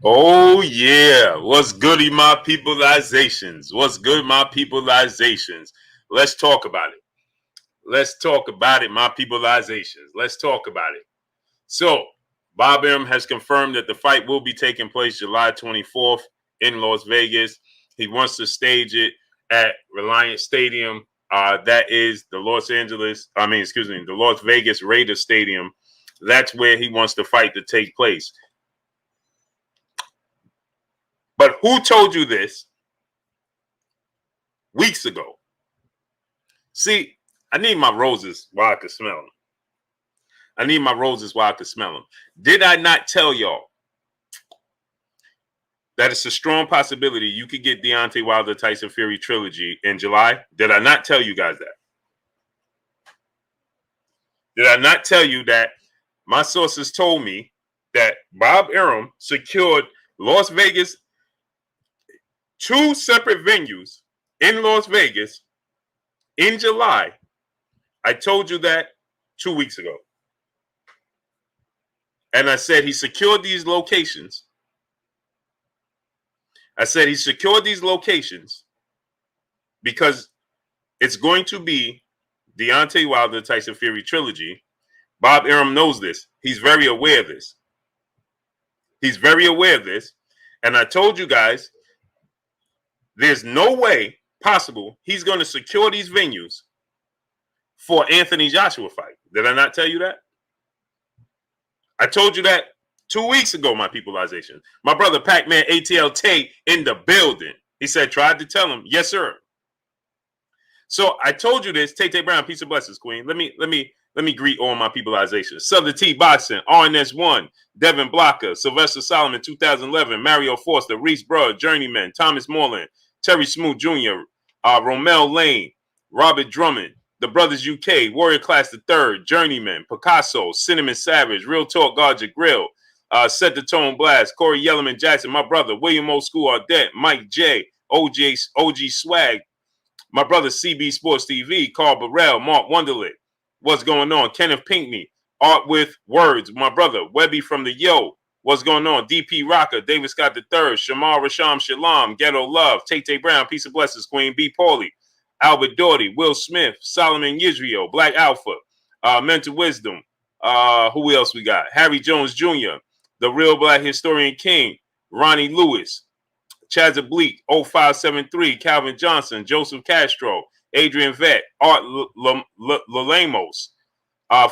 Oh yeah, what's goody my peopleizations? What's good my peopleizations? Let's talk about it. Let's talk about it, my peopleizations. Let's talk about it. So, Bob Arum has confirmed that the fight will be taking place July 24th in Las Vegas. He wants to stage it at Reliant Stadium. That is the the Las Vegas Raiders Stadium. That's where he wants the fight to take place. But who told you this weeks ago? See, I need my roses while I can smell them. I need my roses while I can smell them. Did I not tell y'all that it's a strong possibility you could get Deontay Wilder Tyson Fury trilogy in July? Did I not tell you guys that? Did I not tell you that my sources told me that Bob Arum secured Las Vegas, two separate venues in Las Vegas in July? I told you that 2 weeks ago. And I said he secured these locations. I said he secured these locations because it's going to be Deontay Wilder Tyson Fury trilogy. Bob Arum knows this. He's very aware of this. He's very aware of this. And I told you guys, there's no way possible he's going to secure these venues for Anthony Joshua fight. Did I not tell you that? I told you that 2 weeks ago, my peopleization. My brother Pac-Man ATL Tay in the building. He said, tried to tell him, yes, sir. So I told you this. Tay Brown, peace and blessings, Queen. Let me greet all my peopleization. Southern T Boxing, RNS1, Devin Blocker, Sylvester Solomon, 2011, Mario Forster, Reese Broad, Journeyman, Thomas Moreland, Terry Smoot Jr., Romel Lane, Robert Drummond, The Brothers UK, Warrior Class III, Journeyman, Picasso, Cinnamon Savage, Real Talk Garja Grill, Set the Tone Blast, Corey Yellerman Jackson, my brother, William O. School Ardette, Mike J, OG Swag, my brother CB Sports TV, Carl Burrell, Mark Wonderlick. What's going on? Kenneth Pinkney, Art with Words, my brother, Webby from the Yo. What's going on? DP Rocker, David Scott III, Shamar Rasham Shalom, Ghetto Love, Tay Brown, Peace and Blessings, Queen, B. Paulie, Albert Doherty, Will Smith, Solomon Yisrael, Black Alpha, Mental Wisdom. Who else we got? Harry Jones Jr., The Real Black Historian King, Ronnie Lewis, Chaz Bleak, 0573, Calvin Johnson, Joseph Castro, Adrian Vett, Art Lalemos,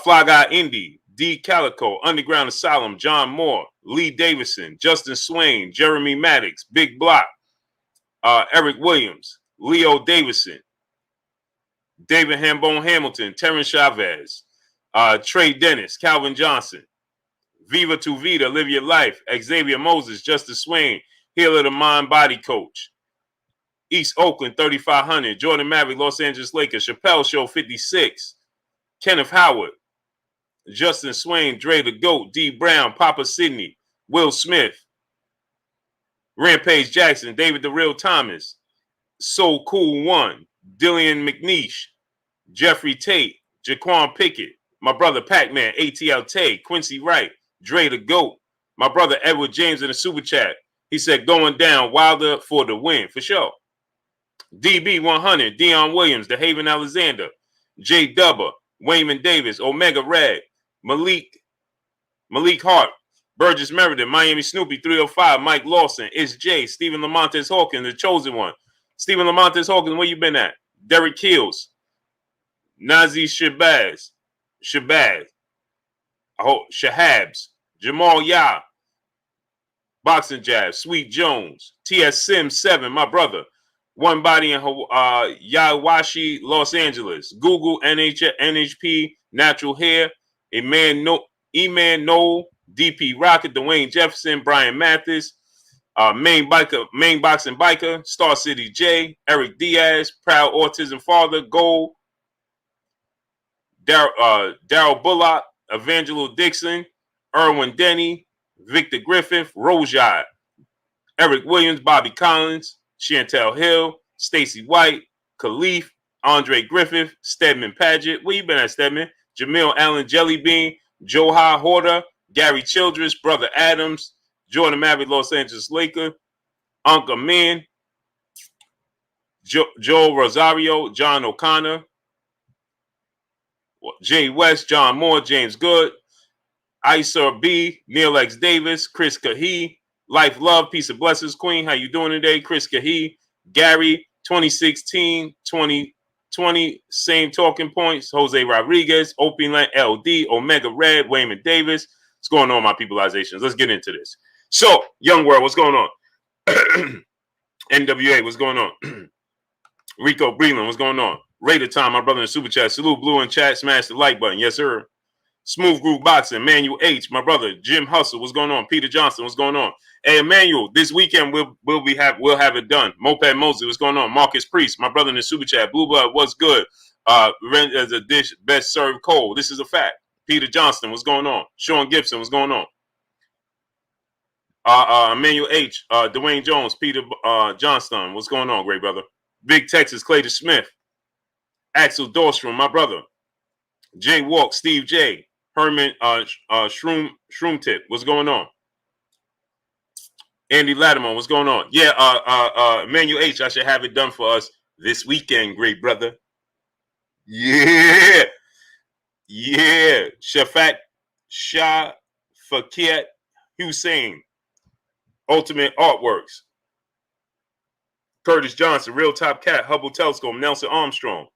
Fly Guy Indy, D. Calico, Underground Asylum, John Moore, Lee Davison, Justin Swain, Jeremy Maddox, Big Block, Eric Williams, Leo Davison, David Hambone Hamilton, Terrence Chavez, Trey Dennis, Calvin Johnson, Viva Tu Vida, Live Your Life, Xavier Moses, Justice Swain, Healer the Mind Body Coach, East Oakland 3500, Jordan Maverick, Los Angeles Lakers, Chappelle Show 56, Kenneth Howard, Justin Swain, Dre the Goat, D Brown, Papa Sidney, Will Smith, Rampage Jackson, David the Real Thomas, So Cool One, Dillian McNeish, Jeffrey Tate, Jaquan Pickett, my brother Pac-Man, ATL Tay, Quincy Wright, Dre the Goat, my brother Edward James in the super chat. He said going down Wilder for the win, for sure. DB100, Dion Williams, The Haven Alexander, J Dubba, Wayman Davis, Omega Red, Malik Hart, Burgess Meriden, Miami Snoopy 305, Mike Lawson, It's J, Stephen Lamontes Hawkins, The Chosen One. Stephen Lamontes Hawkins, where you been at? Derek Keels, Nazi Shahabs, Shahabs, Jamal Yah, Boxing Jab, Sweet Jones, TS Sims 7, my brother, One Body in Yawashi, Los Angeles, Google NHP, Natural Hair, E-Man Noel, DP Rocket, Dwayne Jefferson, Brian Mathis, Main Boxing Biker, Star City J, Eric Diaz, Proud Autism Father, Gold, Daryl Bullock, Evangelo Dixon, Erwin Denny, Victor Griffith, Rojai, Eric Williams, Bobby Collins, Chantel Hill, Stacy White, Khalif, Andre Griffith, Stedman Paget. Where you been at, Stedman? Jamil Allen Jellybean, Joe Ha Horder, Gary Childress, Brother Adams, Jordan Maverick, Los Angeles Laker, Uncle Man, Joel Rosario, John O'Connor, Jay West, John Moore, James Good, Isa B, Neil X Davis, Chris Kahee, Life Love, Peace and Blessings Queen. How you doing today? Chris Kahee, Gary, 2016, 2020, same talking points. Jose Rodriguez, Opieland, LD, Omega Red, Wayman Davis. What's going on, my peopleizations? Let's get into this. So, Young World, what's going on? NWA, what's going on? Rico Breland, what's going on? Raider Time, my brother in the super chat. Salute Blue in chat, smash the like button. Yes, sir. Smooth Groove Boxing, Manuel H, my brother. Jim Hustle, what's going on? Peter Johnson, what's going on? Hey, Emmanuel, this weekend we'll have it done. Moped Mosley, what's going on? Marcus Priest, my brother in the super chat. Blue Blood, what's good? Rent as a dish, best served cold. This is a fact. Peter Johnston, what's going on? Sean Gibson, what's going on? Emmanuel H, Dwayne Jones, Peter Johnston, what's going on, great brother? Big Texas, Clayton Smith, Axel Dorstrom, my brother. Jay Walk, Steve J, Herman Shroom Tip, what's going on? Andy Latimer, what's going on? Yeah, Emmanuel H, I should have it done for us this weekend, great brother. Yeah. Shafak Shah Fakir Hussein, Ultimate Artworks. Curtis Johnson, Real Top Cat, Hubble Telescope, Nelson Armstrong.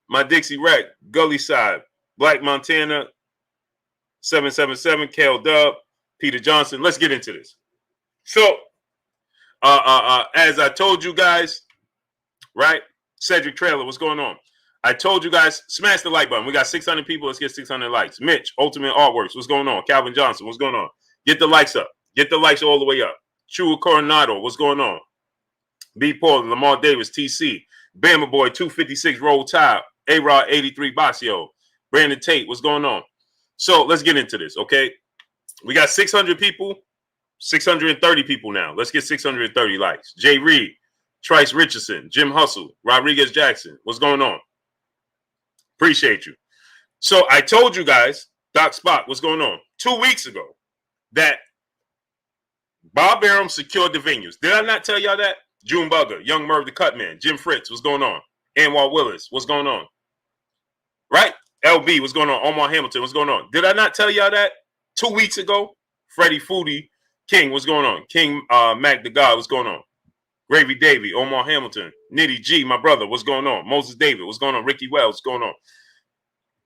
My Dixie Wreck, Gully Side, Black Montana, 777, Kel Dub, Peter Johnson. Let's get into this. So, as I told you guys, right? Cedric Trailer, what's going on? I told you guys, smash the like button. We got 600 people. Let's get 600 likes. Mitch, Ultimate Artworks, what's going on? Calvin Johnson, what's going on? Get the likes up. Get the likes all the way up. True Coronado, what's going on? B. Paul, Lamar Davis, TC, Bama Boy, 256, Roll Tide, A-Rod, 83, Boxio, Brandon Tate, what's going on? So let's get into this, okay? We got 600 people, 630 people now. Let's get 630 likes. Jay Reed, Trice Richardson, Jim Hustle, Rodriguez Jackson, what's going on? Appreciate you. So I told you guys, Doc Spock, what's going on? 2 weeks ago, that Bob Arum secured the venues. Did I not tell y'all that? June Bugger, Young Merv the Cutman, Jim Fritz, what's going on? Anwar Willis, what's going on? Right? LB, what's going on? Omar Hamilton, what's going on? Did I not tell y'all that 2 weeks ago? Freddie Foodie, King, what's going on? King Mac the God, what's going on? Gravy Davy, Omar Hamilton, Nitty G, my brother, what's going on? Moses David, what's going on? Ricky Wells, what's going on?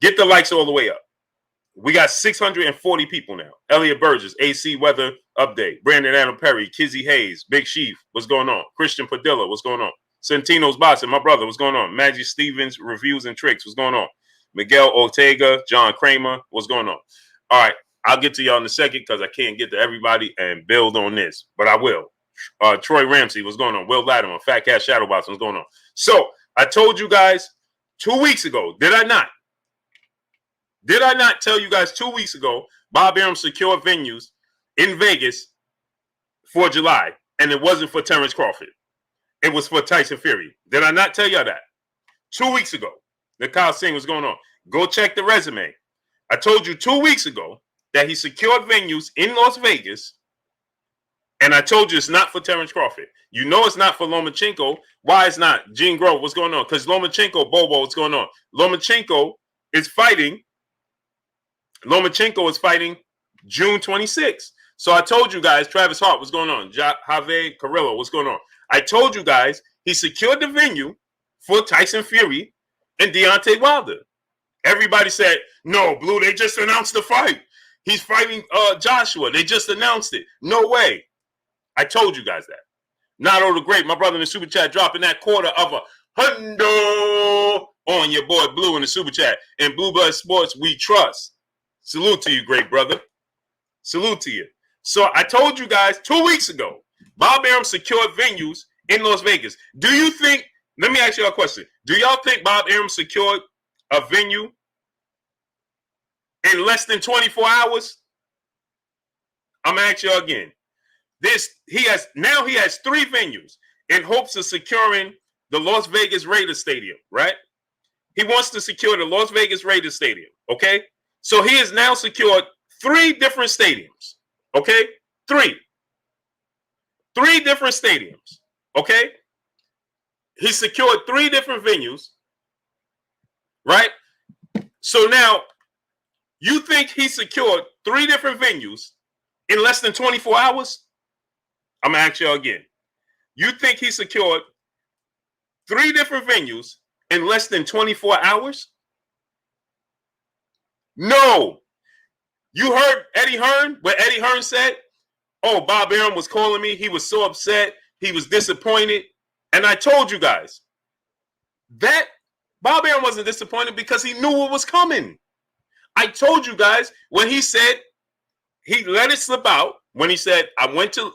Get the likes all the way up. We got 640 people now. Elliot Burgess, AC Weather Update. Brandon Adam Perry, Kizzy Hayes, Big Chief, what's going on? Christian Padilla, what's going on? Centino's Boxing, my brother, what's going on? Magic Stevens, Reviews and Tricks, what's going on? Miguel Ortega, John Kramer, what's going on? All right, I'll get to y'all in a second because I can't get to everybody and build on this, but I will. Troy Ramsey, what's going on? Will Latimer, Fat Cat Shadowbox, what's going on? So I told you guys 2 weeks ago, did I not? Did I not tell you guys 2 weeks ago, Bob Arum secured venues in Vegas for July, and it wasn't for Terrence Crawford. It was for Tyson Fury. Did I not tell y'all that? 2 weeks ago, the Kyle Singh was going on. Go check the resume. I told you 2 weeks ago that he secured venues in Las Vegas, and I told you it's not for Terrence Crawford. You know it's not for Lomachenko. Why it's not? Gene Grove, what's going on? Because Lomachenko, Bobo, what's going on? Lomachenko is fighting June 26th. So I told you guys, Travis Hart, what's going on? Javier Carrillo, what's going on? I told you guys he secured the venue for Tyson Fury and Deontay Wilder. Everybody said, no, Blue, they just announced the fight. He's fighting Joshua. They just announced it. No way. I told you guys that. Nato the Great, my brother in the super chat, dropping that quarter of a hundo on your boy Blue in the super chat. And Blue Blood Sports, we trust. Salute to you, great brother. Salute to you. So I told you guys 2 weeks ago, Bob Arum secured venues in Las Vegas. Do you think, let me ask you a question. Do y'all think Bob Arum secured a venue in less than 24 hours? I'm going to ask you again. He has 3 venues in hopes of securing the Las Vegas Raiders Stadium, right? He wants to secure the Las Vegas Raiders Stadium, okay? So he has now secured 3 different stadiums. Okay? 3 different stadiums. Okay? He secured 3 different venues. Right? So now, you think he secured 3 different venues in less than 24 hours? I'm going to ask y'all again. You think he secured 3 different venues in less than 24 hours? No. You heard Eddie Hearn, where Eddie Hearn said, oh, Bob Arum was calling me. He was so upset. He was disappointed. And I told you guys that Bob Arum wasn't disappointed because he knew what was coming. I told you guys when he said, he let it slip out when he said, I went to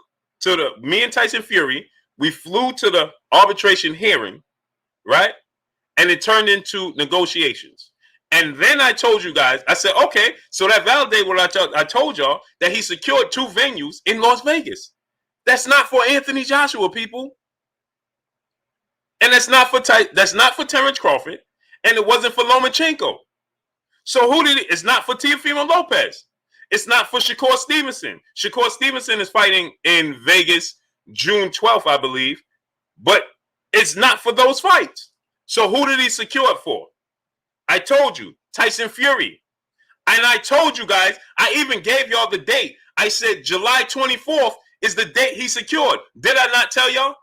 me and Tyson Fury, we flew to the arbitration hearing, right? And it turned into negotiations. And then I told you guys, I said, okay, so that validated what I told y'all, that he secured 2 venues in Las Vegas. That's not for Anthony Joshua, people. And that's not for Terrence Crawford. And it wasn't for Lomachenko. So who did it? It's not for Teofimo Lopez. It's not for Shakur Stevenson. Shakur Stevenson is fighting in Vegas June 12th, I believe. But it's not for those fights. So who did he secure it for? I told you, Tyson Fury. And I told you guys, I even gave y'all the date. I said July 24th is the date he secured. Did I not tell y'all?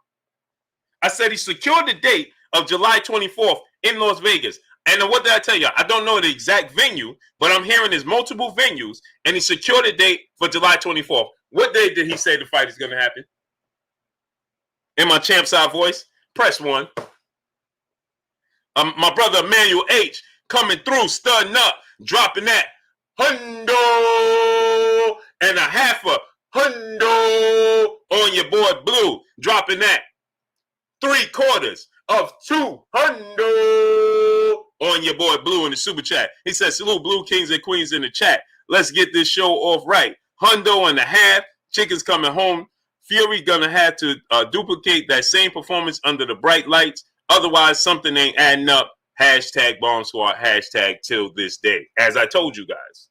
I said he secured the date of July 24th in Las Vegas. And what did I tell you? I don't know the exact venue, but I'm hearing there's multiple venues, and he secured a date for July 24th. What day did he say the fight is going to happen? In my champ side voice, press 1. My brother Emmanuel H. coming through, studding up, dropping that $100 and a half $100 on your boy Blue, dropping that 3/4 of $200 on your boy Blue in the super chat. He says, salute Blue Kings and Queens in the chat. Let's get this show off right. $100 and a half. Chicken's coming home. Fury gonna have to duplicate that same performance under the bright lights. Otherwise, something ain't adding up. Hashtag Bomb Squad. Hashtag till this day. As I told you guys.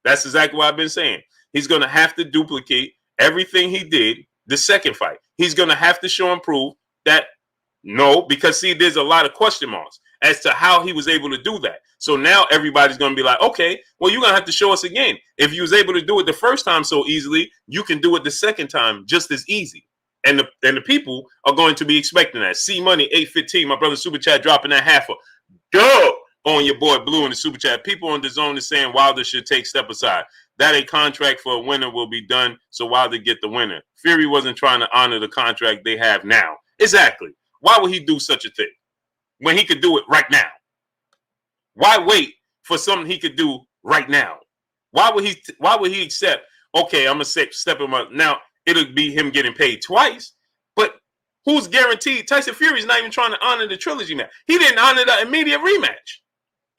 That's exactly what I've been saying. He's gonna have to duplicate everything he did the second fight. He's gonna have to show and prove that no, because see, there's a lot of question marks as to how he was able to do that. So now everybody's going to be like, okay, well, you're going to have to show us again. If you was able to do it the first time so easily, you can do it the second time just as easy. And the people are going to be expecting that. C Money 815, my brother Super Chat dropping that $50 on your boy Blue in the Super Chat. People on the zone is saying Wilder should take step aside. That a contract for a winner will be done, so Wilder get the winner. Fury wasn't trying to honor the contract they have now. Exactly. Why would he do such a thing when he could do it right now? Why wait for something he could do right now? Why would he accept, okay, I'm going to step him up. Now, it'll be him getting paid twice, but who's guaranteed? Tyson Fury's not even trying to honor the trilogy match. He didn't honor the immediate rematch.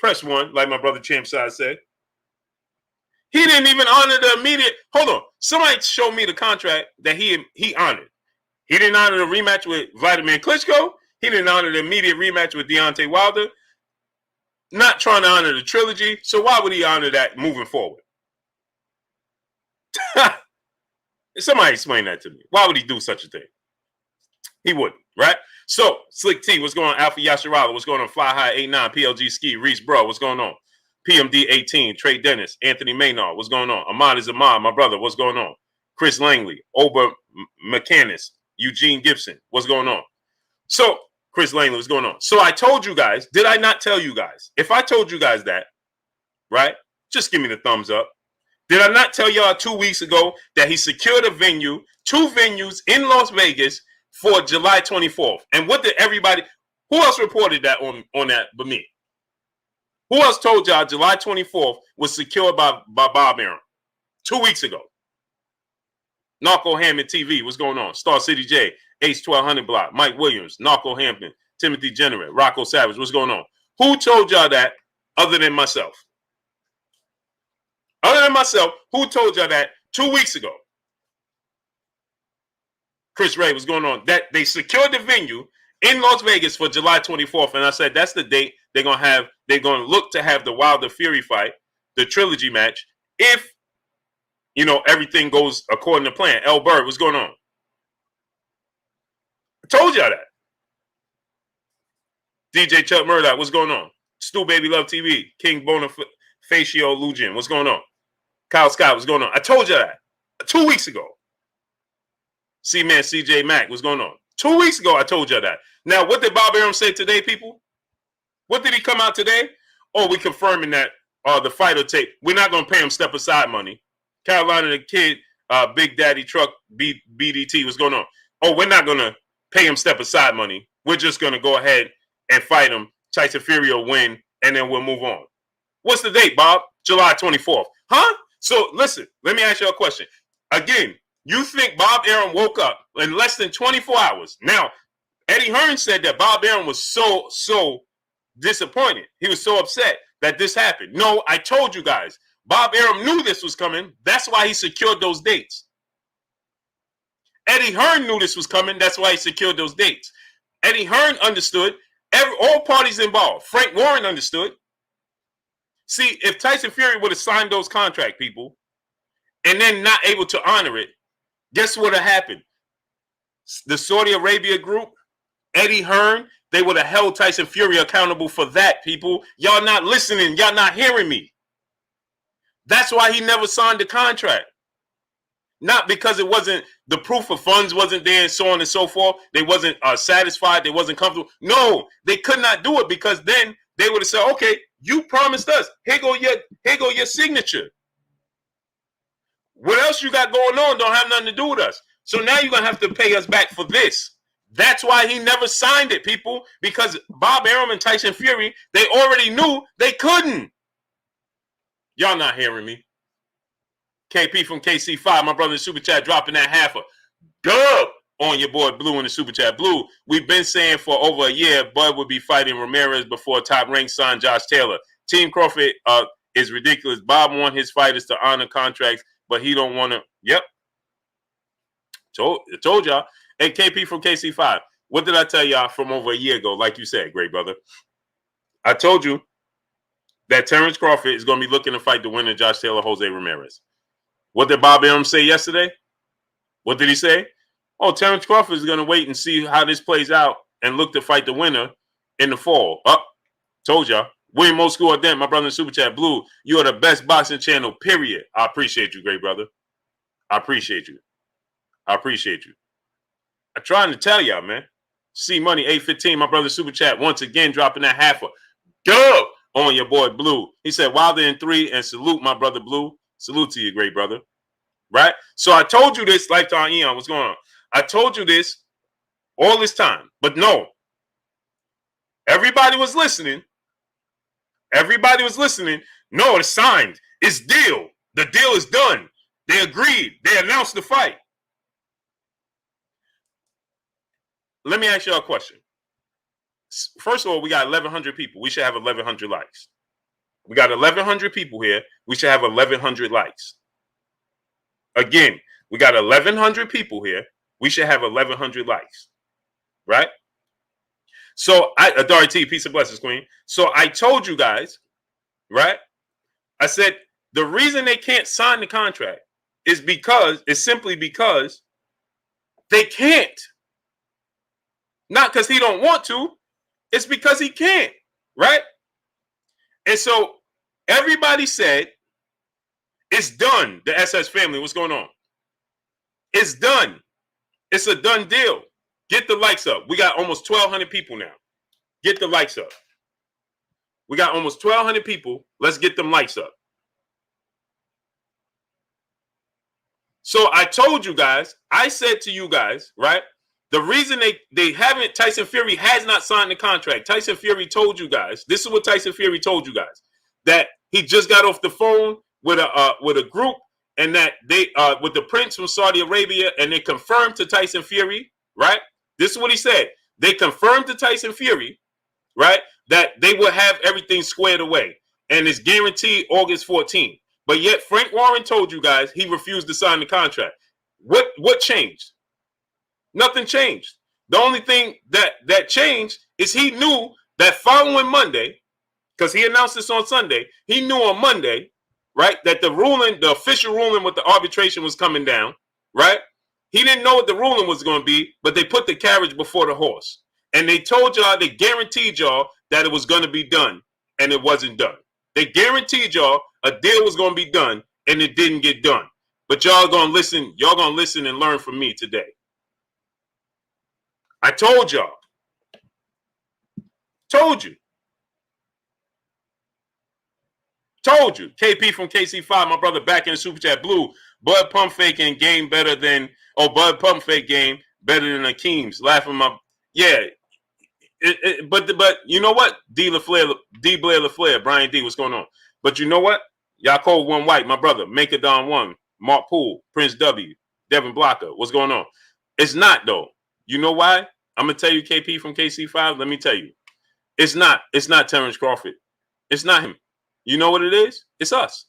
Press 1, like my brother Champ Side said. He didn't even honor the immediate. Hold on. Somebody show me the contract that he honored. He didn't honor the rematch with Vladimir Klitschko. He didn't honor the immediate rematch with Deontay Wilder. Not trying to honor the trilogy. So why would he honor that moving forward? Somebody explain that to me. Why would he do such a thing? He wouldn't, right? So, Slick T, what's going on? Alpha Yashirala, what's going on? Fly High 89, PLG Ski, Reese Bro, what's going on? PMD 18, Trey Dennis, Anthony Maynard, what's going on? Ahmad is Ahmad, my brother, what's going on? Chris Langley, Ober McCannis, Eugene Gibson, what's going on? So, Chris Langley, what's going on? So, I told you guys, did I not tell you guys? If I told you guys that, right, just give me the thumbs up. Did I not tell y'all 2 weeks ago that he secured a venue, 2 venues in Las Vegas for July 24th? And what did everybody, who else reported that on that but me? Who else told y'all July 24th was secured by Bob Arum 2 weeks ago? Narco Hammond TV, what's going on? Star City J, Ace 1200 Block, Mike Williams, Narco Hampton, Timothy Generate, Rocco Savage, what's going on? Who told y'all that other than myself? Other than myself, who told y'all that 2 weeks ago? Chris Ray, what's going on? That they secured the venue in Las Vegas for July 24th. And I said that's the date they're going to look to have the Wilder Fury fight, the trilogy match, if you know, everything goes according to plan. L. Bird, what's going on? I told y'all that. DJ Chuck Murdoch, what's going on? Stu Baby Love TV, King Bonifacio Lugin, what's going on? Kyle Scott, what's going on? I told you that 2 weeks ago. C-Man CJ Mack, what's going on? 2 weeks ago, I told you that. Now, what did Bob Arum say today, people? What did he come out today? Oh, we confirming that the fighter tape. We're not going to pay him step aside money. Carolina the Kid, Big Daddy Truck, BDT, what's going on? Oh, we're not going to pay him step aside money. We're just going to go ahead and fight him. Tyson Fury will win, and then we'll move on. What's the date, Bob? July 24th. Huh? So, listen, let me ask you a question. Again, you think Bob Arum woke up in less than 24 hours? Now, Eddie Hearn said that Bob Arum was so disappointed. He was so upset that this happened. No, I told you guys. Bob Arum knew this was coming. That's why he secured those dates. Eddie Hearn knew this was coming. That's why he secured those dates. Eddie Hearn understood. All parties involved. Frank Warren understood. See, if Tyson Fury would have signed those contract people and then not able to honor it, guess what would have happened? The Saudi Arabia group, Eddie Hearn, they would have held Tyson Fury accountable for that, people. Y'all not listening. Y'all not hearing me. That's why he never signed the contract. Not because it wasn't, the proof of funds wasn't there and so on and so forth. They wasn't satisfied. They wasn't comfortable. No, they could not do it because then they would have said, okay, you promised us. Here go your signature. What else you got going on don't have nothing to do with us. So now you're going to have to pay us back for this. That's why he never signed it, people, because Bob Arum and Tyson Fury, they already knew they couldn't. Y'all not hearing me. KP from KC5, my brother in the super chat, dropping that half a dub on your boy Blue in the super chat. Blue, we've been saying for over a year Bud would be fighting Ramirez before top rank signed Josh Taylor. Team Crawford is ridiculous. Bob want his fighters to honor contracts, but he don't want to. Yep. Told y'all. Hey, KP from KC5, what did I tell y'all from over a year ago? Like you said, great brother. I told you that Terrence Crawford is going to be looking to fight the winner, Josh Taylor, Jose Ramirez. What did Bob Arum say yesterday? What did he say? Oh, Terrence Crawford is going to wait and see how this plays out and look to fight the winner in the fall. Told y'all. William Old School Dent, my brother in Super Chat. Blue, you are the best boxing channel, period. I appreciate you, great brother. I appreciate you. I appreciate you. I'm trying to tell y'all, man. C Money 815, my brother Super Chat, once again dropping that half a dub on your boy Blue. He said Wilder in 3 and salute my brother Blue. Salute to you, great brother. Right? So I told you this, Lifetime Eon, what's going on? I told you this all this time, but no. Everybody was listening. Everybody was listening. No, it's signed. It's deal. The deal is done. They agreed. They announced the fight. Let me ask you a question. First of all, we got 1,100 people. We should have 1,100 likes. We got 1,100 people here. We should have 1,100 likes. Again, we got 1,100 people here. We should have 1,100 likes. Right? So, Adari T, peace and blessings, Queen. So, I told you guys, right? I said, the reason they can't sign the contract is simply because they can't. Not because he don't want to. It's because he can't. Right? And so everybody said, it's done. The SS family, what's going on? It's done. It's a done deal. Get the likes up. We got almost 1,200 people now. Get the likes up. We got almost 1,200 people. Let's get them likes up. So I told you guys, I said to you guys, right? The reason they haven't, Tyson Fury has not signed the contract. Tyson Fury told you guys, this is what Tyson Fury told you guys, that he just got off the phone with a group and that they with the prince from Saudi Arabia, and they confirmed to Tyson Fury, right? This is what he said. They confirmed to Tyson Fury, right, that they will have everything squared away, and it's guaranteed August 14th. But yet Frank Warren told you guys he refused to sign the contract. What changed? Nothing changed. The only thing that changed is he knew that following Monday, because he announced this on Sunday, he knew on Monday right? That the ruling, the official ruling with the arbitration was coming down, right? He didn't know what the ruling was going to be, but they put the carriage before the horse. And they told y'all, they guaranteed y'all that it was going to be done, and it wasn't done. They guaranteed y'all a deal was going to be done, and it didn't get done. But y'all going to listen. Y'all going to listen and learn from me today. I told y'all. Told you. Told you. KP from KC5, my brother back in the Super Chat. Blue, Bud Pump Faking game better than, Bud Pump Fake game better than Akeem's. Laughing my, yeah. But you know what? D Blair LaFleur, Brian D, what's going on? But you know what? Yaakov One White, my brother, Make It Don One, Mark Poole, Prince W, Devin Blocker, what's going on? It's not though. You know why? I'm gonna tell you, KP from KC5. Let me tell you, it's not Terrence Crawford. It's not him. You know what it is? It's us.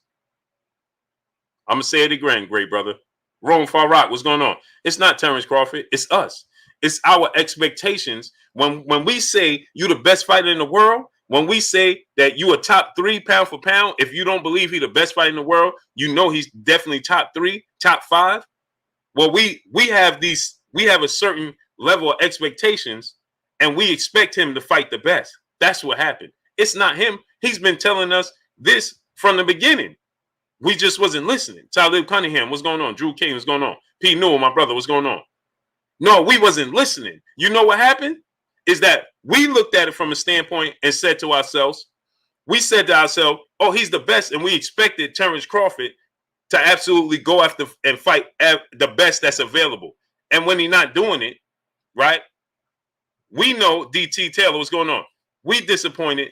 I'm gonna say it again, great brother. Rome Farrock, what's going on? It's not Terrence Crawford. It's us. It's our expectations. When we say you the best fighter in the world, when we say that you a top 3 pound for pound, if you don't believe he the best fighter in the world, you know he's definitely top 3, top 5. Well, we have a certain level of expectations, and we expect him to fight the best. That's what happened. It's not him. He's been telling us this from the beginning. We just wasn't listening. Talib Cunningham, what's going on? Drew King, what's going on? P. Newell, my brother, what's going on? No, we wasn't listening. You know what happened? Is that we looked at it from a standpoint and said to ourselves, oh, he's the best, and we expected Terrence Crawford to absolutely go after and fight the best that's available. And when he's not doing it, right? We know DT Taylor, what's going on? We disappointed,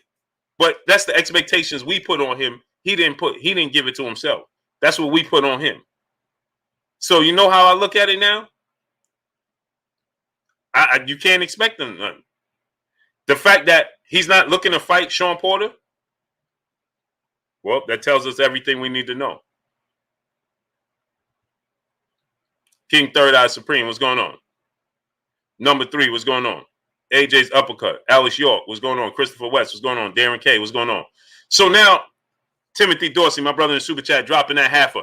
but that's the expectations we put on him. He didn't give it to himself. That's what we put on him. So you know how I look at it now? You can't expect him. The fact that he's not looking to fight Sean Porter, well, that tells us everything we need to know. King Third Eye Supreme, what's going on? Number 3, what's going on? AJ's Uppercut. Alice York, what's going on? Christopher West, what's going on? Darren K, what's going on? So now, Timothy Dorsey, my brother in the Super Chat, dropping that half a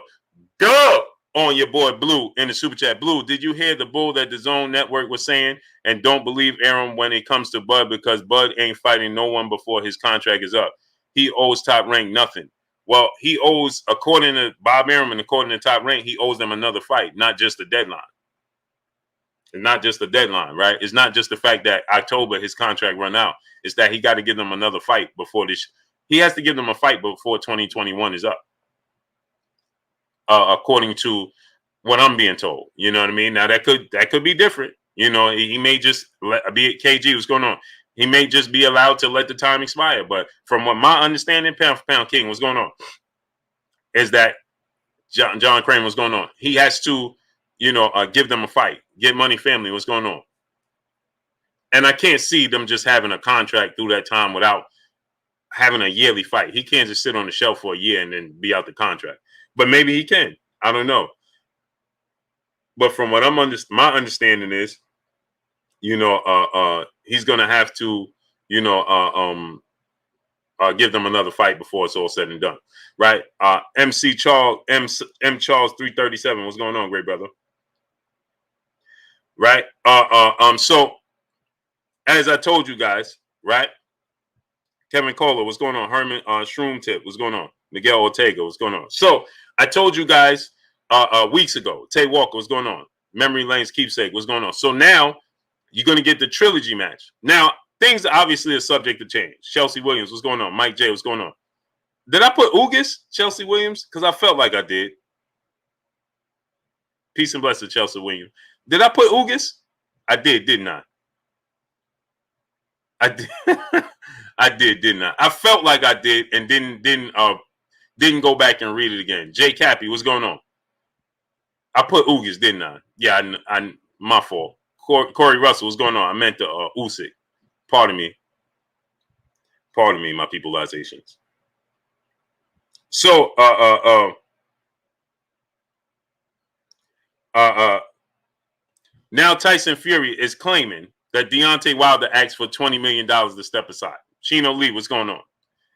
dub on your boy Blue in the Super Chat. Blue, did you hear the bull that the Zone Network was saying? And don't believe ARUM when it comes to Bud, because Bud ain't fighting no one before his contract is up. He owes Top Rank nothing. Well, he owes, according to Bob ARUM and according to Top Rank, he owes them another fight, not just a deadline. It's not just the deadline, right? It's not just the fact that October his contract run out. It's that he got to give them another fight before this. He has to give them a fight before 2021 is up, according to what I'm being told. You know what I mean? Now that could be different. You know, he may just be KG. What's going on? He may just be allowed to let the time expire. But from what my understanding, pound for pound king, what's going on? Is that John Crane? What's going on? He has to, give them a fight. Get Money Family. What's going on? And I can't see them just having a contract through that time without having a yearly fight. He can't just sit on the shelf for a year and then be out the contract. But maybe he can. I don't know. But from what my understanding is, he's gonna have to, give them another fight before it's all said and done, right? MC Charles, M Charles 337. What's going on, great brother? Right. So as I told you guys, right? Kevin Kohler, what's going on? Herman Shroom Tip, what's going on? Miguel Ortega, what's going on? So I told you guys weeks ago, Tay Walker, what's going on? Memory Lane's Keepsake, what's going on? So now you're going to get the trilogy match. Now, things obviously are subject to change. Chelsea Williams, what's going on? Mike J, what's going on? Did I put Ugas, Chelsea Williams? Because I felt like I did. Peace and blessings, Chelsea Williams. Did I put Ugas? I did, didn't I? I did. I did, didn't I? I felt like I did, and didn't go back and read it again. Jay Cappy, what's going on? I put Ugas, didn't I? Yeah, I my fault. Corey Russell, what's going on? I meant the Usyk. Pardon me, my peopleizations. So, now Tyson Fury is claiming that Deontay Wilder asked for $20 million to step aside. Chino Lee, what's going on?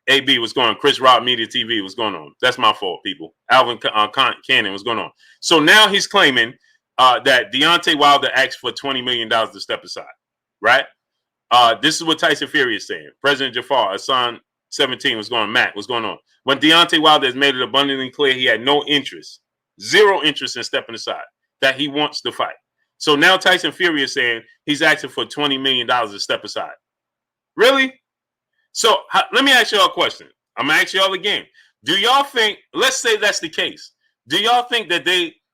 AB, what's going on? Chris Rock Media TV, what's going on? That's my fault, people. Alvin Cannon, what's going on? So now he's claiming that Deontay Wilder asked for $20 million to step aside, right? This is what Tyson Fury is saying. President Jafar, Hassan 17, what's going on? Matt, what's going on? When Deontay Wilder has made it abundantly clear he had no interest, zero interest in stepping aside, that he wants to fight. So now Tyson Fury is saying he's asking for $20 million to step aside. Really? So let me ask y'all a question. I'm going to ask y'all again. Do y'all think, let's say that's the case. Do y'all think that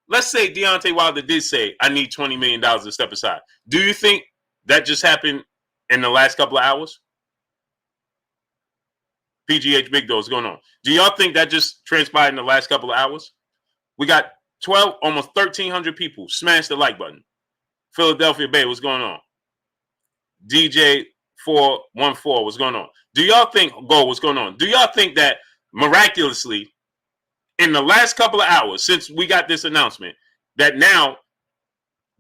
let's say Deontay Wilder did say, I need $20 million to step aside. Do you think that just happened in the last couple of hours? PGH Big Doe is going on. Do y'all think that just transpired in the last couple of hours? We got 12, almost 1,300 people. Smash the like button. Philadelphia Bay, what's going on? DJ 414, what's going on? Do y'all think, what's going on? Do y'all think that miraculously, in the last couple of hours, since we got this announcement, that now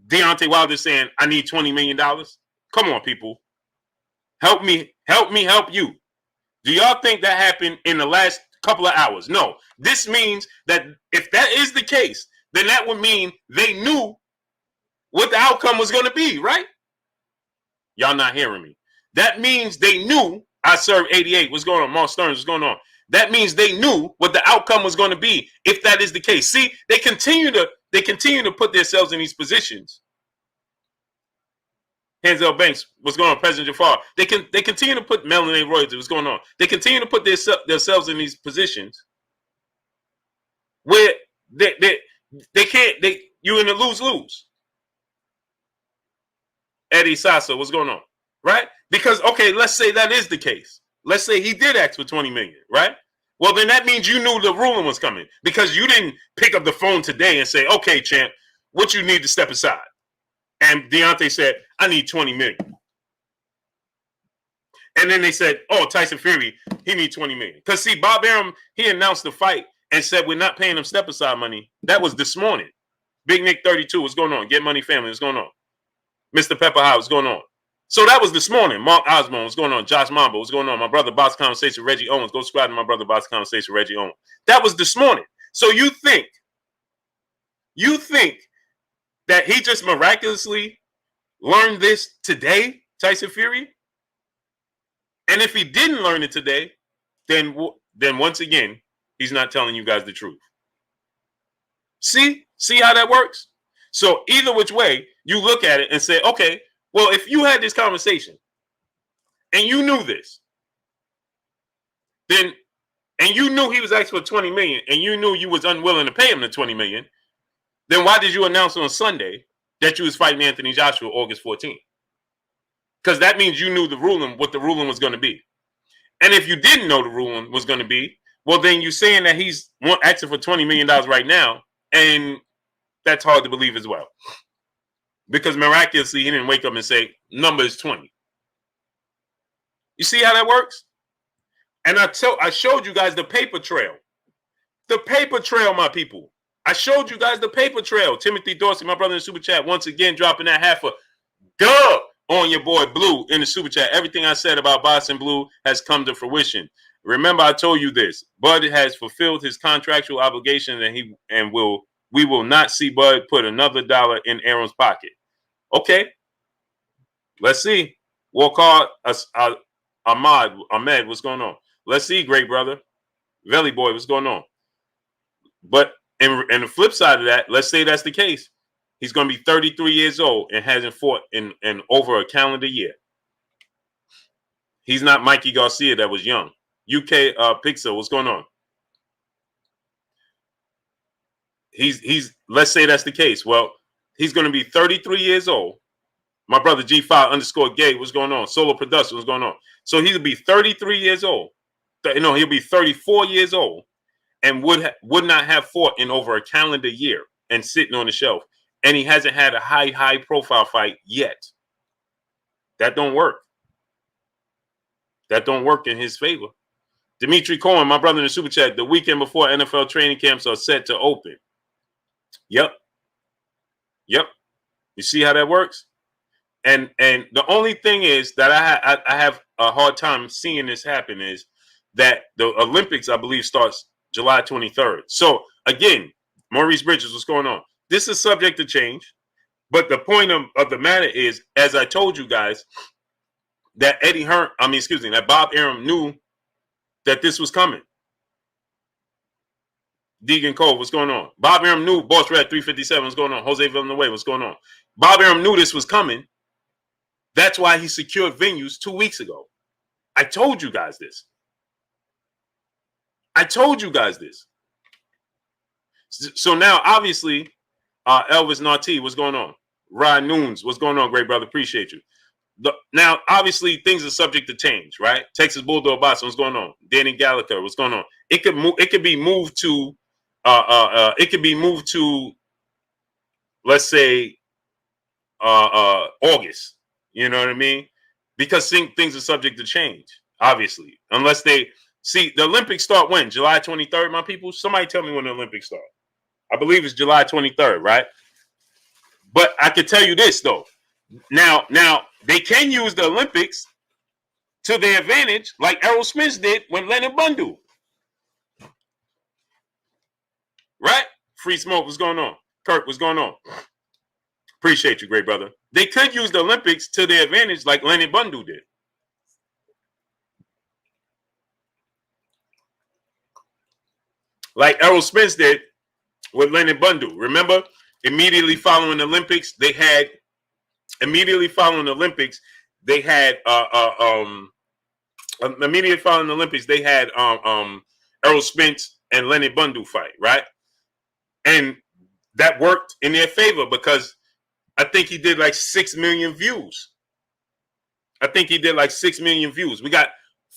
Deontay Wilder is saying, I need $20 million? Come on, people. Help me, help you. Do y'all think that happened in the last couple of hours? No. This means that if that is the case, then that would mean they knew what the outcome was going to be, right? Y'all not hearing me. That means they knew. I serve 88. What's going on? Mark Stearns, what's going on? That means they knew what the outcome was going to be if that is the case. See, they continue to put themselves in these positions. Hansel Banks, what's going on? President Jafar. They continue to put Melanie Royalty, what's going on? They continue to put themselves in these positions where they can't, you're in a lose-lose. Eddie Sasa, what's going on? Right? Because, okay, let's say that is the case. Let's say he did ask for $20 million, right? Well, then that means you knew the ruling was coming because you didn't pick up the phone today and say, okay, champ, what you need to step aside. And Deontay said, I need $20 million. And then they said, oh, Tyson Fury, he needs $20 million. Because, see, Bob Arum, he announced the fight and said we're not paying him step aside money. That was this morning. Big Nick 32, what's going on? Get Money Family, what's going on? Mr. Pepper High, what's going on? So that was this morning. Mark Osborne, what's going on? Josh Mambo, what's going on? My brother Box Conversation, Reggie Owens. Go subscribe to my brother Box Conversation, Reggie Owens. That was this morning. So you think that he just miraculously learned this today, Tyson Fury? And if he didn't learn it today, then once again, he's not telling you guys the truth. See how that works? So either which way, you look at it and say, okay, well, if you had this conversation and you knew this, then, and you knew he was asking for $20 million and you knew you was unwilling to pay him the $20 million, then why did you announce on Sunday that you was fighting Anthony Joshua August 14th? Because that means you knew what the ruling was going to be. And if you didn't know the ruling was going to be, well, then you're saying that he's asking for $20 million right now, and that's hard to believe as well. Because miraculously, he didn't wake up and say, number is 20. You see how that works? And I showed you guys the paper trail. The paper trail, my people. I showed you guys the paper trail. Timothy Dorsey, my brother in the Super Chat, once again dropping that half a dub on your boy Blue in the Super Chat. Everything I said about Boston Blue has come to fruition. Remember, I told you this. Bud has fulfilled his contractual obligation, and we will not see Bud put another dollar in Aaron's pocket. Okay, let's see. Walk hard, Ahmed, what's going on? Let's see, great brother. Valley Boy, what's going on? But and the flip side of that, let's say that's the case. He's going to be 33 years old and hasn't fought in over a calendar year. He's not Mikey Garcia that was young. UK Pixel, what's going on? He's let's say that's the case. Well, he's going to be 33 years old. My brother G5_gay, what's going on? Solo Production, what's going on? So he'll be 33 years old. No, he'll be 34 years old and would not have fought in over a calendar year and sitting on the shelf. And he hasn't had a high profile fight yet. That don't work. That don't work in his favor. Dimitri Cohen, my brother in the Super Chat, the weekend before NFL training camps are set to open. Yep. You see how that works? And the only thing is that I have a hard time seeing this happen is that the Olympics, I believe, starts July 23rd. So again, Maurice Bridges, what's going on? This is subject to change. But the point of the matter is, as I told you guys, that that Bob Arum knew that this was coming. Deegan Cole, what's going on? Bob Arum knew Boss Red 357, what's going on? Jose Villanueva, what's going on? Bob Arum knew this was coming. That's why he secured venues 2 weeks ago. I told you guys this. I told you guys this. So now, obviously, Elvis Naughty, what's going on? Ryan Noons, what's going on, great brother? Appreciate you. Now, obviously, things are subject to change, right? Texas Bulldog Boston, what's going on? Danny Gallagher, what's going on? It could be moved to, let's say, August. You know what I mean? Because things are subject to change, obviously, unless they see the Olympics start when? July 23rd, my people. Somebody tell me when the Olympics start. I believe it's July 23rd, right? But I can tell you this though. Now they can use the Olympics to their advantage, like Errol Spence did when Leonard Bundu. Right? Free Smoke, what's going on? Kirk, what's going on? Appreciate you, great brother. They could use the Olympics to their advantage, like Leonard Bundu did. Like Errol Spence did with Leonard Bundu. Remember, immediately following the Olympics, they had Errol Spence and Leonard Bundu fight, right? And that worked in their favor because I think he did like 6 million views. We got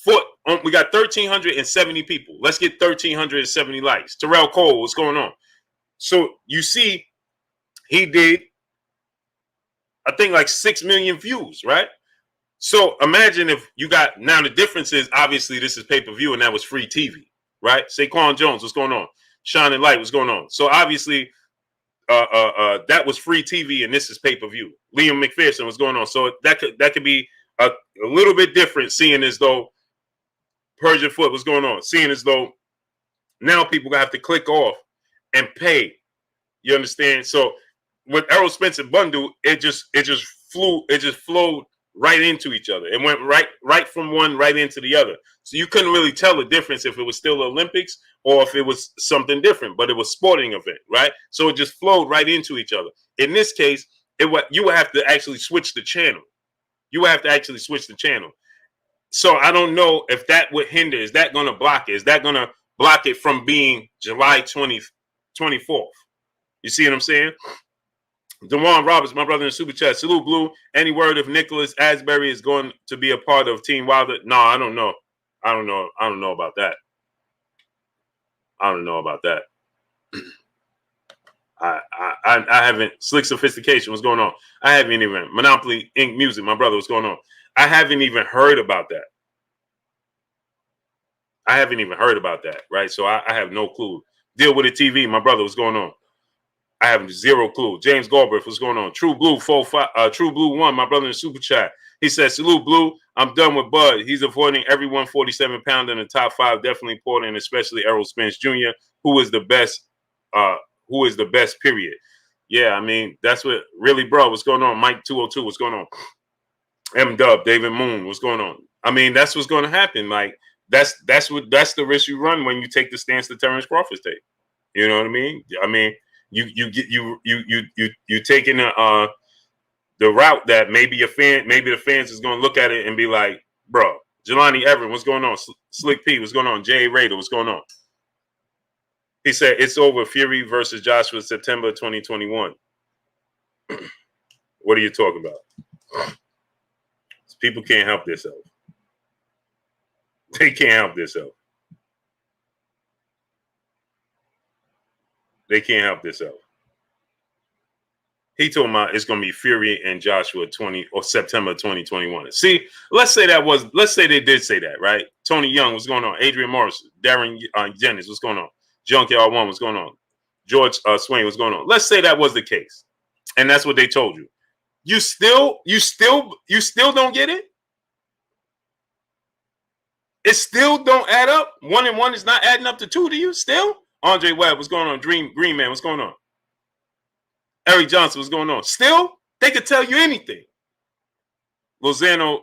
1,370 people. Let's get 1,370 likes. Terrell Cole, what's going on? So you see, he did, I think, like 6 million views, right? So imagine if you got, now the difference is obviously this is pay-per-view and that was free TV, right? Saquon Jones, what's going on? Shining Light, what's going on? So obviously that was free TV and this is pay-per-view. Liam McPherson, what's going on? So that could be a little bit different, seeing as though Persian Foot, what's going on? Seeing as though now people gonna have to click off and pay. You understand? So with Errol Spence and Bundu, it just flowed right into each other. It went right from one right into the other. So you couldn't really tell the difference if it was still Olympics or if it was something different, but it was sporting event, right? So it just flowed right into each other. In this case, you would have to actually switch the channel. So I don't know if that would hinder. Is that going to block it? Is that going to block it from being July 24th? You see what I'm saying? DeJuan Roberts, my brother in Super Chat. Salute, Blue. Any word if Nicholas Asbury is going to be a part of Team Wilder? No, I don't know. I don't know about that. I haven't. Slick Sophistication, what's going on? I haven't even. Monopoly Inc. Music, my brother, what's going on? I haven't even heard about that. Right? So I have no clue. Deal with it TV, my brother, what's going on? I have zero clue. James Galbraith, what's going on? True Blue 1, my brother in Super Chat. He says, salute, Blue. I'm done with Bud. He's avoiding every 147-pounder in the top 5, definitely Porter, and especially Errol Spence Jr., who is the best, period. Yeah, I mean, that's what really, bro, what's going on? Mike 202, what's going on? M-Dub, David Moon, what's going on? I mean, that's what's going to happen. Like, that's the risk you run when you take the stance that Terrence Crawford's take. You know what I mean? I mean, you taking the route that maybe the fans is going to look at it and be like, bro, Jelani Everett, what's going on? Slick P, what's going on? Jay Raider, what's going on? He said it's over. Fury versus Joshua, September 2021. What are you talking about? People can't help themselves. They can't help themselves. He told me it's going to be Fury and Joshua September 2021. See, let's say they did say that, right? Tony Young, what's going on? Adrian Morris, Darren Jennings, what's going on? Junkyard One, what's going on? George Swain, what's going on? Let's say that was the case, and that's what they told you. You still don't get it? It still don't add up. 1 and 1 is not adding up to 2 to you still? Andre Webb, what's going on? Green Man, what's going on? Eric Johnson, what's going on? Still, they could tell you anything. Lozano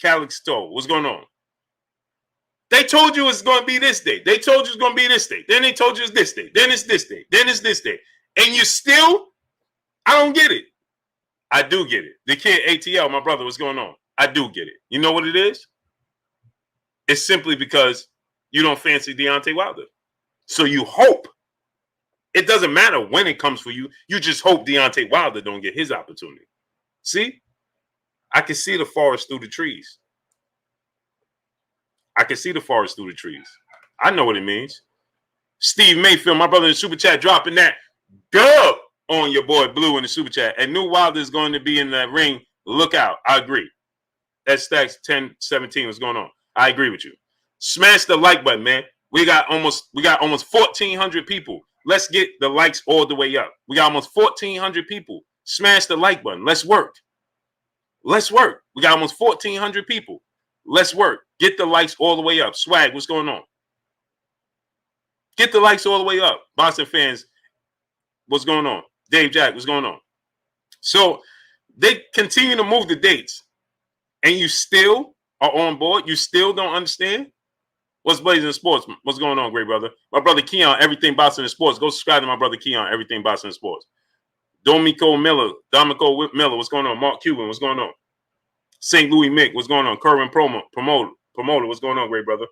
Calixto, what's going on? They told you it's going to be this day. They told you it's going to be this day. Then they told you it's this day. Then it's this day. Then it's this day. And you still, I don't get it. I do get it. The kid ATL, my brother, what's going on? I do get it. You know what it is? It's simply because you don't fancy Deontay Wilder. So you hope. It doesn't matter when it comes for you. You just hope Deontay Wilder don't get his opportunity. See? I can see the forest through the trees. I can see the forest through the trees. I know what it means. Steve Mayfield, my brother in the super chat, dropping that dub on your boy Blue in the super chat. And New Wilder is going to be in that ring. Look out. I agree. That Stacks 1017 what's going on. I agree with you. Smash the like button, man. We got almost 1,400 people. Let's get the likes all the way up. We got almost 1,400 people. Smash the like button. Let's work. Let's work. We got almost 1,400 people. Let's work. Get the likes all the way up. Swag, what's going on? Get the likes all the way up. Boston fans, what's going on? Dave Jack, what's going on? So they continue to move the dates, and you still are on board. You still don't understand what's blazing in sports. What's going on, great brother? My brother Keon, everything boxing in sports. Go subscribe to my brother Keon, everything boxing in sports. Dominico Miller, what's going on? Mark Cuban, what's going on? St. Louis Mick, what's going on? Kerwin Promoter, what's going on, great brother?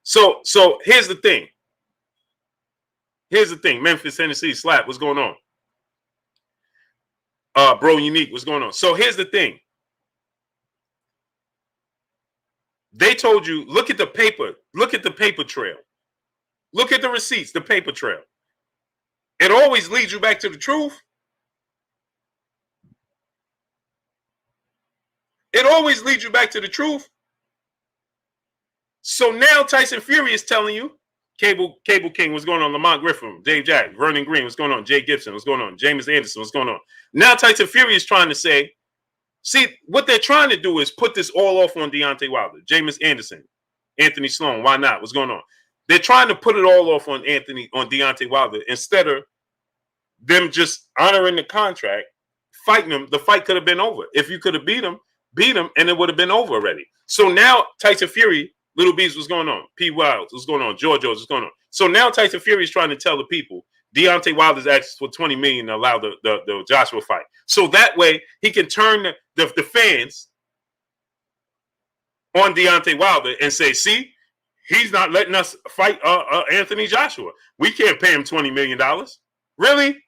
So here's the thing. Memphis, Tennessee, Slap, what's going on? Bro Unique, what's going on? So here's the thing. They told you, look at the paper. Look at the paper trail. Look at the receipts, the paper trail. It always leads you back to the truth. It always leads you back to the truth. So now Tyson Fury is telling you, Cable King, what's going on? Lamont Griffin, Dave Jack, Vernon Green, what's going on? Jay Gibson, what's going on? James Anderson, what's going on? Now Tyson Fury is trying to say, see, what they're trying to do is put this all off on Deontay Wilder. James Anderson, Anthony Sloan, why not? What's going on? They're trying to put it all off on Deontay Wilder instead of them just honoring the contract, fighting him. The fight could have been over. If you could have beat him, and it would have been over already. So now Tyson Fury, Little Bees, what's going on? P. Wilds, what's going on? George, what's going on? So now Tyson Fury is trying to tell the people Deontay Wilder's asked for $20 million to allow the Joshua fight. So that way he can turn the fans on Deontay Wilder and say, see, he's not letting us fight Anthony Joshua. We can't pay him $20 million. Really?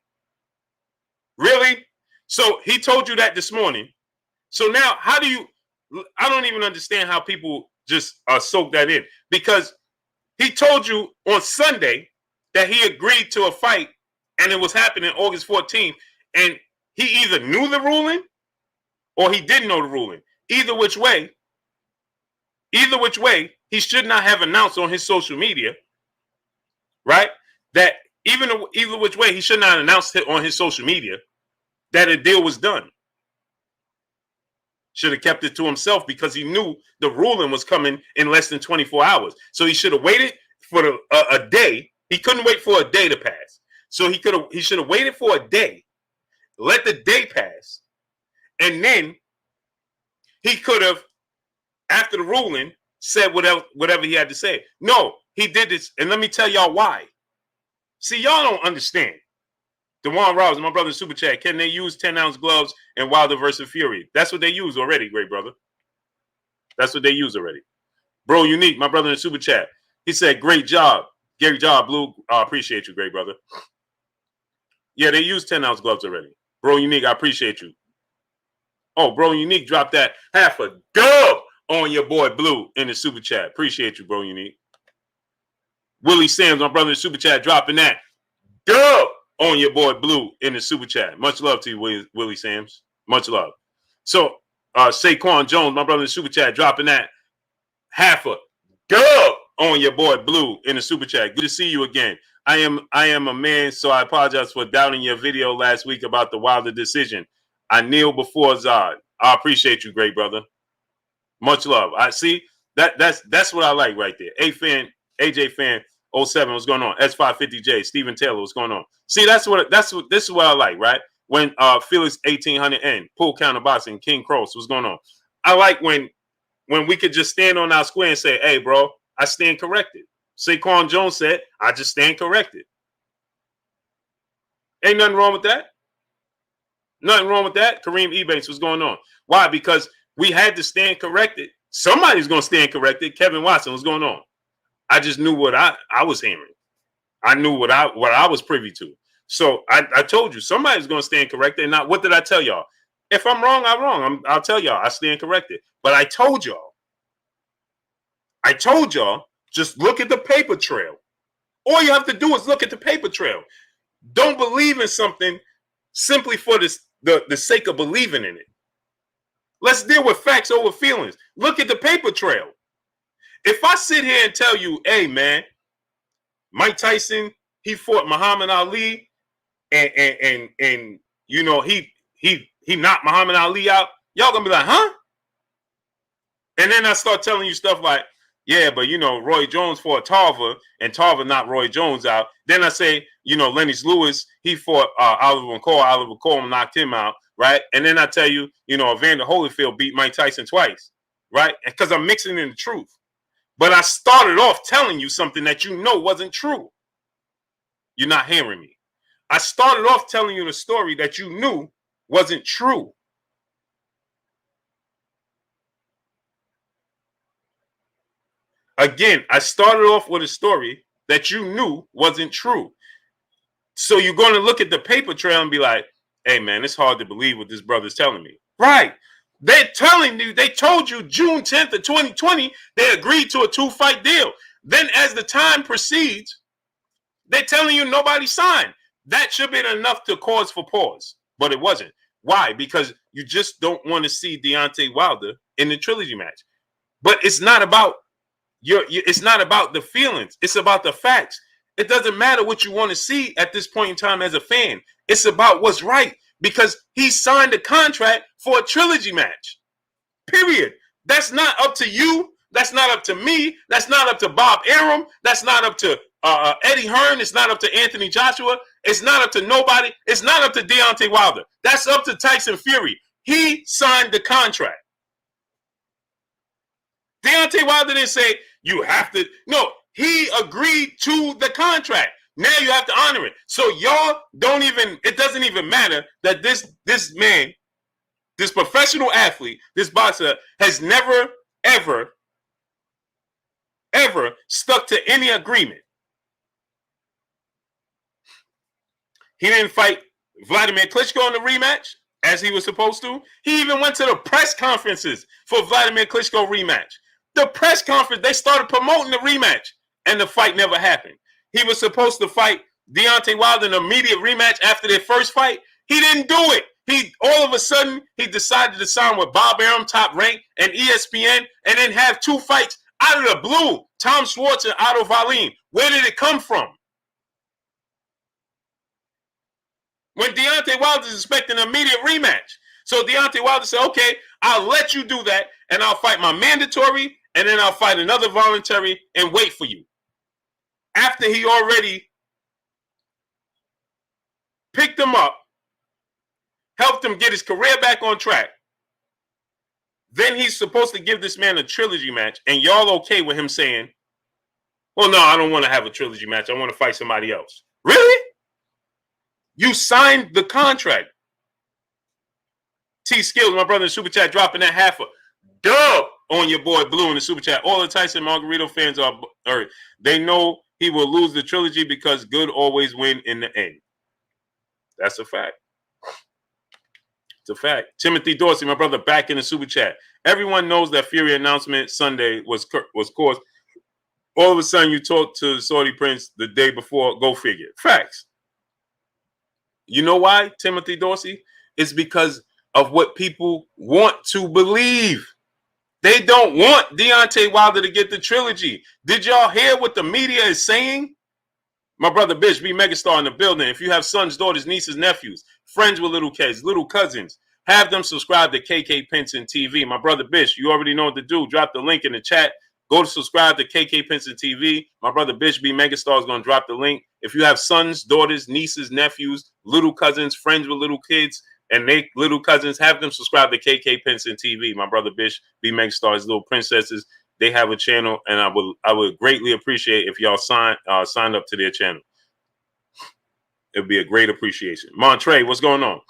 Really? So he told you that this morning. So now how do you, I don't even understand how people just soak that in, because he told you on Sunday that he agreed to a fight and it was happening August 14th, and he either knew the ruling or he didn't know the ruling. Either which way, he should not have announced on his social media, right? That either which way, he should not announce it on his social media that a deal was done. Should have kept it to himself because he knew the ruling was coming in less than 24 hours. So he should have waited for a day. He couldn't wait for a day to pass. So he should have waited for a day, let the day pass, and then he could have, after the ruling, said whatever he had to say. No, he did this, and let me tell y'all why. See, y'all don't understand. DeJuan Robbins, my brother, super chat. Can they use 10-ounce gloves in Wilder versus Fury? That's what they use already, great brother. That's what they use already. Bro Unique, my brother in the super chat. He said, great job. Great job, Blue. I appreciate you, great brother. Yeah, they use 10-ounce gloves already. Bro Unique, I appreciate you. Oh, Bro Unique dropped that half a dub on your boy Blue in the super chat. Appreciate you, Bro Unique. Willie Sams, my brother in the super chat, dropping that dub on your boy Blue in the super chat. Much love to you, Willie Sams. Much love. So, Saquon Jones, my brother in the super chat, dropping that half a dub on your boy Blue in the super chat. Good to see you again. I am a man, so I apologize for doubting your video last week about the Wilder decision. I kneel before Zod. I appreciate you, great brother. Much love. I see. That's what I like right there. AJ fan 07, what's going on? S550J, Stephen Taylor, what's going on? See, this is what I like, right? When Felix 1800N, Pool Counter Boxing, King Cross, what's going on? I like when we could just stand on our square and say, hey, bro, I stand corrected. Saquon Jones said, I just stand corrected. Ain't nothing wrong with that. Nothing wrong with that. Kareem Ebanks, what's going on? Why? Because we had to stand corrected. Somebody's going to stand corrected. Kevin Watson, what's going on? I just knew what I was hearing. I knew what I was privy to. So I told you, somebody's going to stand corrected. And what did I tell y'all? If I'm wrong, I'm wrong. I'll tell y'all, I stand corrected. But I told y'all, just look at the paper trail. All you have to do is look at the paper trail. Don't believe in something simply for the sake of believing in it. Let's deal with facts over feelings. Look at the paper trail. If I sit here and tell you, hey, man, Mike Tyson, he fought Muhammad Ali, and you know, he knocked Muhammad Ali out, y'all gonna be like, huh? And then I start telling you stuff like, yeah, but you know, Roy Jones fought Tarver, and Tarver knocked Roy Jones out. Then I say, you know, Lennox Lewis, he fought Oliver McCall. Oliver McCall knocked him out, right? And then I tell you, you know, Evander Holyfield beat Mike Tyson twice, right? Because I'm mixing in the truth. But I started off telling you something that you know wasn't true. You're not hearing me. I started off telling you the story that you knew wasn't true. Again, I started off with a story that you knew wasn't true. So you're going to look at the paper trail and be like, hey, man, it's hard to believe what this brother's telling me. Right. They're telling you, they told you June 10th of 2020, they agreed to a 2-fight deal. Then as the time proceeds, they're telling you nobody signed. That should have been enough to cause for pause, but it wasn't. Why? Because you just don't want to see Deontay Wilder in the trilogy match. But it's not about it's not about the feelings. It's about the facts. It doesn't matter what you want to see at this point in time as a fan. It's about what's right, because he signed a contract for a trilogy match. Period. That's not up to you. That's not up to me. That's not up to Bob Arum. That's not up to Eddie Hearn. It's not up to Anthony Joshua. It's not up to nobody. It's not up to Deontay Wilder. That's up to Tyson Fury. He signed the contract. Deontay Wilder didn't say you have to. No, he agreed to the contract. Now you have to honor it. So y'all don't even, it doesn't even matter that this man, this professional athlete, this boxer has never, ever stuck to any agreement. He didn't fight Vladimir Klitschko in the rematch as he was supposed to. He even went to the press conferences for Vladimir Klitschko rematch. The press conference, they started promoting the rematch, and the fight never happened. He was supposed to fight Deontay Wilder in an immediate rematch after their first fight. He didn't do it. He all of a sudden, he decided to sign with Bob Arum, Top Rank, and ESPN, and then have 2 fights out of the blue. Tom Schwartz and Otto Wallin. Where did it come from? When Deontay Wilder is expecting an immediate rematch. So Deontay Wilder said, okay, I'll let you do that, and I'll fight my mandatory, and then I'll fight another voluntary and wait for you. After he already picked him up, helped him get his career back on track, then he's supposed to give this man a trilogy match, and y'all okay with him saying, well, no, I don't want to have a trilogy match. I want to fight somebody else. Really? You signed the contract. T Skills, my brother in the Super Chat, dropping that half a dub on your boy Blue in the Super Chat. All the Tyson Margarito fans they know he will lose the trilogy because good always win in the end. That's a fact. It's a fact. Timothy Dorsey, my brother, back in the Super Chat. Everyone knows that Fury announcement Sunday was caused. All of a sudden, you talk to Saudi Prince the day before. Go figure. Facts. You know why, Timothy Dorsey? It's because of what people want to believe. They don't want Deontay Wilder to get the trilogy. Did y'all hear what the media is saying? My brother Bish, be megastar in the building. If you have sons, daughters, nieces, nephews, friends with little kids, little cousins, have them subscribe to KK Pinson TV. My brother Bish, you already know what to do. Drop the link in the chat. Go to subscribe to KK Pinson TV. My brother Bishop B Megastar is going to drop the link. If you have sons, daughters, nieces, nephews, little cousins, friends with little kids, and they little cousins, have them subscribe to KK Pinson TV. My brother Bishop B Megastar's little princesses, they have a channel, and I would greatly appreciate if y'all signed up to their channel. It'd be a great appreciation. Montre, what's going on?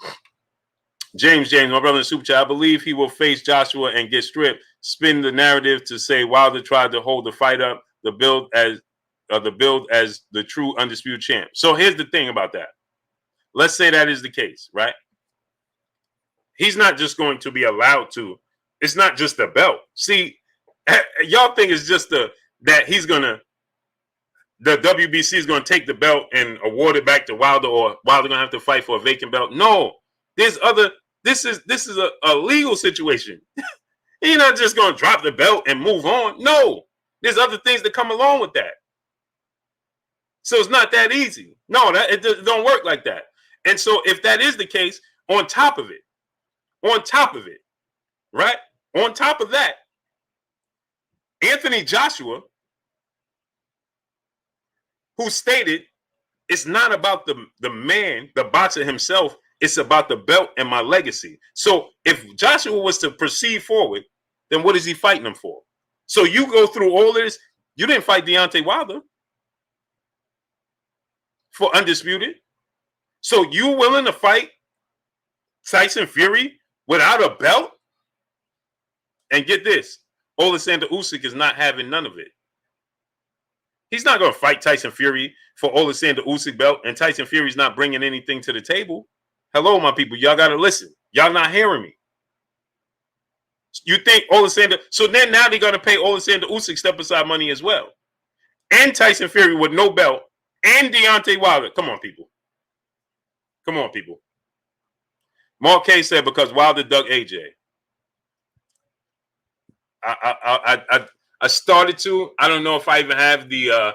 James, my brother in Super Chat, I believe he will face Joshua and get stripped. Spin the narrative to say Wilder tried to hold the fight up, the build as the true undisputed champ. So here's the thing about that. Let's say that is the case, right? He's not just going to be allowed to. It's not just the belt. See, y'all think it's just that he's gonna. The WBC is going to take the belt and award it back to Wilder, or Wilder going to have to fight for a vacant belt. No, there's other. This is a legal situation. He's not just going to drop the belt and move on. No, there's other things that come along with that. So it's not that easy. No, it don't work like that. And so if that is the case, on top of it, right? On top of that, Anthony Joshua, who stated it's not about the man, the boxer himself, it's about the belt and my legacy. So if Joshua was to proceed forward, then what is he fighting him for? So you go through all this. You didn't fight Deontay Wilder for undisputed. So you willing to fight Tyson Fury without a belt? And get this, Alexander Usyk is not having none of it. He's not going to fight Tyson Fury for Alexander Usyk belt, and Tyson Fury's not bringing anything to the table. Hello, my people. Y'all got to listen. Y'all not hearing me. You think Alexander... So then now they're going to pay Alexander Usyk step-aside money as well. And Tyson Fury with no belt, and Deontay Wilder. Come on, people. Come on, people. Mark K said because Wilder dug AJ. I started to. I don't know if I even have the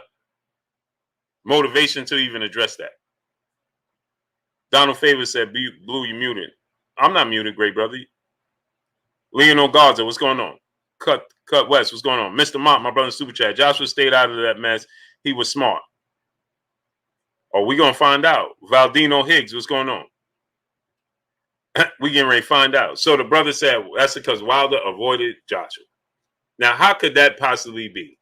motivation to even address that. Donald Favor said, Blue, you muted. I'm not muted, great brother. Leonel Garza, what's going on? Cut West, what's going on? Mr. Mont, my brother in Super Chat. Joshua stayed out of that mess. He was smart. Oh, we going to find out. Valdino Higgs, what's going on? We getting ready to find out. So the brother said, that's because Wilder avoided Joshua. Now, how could that possibly be?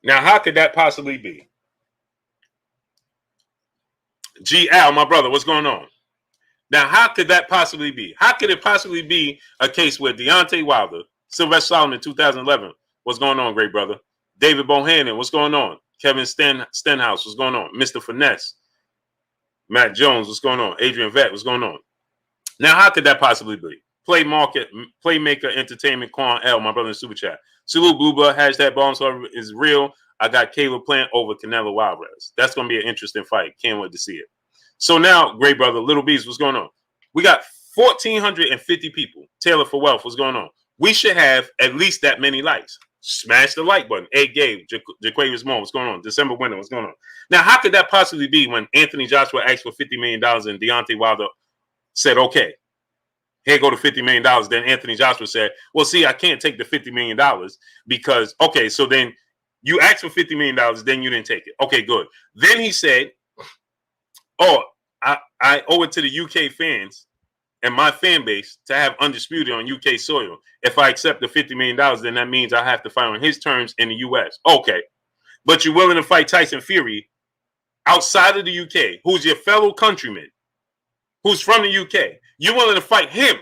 Now, how could that possibly be? G. Al, my brother, what's going on? Now, how could that possibly be? How could it possibly be a case where Deontay Wilder, Sylvester Solomon, 2011, what's going on, great brother? David Bohannon, what's going on? Kevin Stenhouse, what's going on? Mr. Finesse, Matt Jones, what's going on? Adrian Vett, what's going on? Now, how could that possibly be? Playmaker Entertainment, Quan L, my brother in Super Chat. Salute, Bluebird, hashtag Bomb Server is real. I got Caleb Plant over Canelo Alvarez. That's going to be an interesting fight. Can't wait to see it. So now, great brother, Little Beast, what's going on? We got 1,450 people. Taylor for Wealth, what's going on? We should have at least that many likes. Smash the like button. Hey, Gabe, Jaquavius Moore, what's going on? December winter, what's going on? Now, how could that possibly be when Anthony Joshua asked for $50 million and Deontay Wilder said, okay, here go to $50 million. Then Anthony Joshua said, well, see, I can't take the $50 million because, okay, so then you asked for $50 million, then you didn't take it. Okay, good. Then he said, oh, I owe it to the UK fans and my fan base to have undisputed on UK soil. If I accept the $50 million, then that means I have to fight on his terms in the US. Okay. But you're willing to fight Tyson Fury outside of the UK, who's your fellow countryman, who's from the UK. You're willing to fight him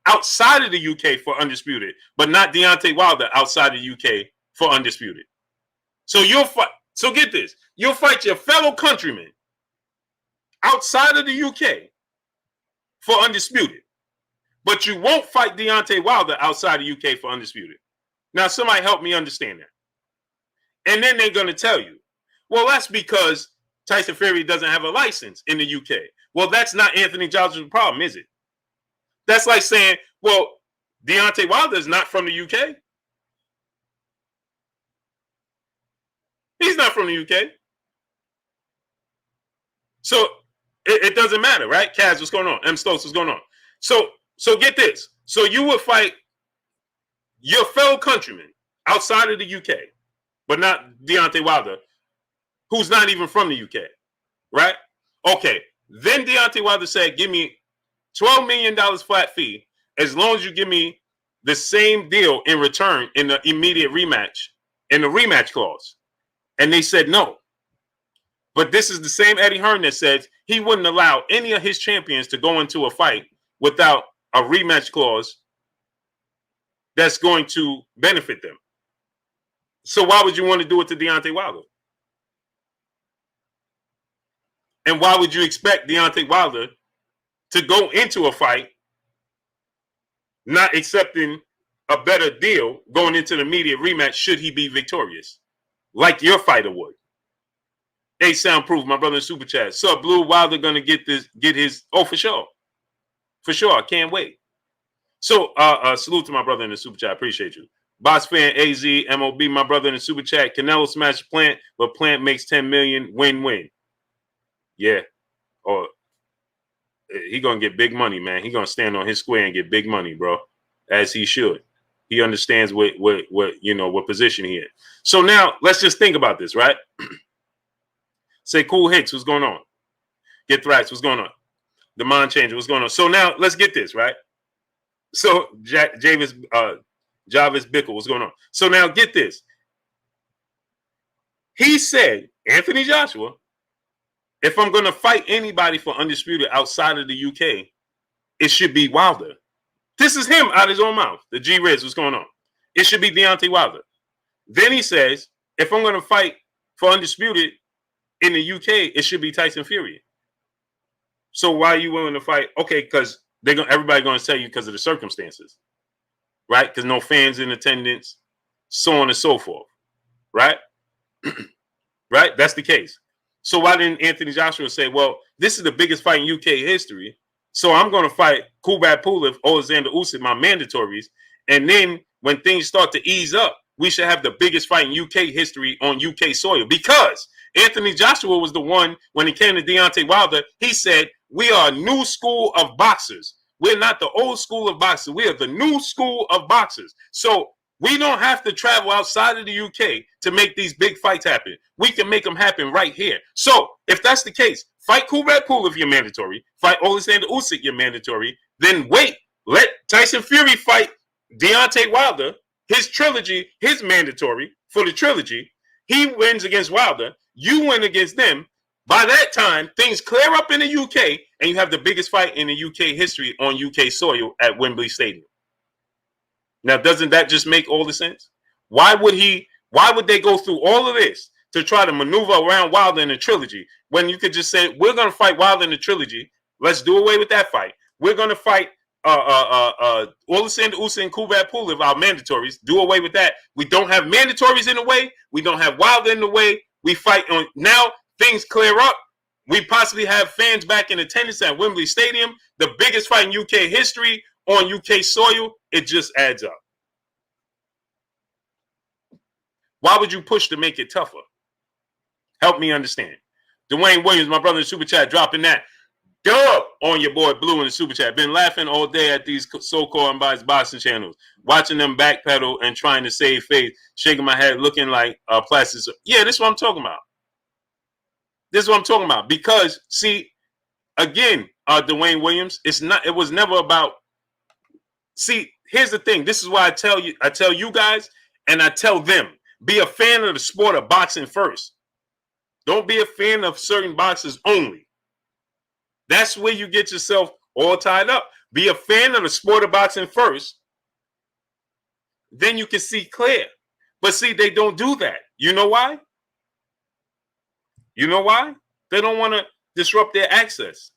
outside of the UK for undisputed, but not Deontay Wilder outside the UK for undisputed. So you'll fight. So get this. You'll fight your fellow countryman outside of the UK for undisputed, but you won't fight Deontay Wilder outside the UK for undisputed. Now, somebody help me understand that. And then they're going to tell you, well, that's because Tyson Fury doesn't have a license in the UK. Well, that's not Anthony Joshua's problem, is it? That's like saying, well, Deontay Wilder is not from the UK. He's not from the UK. So It doesn't matter, right? Kaz, what's going on? M. Stokes, what's going on? So get this. So you would fight your fellow countrymen outside of the UK, but not Deontay Wilder, who's not even from the UK, right? Okay. Then Deontay Wilder said, give me $12 million flat fee as long as you give me the same deal in return in the immediate rematch, in the rematch clause. And they said no. But this is the same Eddie Hearn that said he wouldn't allow any of his champions to go into a fight without a rematch clause that's going to benefit them. So why would you want to do it to Deontay Wilder? And why would you expect Deontay Wilder to go into a fight not accepting a better deal going into the immediate rematch should he be victorious, like your fighter would? Hey, Soundproof, my brother in Super Chat. So Blue Wilder gonna get his, oh, for sure. For sure. I can't wait. So salute to my brother in the Super Chat. Appreciate you. Boss fan AZ, MOB, my brother in the Super Chat. Canelo smash Plant, but Plant makes 10 million, win-win. Yeah. Or he gonna get big money, man. He gonna stand on his square and get big money, bro. As he should. He understands what position he in. So now let's just think about this, right? Say Cool Hicks, what's going on? Get Thrax, what's going on? The Mind Changer, what's going on? So now let's get this, right? So Jarvis Bickle, what's going on? So now get this. He said, Anthony Joshua, if I'm going to fight anybody for Undisputed outside of the UK, it should be Wilder. This is him out of his own mouth. The G-Riz, what's going on? It should be Deontay Wilder. Then he says, if I'm going to fight for Undisputed in the UK, it should be Tyson Fury. So why are you willing to fight? Okay, because everybody's going to tell you because of the circumstances, right? Because no fans in attendance, so on and so forth, right? Right? That's the case. So why didn't Anthony Joshua say, well, this is the biggest fight in UK history, so I'm going to fight Kubrat Pulev, Alexander Usyk, my mandatories, and then when things start to ease up, we should have the biggest fight in UK history on UK soil, because Anthony Joshua was the one, when it came to Deontay Wilder, he said, we are a new school of boxers. We're not the old school of boxers. We are the new school of boxers. So we don't have to travel outside of the UK to make these big fights happen. We can make them happen right here. So if that's the case, fight Kubrat Pulev, you're mandatory. Fight Alexander Usyk, you're mandatory. Then wait, let Tyson Fury fight Deontay Wilder. His trilogy, his mandatory for the trilogy. He wins against Wilder. You win against them. By that time, things clear up in the UK, and you have the biggest fight in the UK history on UK soil at Wembley Stadium. Now, doesn't that just make all the sense? Why would they go through all of this to try to maneuver around Wilder in the trilogy when you could just say, we're going to fight Wilder in the trilogy. Let's do away with that fight. We're going to fight Alexander Usyk and Kubrat Pulev, our mandatories. Do away with that. We don't have mandatories in the way. We don't have Wilder in the way. We fight on now. Things clear up. We possibly have fans back in attendance at Wembley Stadium. The biggest fight in UK history on UK soil. It just adds up. Why would you push to make it tougher? Help me understand. Dwayne Williams, my brother in the Super Chat, dropping that dub on your boy Blue in the Super Chat. Been laughing all day at these so-called unbiased boxing channels, watching them backpedal and trying to save face, shaking my head, looking like plastic. Yeah, this is what I'm talking about. This is what I'm talking about. Because, see, again, Dwayne Williams, it was never about. See, here's the thing. This is why I tell you guys, and I tell them, be a fan of the sport of boxing first. Don't be a fan of certain boxers only. That's where you get yourself all tied up. Be a fan of the sport of boxing first. Then you can see clear. But see, they don't do that. You know why? You know why? They don't want to disrupt their access.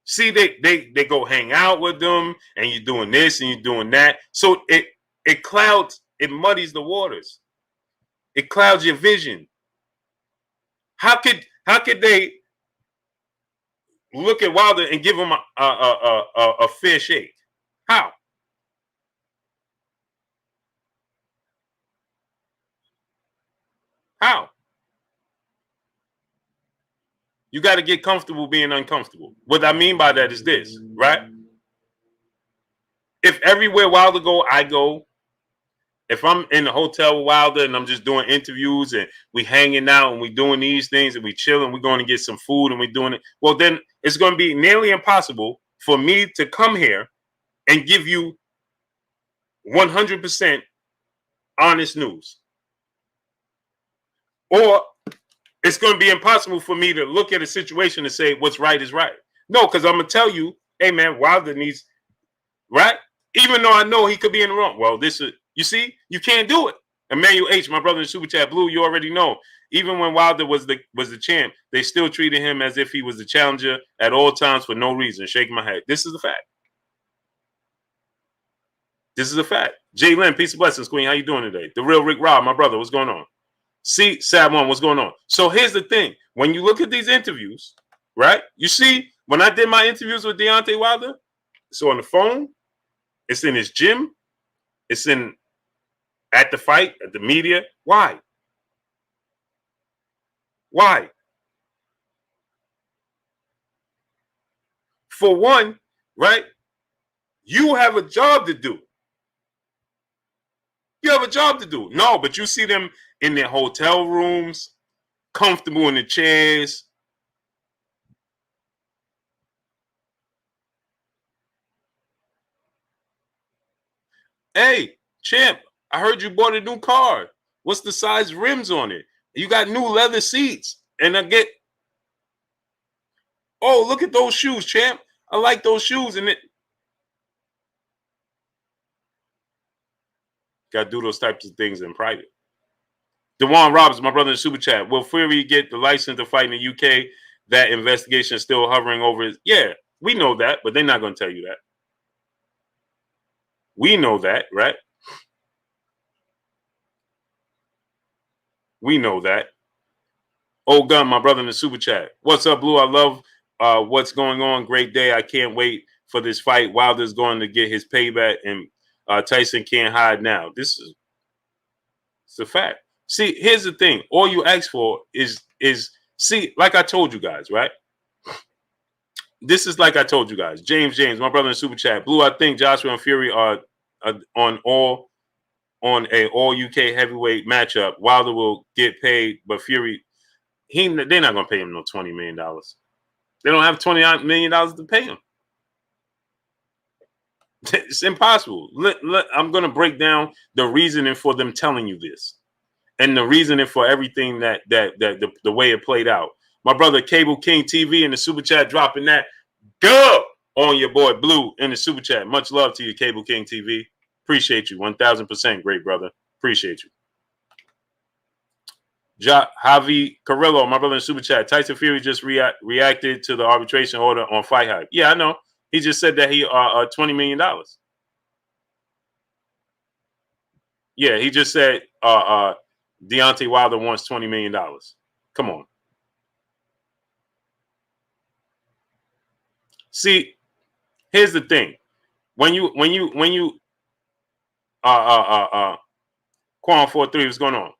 See, they go hang out with them, and you're doing this and you're doing that. So it clouds, it muddies the waters. It clouds your vision. How could they look at Wilder and give him a fair shake? How? How? You got to get comfortable being uncomfortable. What I mean by that is this, right? If everywhere Wilder go, I go. If I'm in the hotel with Wilder and I'm just doing interviews and we hanging out and we doing these things and we chilling, we're going to get some food and we're doing it. Well, then it's going to be nearly impossible for me to come here and give you 100% honest news. Or it's going to be impossible for me to look at a situation and say what's right is right. No, because I'm going to tell you, hey, man, Wilder needs, right? Even though I know he could be in the wrong. Well, this is, you see, you can't do it. Emmanuel H., my brother in Super Chat, Blue, you already know. Even when Wilder was the champ, they still treated him as if he was the challenger at all times for no reason. Shaking my head. This is a fact. This is a fact. Jay Lynn, peace and blessings, Queen. How you doing today? The real Rick Rob, my brother, what's going on? See, Sad One, what's going on? So here's the thing. When you look at these interviews, right? You see, when I did my interviews with Deontay Wilder, it's on the phone. It's in his gym. It's in at the fight, at the media. Why? Why? For one, right? You have a job to do. You have a job to do. No, but you see them in their hotel rooms, comfortable in the chairs. Hey, champ, I heard you bought a new car. What's the size rims on it? You got new leather seats. And I get, oh, look at those shoes, champ. I like those shoes. And it got to do those types of things in private. Dewan Roberts, my brother in Super Chat. Will Fury get the license to fight in the UK? That investigation is still hovering over it. Yeah, we know that, but they're not going to tell you that. We know that, right? We know that. Old Gun, my brother in the Super Chat. What's up, Blue? I love what's going on. Great day. I can't wait for this fight. Wilder's going to get his payback, and Tyson can't hide now. This is it's a fact. See, here's the thing. All you ask for is see, like I told you guys, right? This is like I told you guys. James, my brother in Super Chat. Blue, I think Joshua and Fury are on a all UK heavyweight matchup. Wilder will get paid, but Fury, they're not going to pay him no $20 million. They don't have $20 million to pay him. It's impossible. I'm going to break down the reasoning for them telling you this, and the reasoning for everything that the way it played out. My brother Cable King TV in the Super Chat dropping that dub on your boy Blue in the Super Chat. Much love to you, Cable King TV. Appreciate you. 1000%, great brother. Appreciate you. Javi Carrillo, my brother in Super Chat. Tyson Fury just reacted to the arbitration order on Fight Hype. Yeah, I know. He just said that he $20 million. Yeah, he just said Deontay Wilder wants $20 million. Come on. See, here's the thing. When you Quan 43, what's going on?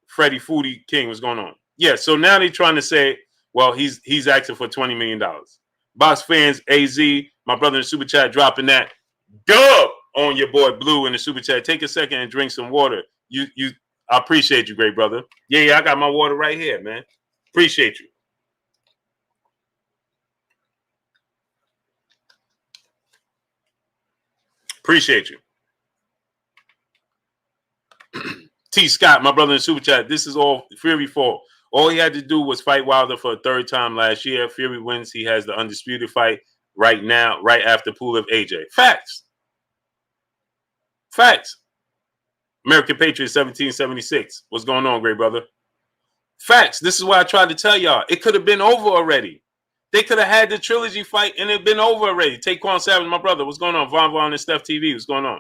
Freddie Foodie King, what's going on? Yeah, so now they're trying to say, well, he's asking for $20 million. Box fans, AZ, my brother in the Super Chat dropping that dub on your boy Blue in the Super Chat. Take a second and drink some water. I appreciate you, great brother. Yeah, I got my water right here, man. Appreciate you. Appreciate you. T. Scott, my brother in the Super Chat. This is all Fury fault. All he had to do was fight Wilder for a third time last year. Fury wins. He has the undisputed fight right now, right after Pulev AJ. Facts. Facts. American Patriots 1776. What's going on, great brother? Facts. This is what I tried to tell y'all. It could have been over already. They could have had the trilogy fight and it been over already. Taquan Savage, my brother. What's going on? Von and Steph TV. What's going on?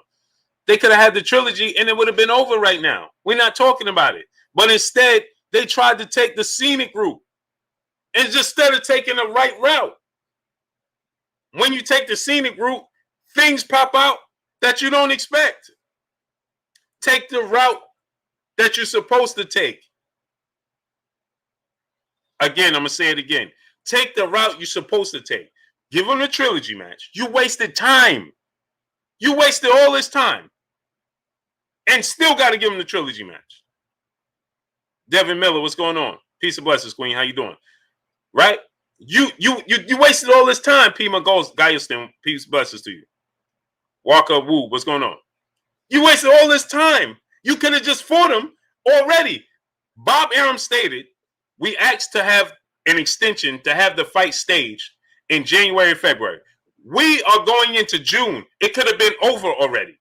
They could have had the trilogy and it would have been over right now. We're not talking about it. But instead, they tried to take the scenic route. And instead of taking the right route, when you take the scenic route, things pop out that you don't expect. Take the route that you're supposed to take. Again, I'm going to say it again. Take the route you're supposed to take. Give him the trilogy match. You wasted time. You wasted all this time. And still got to give him the trilogy match. Devin Miller, what's going on? Peace and blessings, Queen. How you doing? Right? You wasted all this time. Pima Goes Gaiuston, peace blessings to you. Walker Wu, what's going on? You wasted all this time. You could have just fought him already. Bob Arum stated, we asked to have an extension to have the fight staged in January, February. We are going into June. It could have been over already.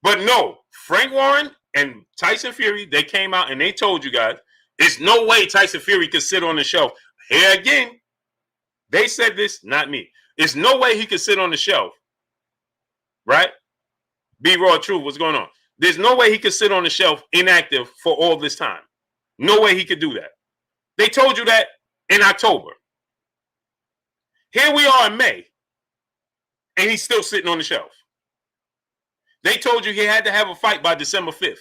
But no, Frank Warren and Tyson Fury, they came out and they told you guys, there's no way Tyson Fury could sit on the shelf. Here again, they said this, not me. There's no way he could sit on the shelf, right? B Raw Truth, what's going on? There's no way he could sit on the shelf inactive for all this time. No way he could do that. They told you that in October. Here we are in May, and he's still sitting on the shelf. They told you he had to have a fight by December 5th.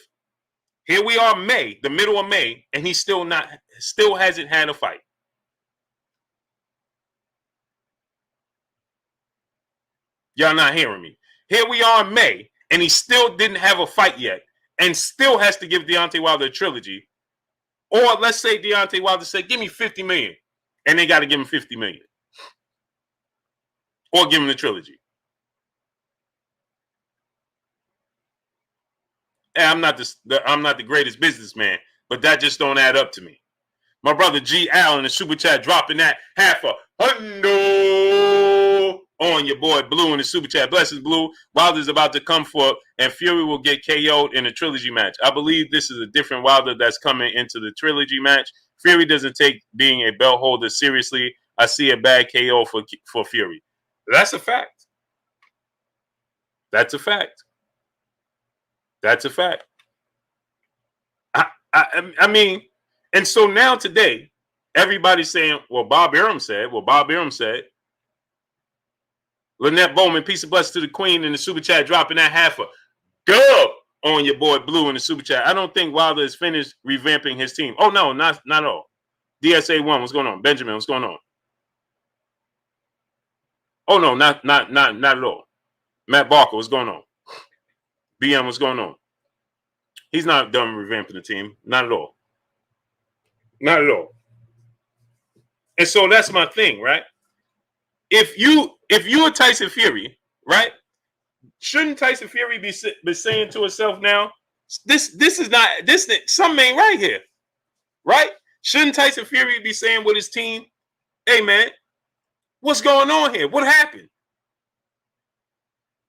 Here we are May, the middle of May, and he still hasn't had a fight. Y'all not hearing me. Here we are in May, and he still didn't have a fight yet, and still has to give Deontay Wilder a trilogy. Or let's say Deontay Wilder said, give me $50 million, and they got to give him $50 million. Or give him the trilogy. And I'm not the greatest businessman, but that just don't add up to me. My brother G. Allen in the super chat dropping that $500 on your boy Blue in the super chat. Blessings, Blue. Wilder's about to come for, and Fury will get KO'd in a trilogy match. I believe this is a different Wilder that's coming into the trilogy match. Fury doesn't take being a belt holder seriously. I see a bad KO for Fury. That's a fact. That's a fact. That's a fact. I mean, and so now today, everybody's saying, well, Bob Arum said. Lynette Bowman, peace and blessings to the Queen in the super chat, dropping that $500 on your boy Blue in the super chat. I don't think Wilder is finished revamping his team. Oh no, not all. DSA1, what's going on? Benjamin, what's going on? Oh no, not at all. Matt Barker, what's going on? BM, what's going on? He's not done revamping the team. Not at all. Not at all. And so that's my thing, right? If you are Tyson Fury, right? Shouldn't Tyson Fury be saying to himself now, this is not this something ain't right here, right? Shouldn't Tyson Fury be saying with his team, hey man, what's going on here? What happened?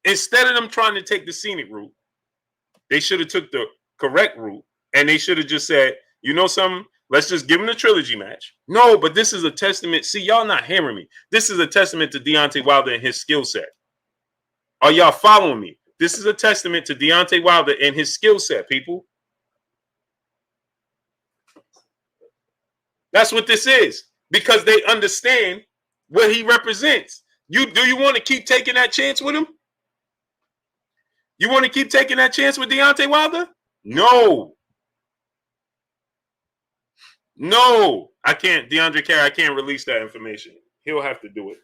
Instead of them trying to take the scenic route, they should have took the correct route, and they should have just said, you know something? Let's just give him the trilogy match. No, but this is a testament. See, y'all not hearing me. This is a testament to Deontay Wilder and his skill set. Are y'all following me? This is a testament to Deontay Wilder and his skill set, people. That's what this is, because they understand what he represents. Do you want to keep taking that chance with him? You want to keep taking that chance with Deontay Wilder? No. No, I can't. DeAndre Carey, I can't release that information. He'll have to do it.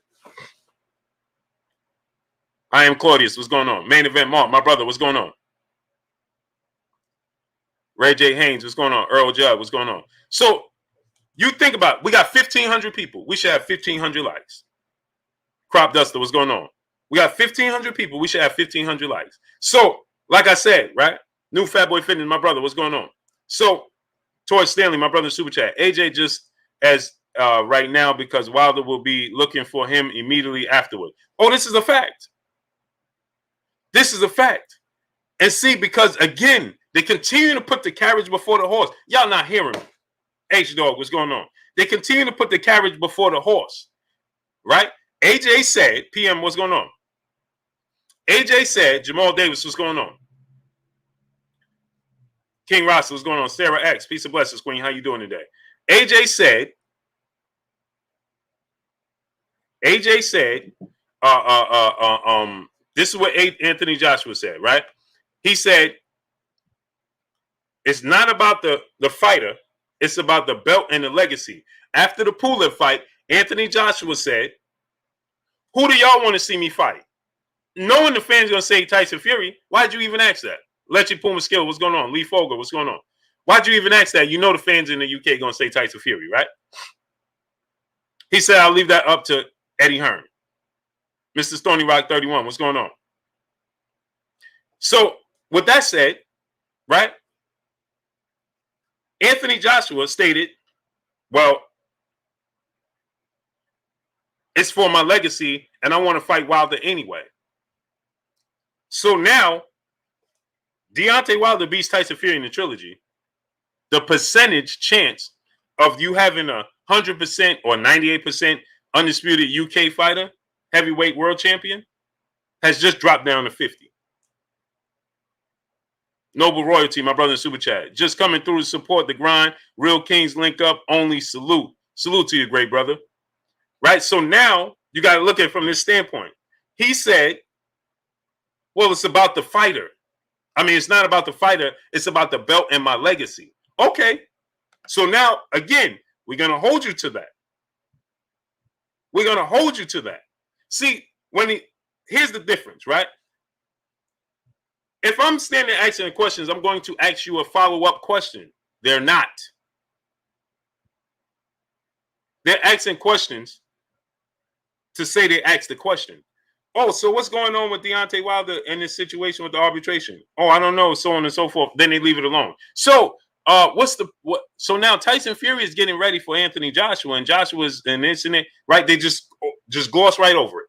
I am Claudius. What's going on? Main event Mark, my brother. What's going on? Ray J. Haynes. What's going on? Earl Judd. What's going on? So you think about it. We got 1,500 people. We should have 1,500 likes. Crop Duster. What's going on? We got 1,500 people. We should have 1,500 likes. So, like I said, right? New Fat Boy Fitness, my brother. What's going on? So, Toy Stanley, my brother, super chat. AJ just as right now because Wilder will be looking for him immediately afterward. Oh, this is a fact. This is a fact. And see, because again, they continue to put the carriage before the horse. Y'all not hearing me. H-Dog, what's going on? They continue to put the carriage before the horse. Right? AJ said, PM, what's going on? AJ said, Jamal Davis, what's going on? King Rasta, what's going on? Sarah X, peace and blessings, Queen. How you doing today? AJ said, this is what Anthony Joshua said, right? He said, it's not about the fighter, It's about the belt and the legacy. After the Pulev fight, Anthony Joshua said, who do y'all want to see me fight? Knowing the fans going to say Tyson Fury, why'd you even ask that? Lechi Puma Skill, what's going on? Lee Fogel, what's going on? Why'd you even ask that? You know the fans in the UK going to say Tyson Fury, right? He said, I'll leave that up to Eddie Hearn. Mr. Stony Rock 31, what's going on? So, with that said, right, Anthony Joshua stated, well, it's for my legacy, and I want to fight Wilder anyway. So now, Deontay Wilder beats Tyson Fury in the trilogy. The percentage chance of you having 100% or 98% undisputed UK fighter, heavyweight world champion, has just dropped down to 50. Noble Royalty, my brother in Super Chat, just coming through to support the grind. Real Kings link up only. Salute. Salute to you, great brother. Right? So now you got to look at it from this standpoint. He said, well, it's about the fighter. I mean, it's not about the fighter. It's about the belt and my legacy. Okay. So now, again, we're going to hold you to that. We're going to hold you to that. See, here's the difference, right? If I'm standing asking questions, I'm going to ask you a follow-up question. They're not. They're asking questions to say they asked the question. Oh, so what's going on with Deontay Wilder in this situation with the arbitration? Oh, I don't know, so on and so forth. Then they leave it alone. So, so now Tyson Fury is getting ready for Anthony Joshua, and Joshua's an incident, right? They just gloss right over it.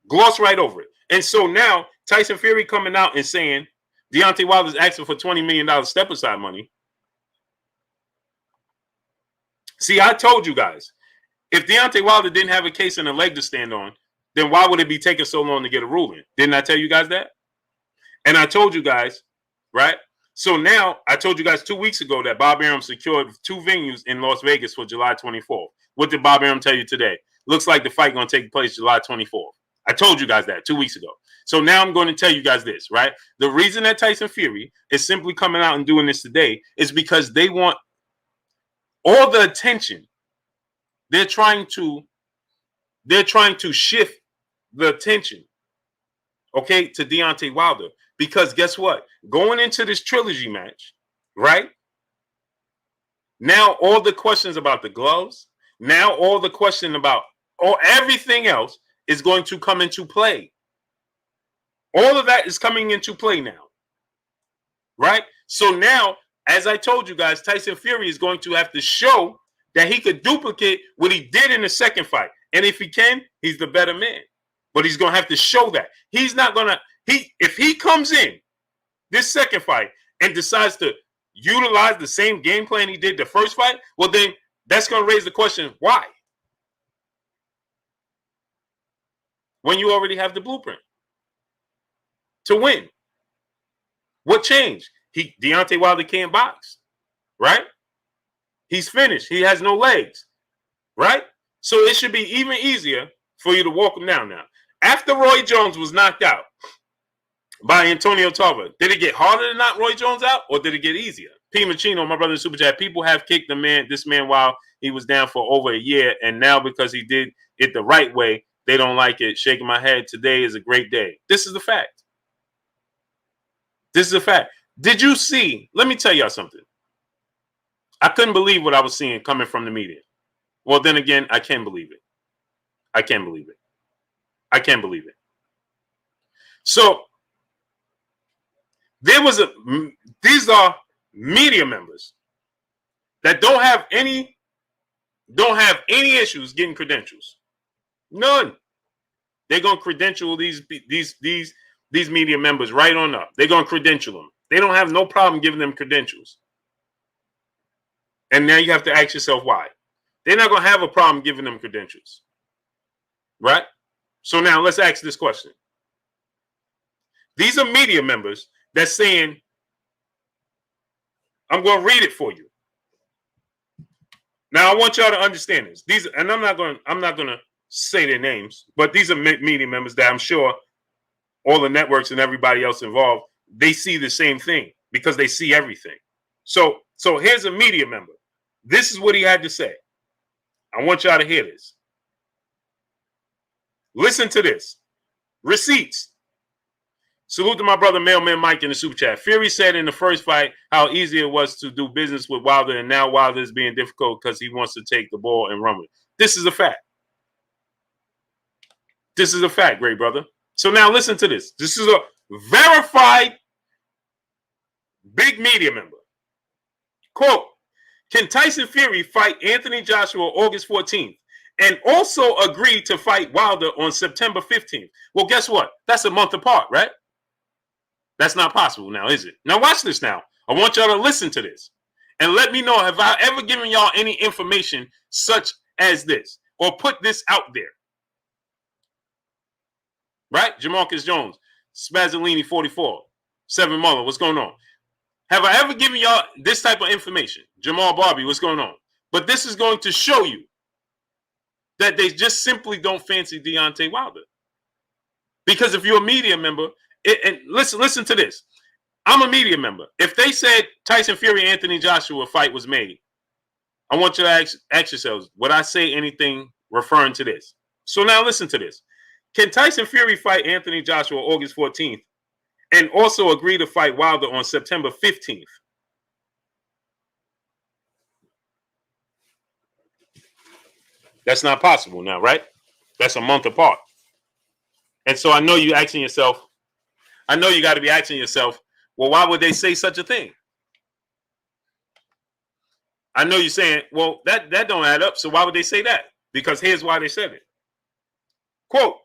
Gloss right over it. And so now Tyson Fury coming out and saying Deontay Wilder's asking for $20 million step-aside money. See, I told you guys, if Deontay Wilder didn't have a case and a leg to stand on, then why would it be taking so long to get a ruling? Didn't I tell you guys that? And I told you guys, right? So now I told you guys 2 weeks ago that Bob Arum secured 2 venues in Las Vegas for July 24th. What did Bob Arum tell you today? Looks like the fight going to take place July 24th. I told you guys that 2 weeks ago. So now I'm going to tell you guys this, right? The reason that Tyson Fury is simply coming out and doing this today is because they want all the attention. They're trying to shift the attention, okay, to Deontay Wilder. Because guess what? Going into this trilogy match, right? Now all the questions about the gloves, now all the question about everything else is going to come into play. All of that is coming into play now, right? So now, as I told you guys, Tyson Fury is going to have to show that he could duplicate what he did in the second fight. And if he can, he's the better man. But he's going to have to show that. He's not going to, if he comes in this second fight and decides to utilize the same game plan he did the first fight, well, then that's going to raise the question, why? When you already have the blueprint to win. What changed? Deontay Wilder can't box, right? He's finished. He has no legs, right? So it should be even easier for you to walk him down now. After Roy Jones was knocked out by Antonio Tarver, did it get harder to knock Roy Jones out, or did it get easier? P. Machino, my brother in Super Chat, people have kicked this man while he was down for over a year, and now because he did it the right way, they don't like it. Shaking my head. Today is a great day. This is the fact. This is a fact. Did you see? Let me tell y'all something. I couldn't believe what I was seeing coming from the media. Well, then again, I can believe it. I can believe it. I can believe it. So these are media members that don't have any issues getting credentials. None. They're gonna credential these media members right on up. They're gonna credential them. They don't have no problem giving them credentials. And now you have to ask yourself why. They're not gonna have a problem giving them credentials. Right? So now let's ask this question. These are media members that's saying, I'm gonna read it for you. Now I want y'all to understand this. And I'm not gonna say their names, but these are media members that I'm sure all the networks and everybody else involved, they see the same thing because they see everything. So So here's a media member. This is what he had to say. I want y'all to hear this. Listen to this. Receipts. Salute to my brother Mailman Mike in the super chat. Fury said in the first fight how easy it was to do business with Wilder, and now Wilder is being difficult because he wants to take the ball and run with it. This is a fact. This is a fact, great brother. So now listen to this. This is a verified big media member. Quote, can Tyson Fury fight Anthony Joshua August 14th and also agree to fight Wilder on September 15th? Well, guess what? That's a month apart, right? That's not possible now, is it? Now watch this now. I want y'all to listen to this and let me know, have I ever given y'all any information such as this or put this out there? Right? Jamarcus Jones, Spazzolini 44, 7 Muller, what's going on? Have I ever given y'all this type of information? Jamal Barbie, what's going on? But this is going to show you that they just simply don't fancy Deontay Wilder. Because if you're a media member, and listen to this. I'm a media member. If they said Tyson Fury Anthony Joshua fight was made, I want you to ask yourselves, would I say anything referring to this? So now listen to this. Can Tyson Fury fight Anthony Joshua August 14th and also agree to fight Wilder on September 15th? That's not possible now, right? That's a month apart. And so I know you're asking yourself, I know you got to be asking yourself, well, why would they say such a thing? I know you're saying, well, that don't add up. So why would they say that? Because here's why they said it. Quote,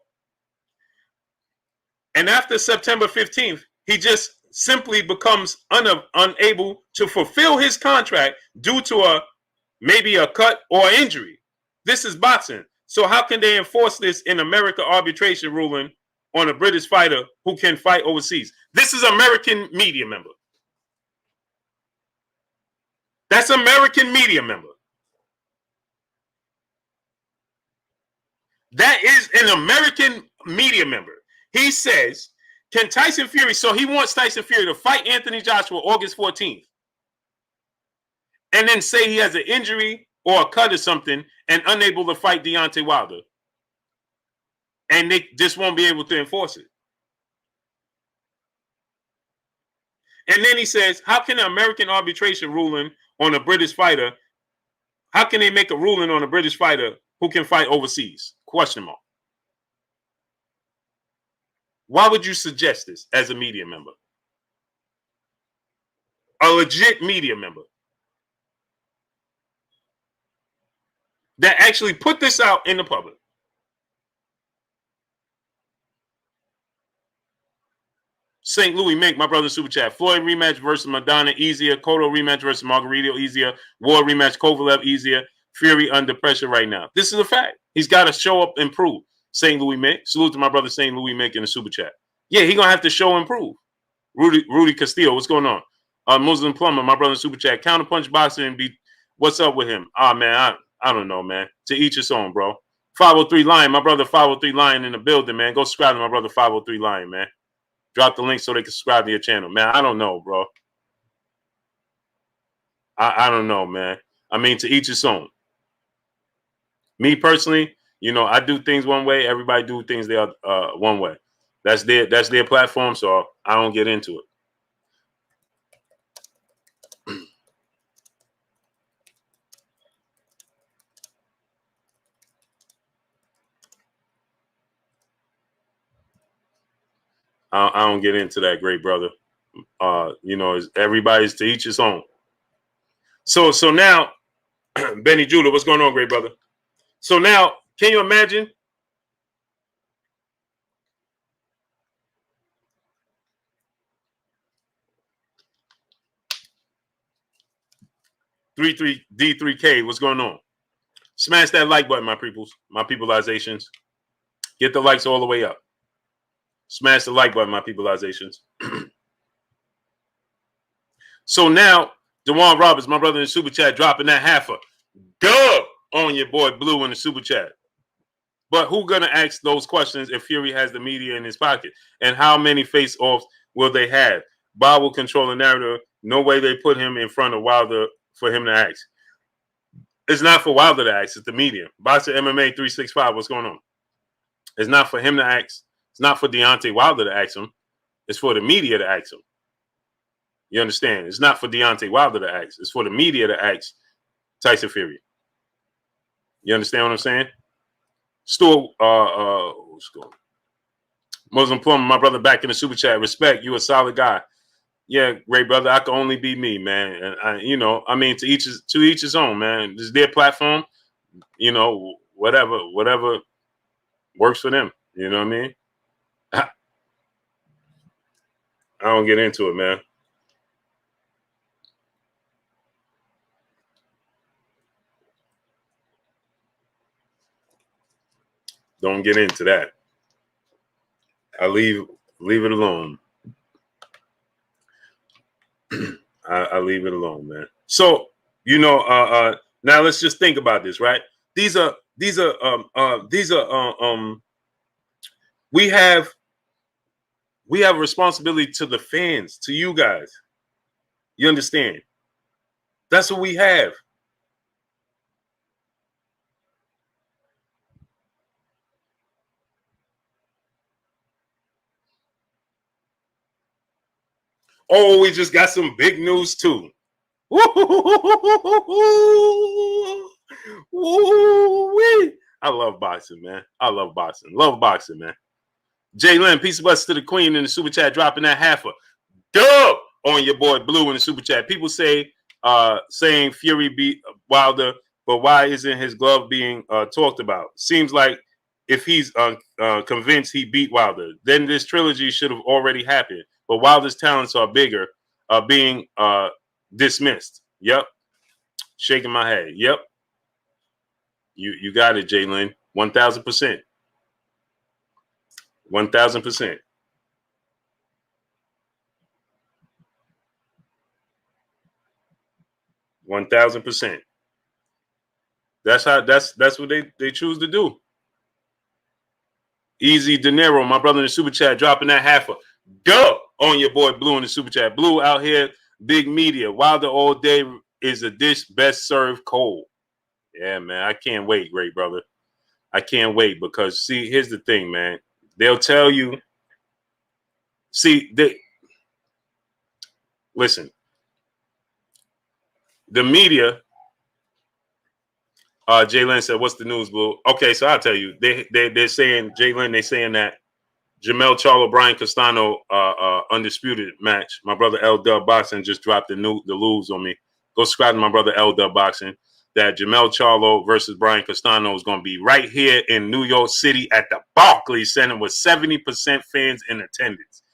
and after September 15th, he just simply becomes unable to fulfill his contract due to maybe a cut or injury. This is boxing. So how can they enforce this in America arbitration ruling on a British fighter who can fight overseas? This is American media member. That's American media member. That is an American media member. He says, can Tyson Fury, so he wants Tyson Fury to fight Anthony Joshua August 14th and then say he has an injury or a cut or something and unable to fight Deontay Wilder. And they just won't be able to enforce it. And then he says, how can an American arbitration ruling on a British fighter, how can they make a ruling on a British fighter who can fight overseas? Question mark. Why would you suggest this as a media member? A legit media member that actually put this out in the public. St. Louis Mink, my brother, super chat. Floyd rematch versus Madonna, easier. Cotto rematch versus Margarito, easier. War rematch, Kovalev, easier. Fury under pressure right now. This is a fact. He's got to show up and prove. St. Louis Mink. Salute to my brother St. Louis Mink in the super chat. Yeah, he's going to have to show and prove. Rudy Castillo, what's going on? Muslim Plumber, my brother, super chat. Counterpunch boxing and be. What's up with him? Man, I don't know, man. To each his own, bro. 503 Lion, my brother 503 Lion in the building, man. Go subscribe to my brother 503 Lion, man. Drop the link so they can subscribe to your channel. Man, I don't know, bro. I don't know, man. I mean, to each his own. Me personally, you know, I do things one way. Everybody do things the other one way. That's their platform, so I don't get into it. I don't get into that, great brother. You know, everybody's to each his own. So now, Benny Judah, what's going on, great brother? So now, can you imagine? D3K, what's going on? Smash that like button, my peoples, my peopleizations. Get the likes all the way up. Smash the like button, my peopleizations. So now, DeJuan Roberts, my brother in the super chat, dropping that halfer. Dub on your boy Blue in the super chat. But who gonna ask those questions if Fury has the media in his pocket? And how many face-offs will they have? Bob will control the narrative. No way they put him in front of Wilder for him to ask. It's not for Wilder to ask. It's the media. Boxer MMA 365. What's going on? It's not for him to ask. It's not for Deontay Wilder to ask him. It's for the media to ask him. You understand? It's not for Deontay Wilder to ask. It's for the media to ask Tyson Fury. You understand what I'm saying? Stuart, what's going on? Muslim Plumber, my brother, back in the super chat. Respect, you a solid guy. Yeah, great brother. I can only be me, man. And I mean, to each his own, man. This is their platform. Whatever works for them. You know what I mean? I don't get into it, man. Don't get into that. I leave it alone. I leave it alone, man. So, now let's just think about this, right? We have a responsibility to the fans, to you guys. You understand? That's what we have. Oh, we just got some big news too. I love boxing, man. I love boxing. Love boxing, man. Jay Lynn, peace of blessings to the queen in the super chat, dropping that half a dub on your boy Blue in the super chat. People saying Fury beat Wilder, but why isn't his glove being talked about? Seems like if he's convinced he beat Wilder, then this trilogy should have already happened. But Wilder's talents are bigger, being dismissed. Yep. Shaking my head. Yep. You got it, Jalen. 1,000%. 1,000%. That's what they choose to do. Easy De Niro, my brother in the super chat, dropping that half a dub on your boy Blue in the super chat. Blue out here, big media. Wilder all day is a dish best served cold. Yeah, man, I can't wait, great brother. I can't wait because, see, here's the thing, man. They'll tell you, listen, the media, Jalen said, what's the news, Blue? Okay, so I'll tell you. They're saying, Jalen, they're saying that Jamel Charlo, Brian Castano, undisputed match. My brother L Dub Boxing just dropped the news on me. Go subscribe to my brother L Dub Boxing. That Jamel Charlo versus Brian Castano is going to be right here in New York City at the Barclays Center with 70% fans in attendance.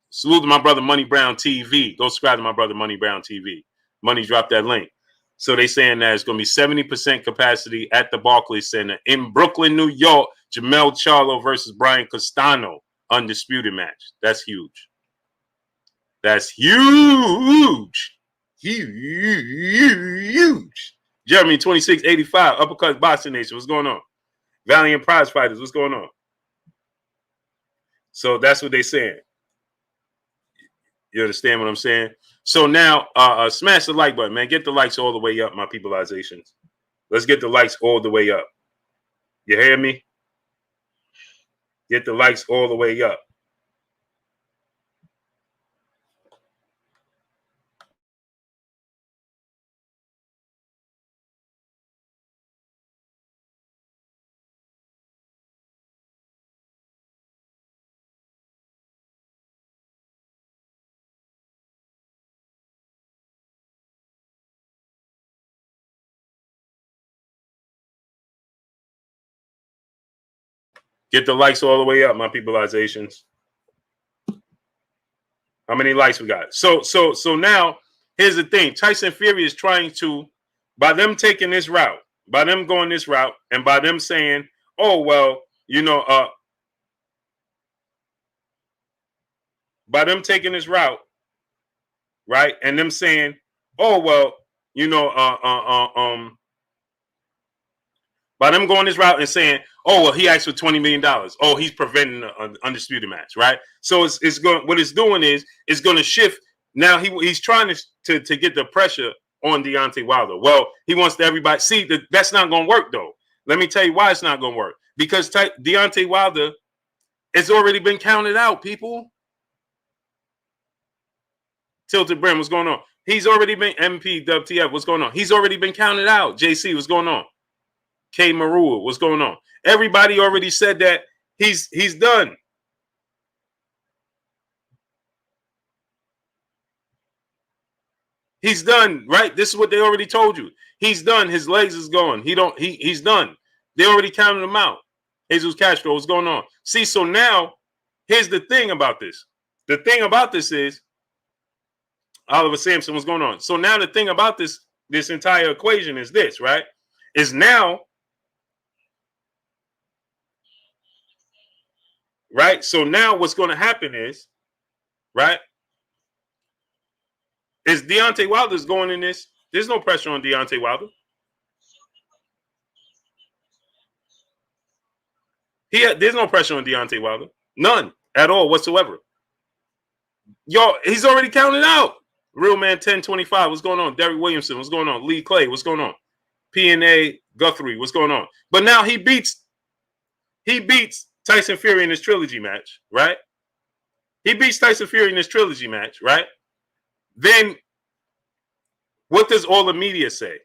Salute to my brother Money Brown TV. Go subscribe to my brother Money Brown TV. Money dropped that link. So they saying that it's going to be 70% capacity at the Barclays Center in Brooklyn, New York. Jamel Charlo versus Brian Castano. Undisputed match. That's huge. That's huge. Huge. Jeremy 2685, Uppercut Boxing Nation. What's going on? Valiant Prize Fighters. What's going on? So that's what they're saying. You understand what I'm saying? So now, smash the like button, man. Get the likes all the way up, my peopleizations. Let's get the likes all the way up. You hear me? Get the likes all the way up. Get the likes all the way up, my peopleizations. How many likes we got? So now, here's the thing. Tyson Fury is trying to, by them taking this route, by them going this route, and by them saying, oh, well, by them taking this route, right, and them saying, oh, well, by them going this route and saying, "Oh, well, he asked for $20 million. Oh, he's preventing an undisputed match," right? So it's going. What it's doing is it's going to shift. Now he's trying to get the pressure on Deontay Wilder. Well, he wants everybody see that that's not going to work though. Let me tell you why it's not going to work. Because Deontay Wilder has already been counted out. People, Tilted Brim, what's going on? He's already been MP WTF. What's going on? He's already been counted out. JC, what's going on? K Marua, what's going on? Everybody already said that he's done. He's done, right? This is what they already told you. He's done. His legs is gone. He's done. They already counted him out. Jesus Castro, what's going on? See, so now here's the thing about this. The thing about this is Oliver Sampson, what's going on? So now the thing about this entire equation is this, right? Is now, right? So now what's going to happen is, right? Is Deontay Wilder's going in this? There's no pressure on Deontay Wilder. There's no pressure on Deontay Wilder. None at all whatsoever. Yo, he's already counted out. Real Man 1025, what's going on? Derek Williamson, what's going on? Lee Clay, what's going on? PNA Guthrie, what's going on? But now he beats Tyson Fury in this trilogy match, right? He beats Tyson Fury in this trilogy match, right? Then what does all the media say?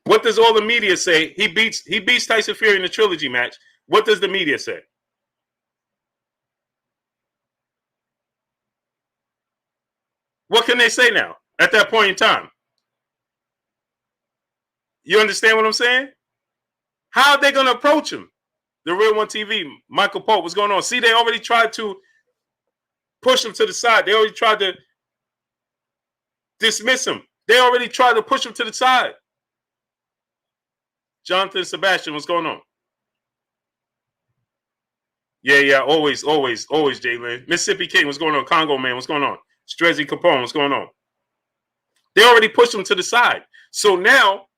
What does all the media say? He beats Tyson Fury in the trilogy match. What does the media say? What can they say now at that point in time? You understand what I'm saying? How are they going to approach him? The Real One TV, Michael Pope, what's going on? See, they already tried to push him to the side. They already tried to dismiss him. They already tried to push him to the side. Jonathan Sebastian, what's going on? Yeah, always, Jalen. Mississippi King, what's going on? Congo Man, what's going on? Strezzy Capone, what's going on? They already pushed him to the side. So now,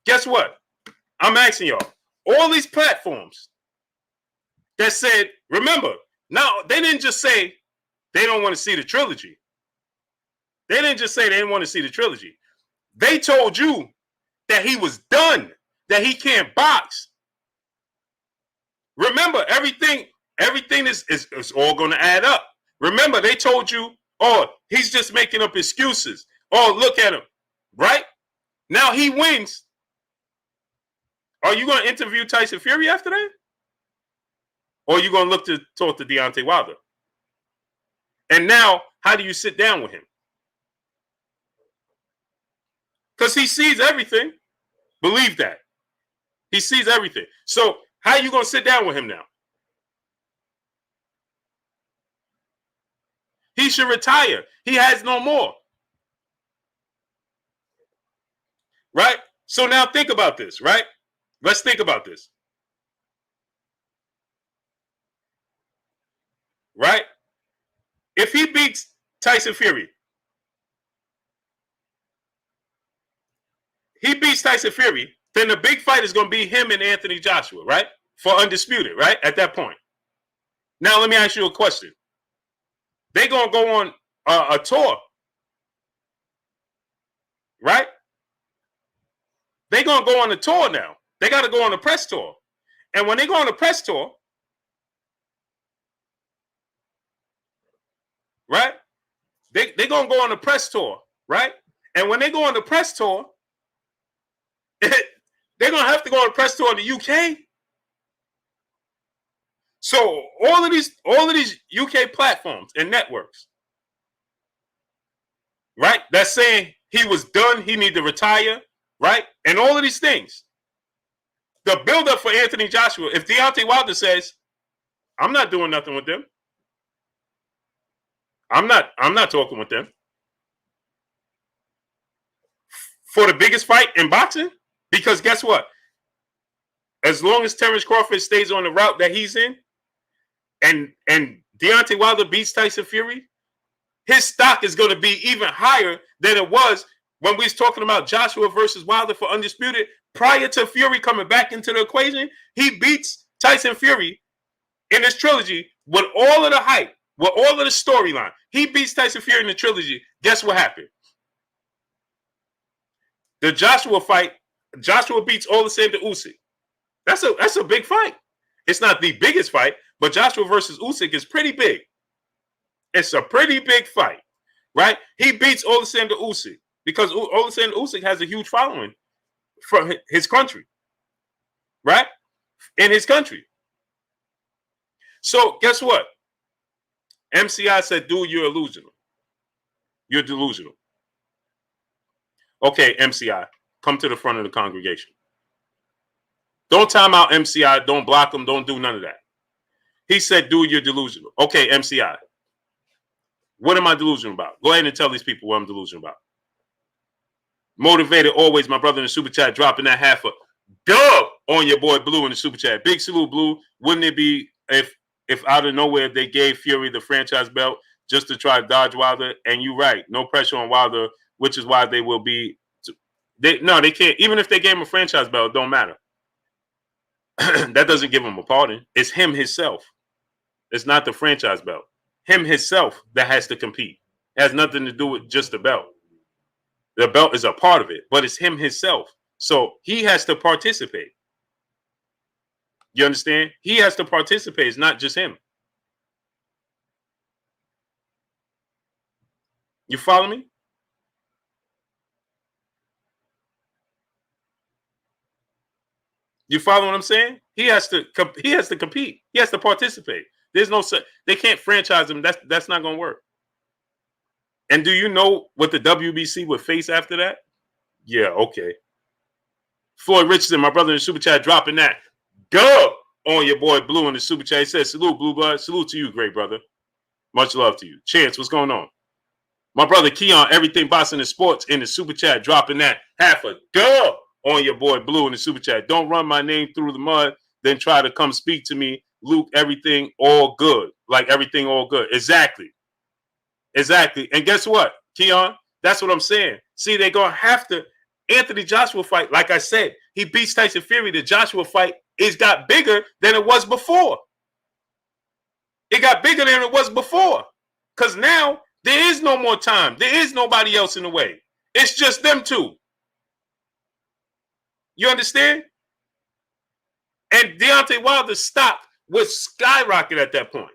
guess what? I'm asking y'all, all these platforms that said, remember, now they didn't just say they don't want to see the trilogy. They didn't just say they didn't want to see the trilogy. They told you that he was done, that he can't box. Remember, everything is all going to add up. Remember, they told you, oh, he's just making up excuses. Oh, look at him, right? Now he wins. Are you going to interview Tyson Fury after that? Or are you going to look to talk to Deontay Wilder? And now, how do you sit down with him? Because he sees everything. Believe that. He sees everything. So how are you going to sit down with him now? He should retire. He has no more. Right? So now think about this, right? Let's think about this. Right? If he beats Tyson Fury, then the big fight is going to be him and Anthony Joshua, right? For undisputed, right? At that point. Now, let me ask you a question. They're going to go on a tour, right? They're going to go on a tour now. They got to go on a press tour. And when they go on a press tour, right? They're going to go on a press tour, right? And when they go on the press tour, they're going to have to go on a press tour in the UK. So all of these UK platforms and networks, right? That's saying he was done, he need to retire, right? And all of these things. The buildup for Anthony Joshua, if Deontay Wilder says, I'm not doing nothing with them. I'm not talking with them. For the biggest fight in boxing, because guess what? As long as Terrence Crawford stays on the route that he's in, and Deontay Wilder beats Tyson Fury, his stock is going to be even higher than it was when we was talking about Joshua versus Wilder for Undisputed, prior to Fury coming back into the equation, he beats Tyson Fury in this trilogy with all of the hype, with all of the storyline. He beats Tyson Fury in the trilogy. Guess what happened? The Joshua fight, Joshua beats Alexander Usyk. That's a big fight. It's not the biggest fight, but Joshua versus Usyk is pretty big. It's a pretty big fight, right? He beats Alexander Usyk because Alexander Usyk has a huge following from his country, right? In his country. So guess what? MCI said, dude, you're delusional. You're delusional. Okay, MCI, come to the front of the congregation. Don't time out MCI. Don't block him. Don't do none of that. He said, dude, you're delusional. Okay, MCI. What am I delusional about? Go ahead and tell these people what I'm delusional about. Motivated always, my brother in the super chat, dropping that half a dub on your boy Blue in the super chat. Big salute, Blue. Wouldn't it be if out of nowhere they gave Fury the franchise belt just to try to dodge Wilder? And you're right. No pressure on Wilder, which is why they will be. They can't. Even if they gave him a franchise belt, it don't matter. That doesn't give him a pardon. It's him himself. It's not the franchise belt. Him himself that has to compete. It has nothing to do with just the belt. The belt is a part of it, but it's him himself. So he has to participate. You understand? He has to participate. It's not just him. You follow me? You follow what I'm saying? He has to compete. He has to participate. There's no, they can't franchise him. That's not going to work. And do you know what the WBC would face after that? Yeah, okay. Floyd Richardson, my brother in the super chat, dropping that dub on your boy Blue in the super chat. He says, salute, Blue Blood. Salute to you, great brother. Much love to you. Chance, what's going on? My brother Keon, everything boxing and sports in the super chat, dropping that half a dub on your boy Blue in the super chat. Don't run my name through the mud, then try to come speak to me. Luke, everything all good. Like everything all good. Exactly. And guess what, Keon? That's what I'm saying. See, they're going to have to. Anthony Joshua fight, like I said, he beats Tyson Fury. The Joshua fight got bigger than it was before. It got bigger than it was before. Because now there is no more time. There is nobody else in the way. It's just them two. You understand? And Deontay Wilder's stock was skyrocket at that point.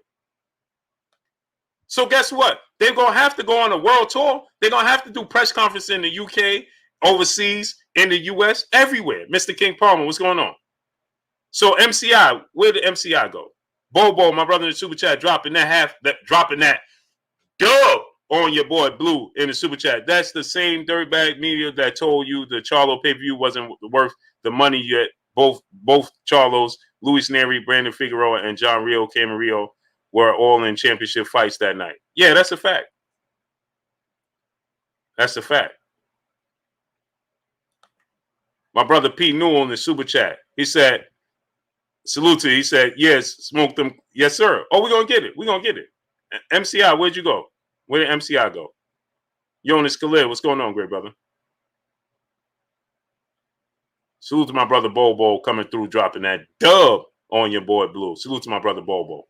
So guess what? They're going to have to go on a world tour. They're going to have to do press conference in the UK, overseas, in the US, everywhere. Mr. King Palmer, what's going on? So MCI, where did MCI go? Bobo, my brother in the super chat, dropping that dub on your boy Blue in the super chat. That's the same dirtbag media that told you the Charlo pay-per-view wasn't worth the money yet. Both Charlos, Luis Neri, Brandon Figueroa, and John Rio Camarillo were all in championship fights that night. Yeah, that's a fact. That's a fact. My brother P. Newell in the super chat. He said, salute to you. He said, yes, smoke them. Yes, sir. Oh, we're going to get it. We're going to get it. MCI, where'd you go? Where did MCI go? Jonas Khalil, what's going on, great brother? Salute to my brother Bobo coming through, dropping that dub on your boy Blue. Salute to my brother Bobo.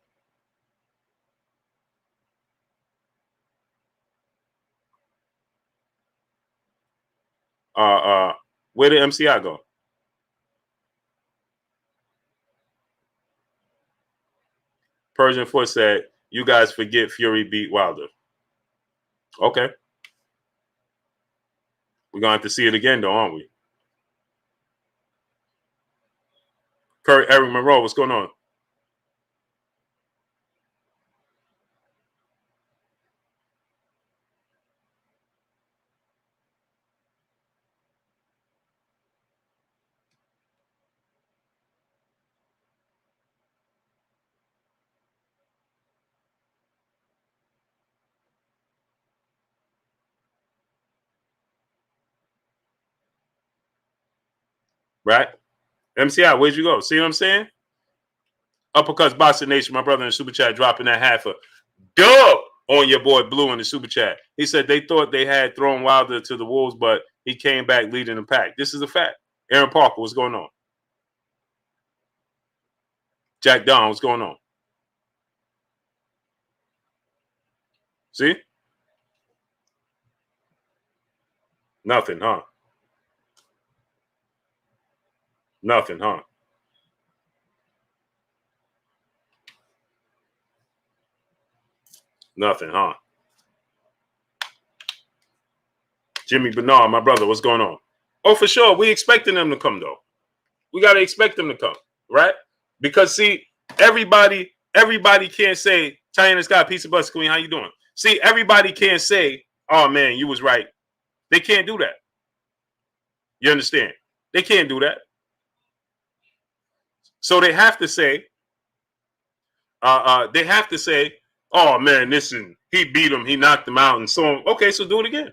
Where did MCI go? Persian Foot said, you guys forget Fury beat Wilder. Okay. We're going to have to see it again, though, aren't we? Eric Monroe, what's going on? Right? MCI, where'd you go? See what I'm saying? Uppercuts Boxing Nation, my brother in the super chat, dropping that half a dub on your boy Blue in the super chat. He said they thought they had thrown Wilder to the wolves, but he came back leading the pack. This is a fact. Aaron Parker, what's going on? Jack Don, what's going on? See? Nothing, huh? Nothing, huh? Nothing, huh? Jimmy Bernard, my brother, what's going on? Oh, for sure. We expecting them to come, though. We got to expect them to come, right? Because, see, everybody can't say, China Scott, Pizza Bus Queen, how you doing? See, everybody can't say, oh, man, you was right. They can't do that. You understand? They can't do that. So they have to say, oh, man, listen, he beat him, he knocked him out, and so on. Okay, so do it again.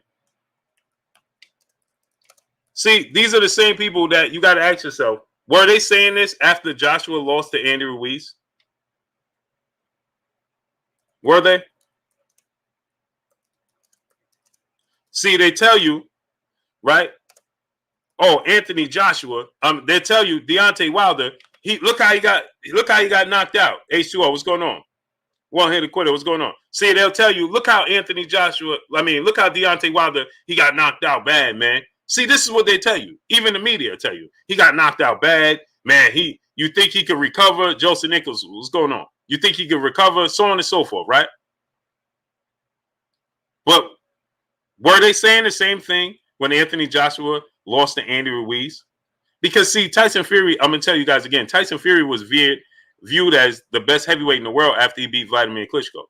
See, these are the same people that you got to ask yourself, were they saying this after Joshua lost to Andy Ruiz? Were they? See, they tell you, right? Oh, Anthony Joshua. They tell you Deontay Wilder. Look how he got knocked out. H2O, what's going on? One hit a quitter, what's going on? See, they'll tell you, look how look how Deontay Wilder, he got knocked out bad, man. See, this is what they tell you. Even the media tell you. He got knocked out bad. Man, you think he could recover? Joseph Nichols, what's going on? You think he could recover? So on and so forth, right? But were they saying the same thing when Anthony Joshua lost to Andy Ruiz? Because, see, Tyson Fury, I'm going to tell you guys again, Tyson Fury was viewed as the best heavyweight in the world after he beat Vladimir Klitschko.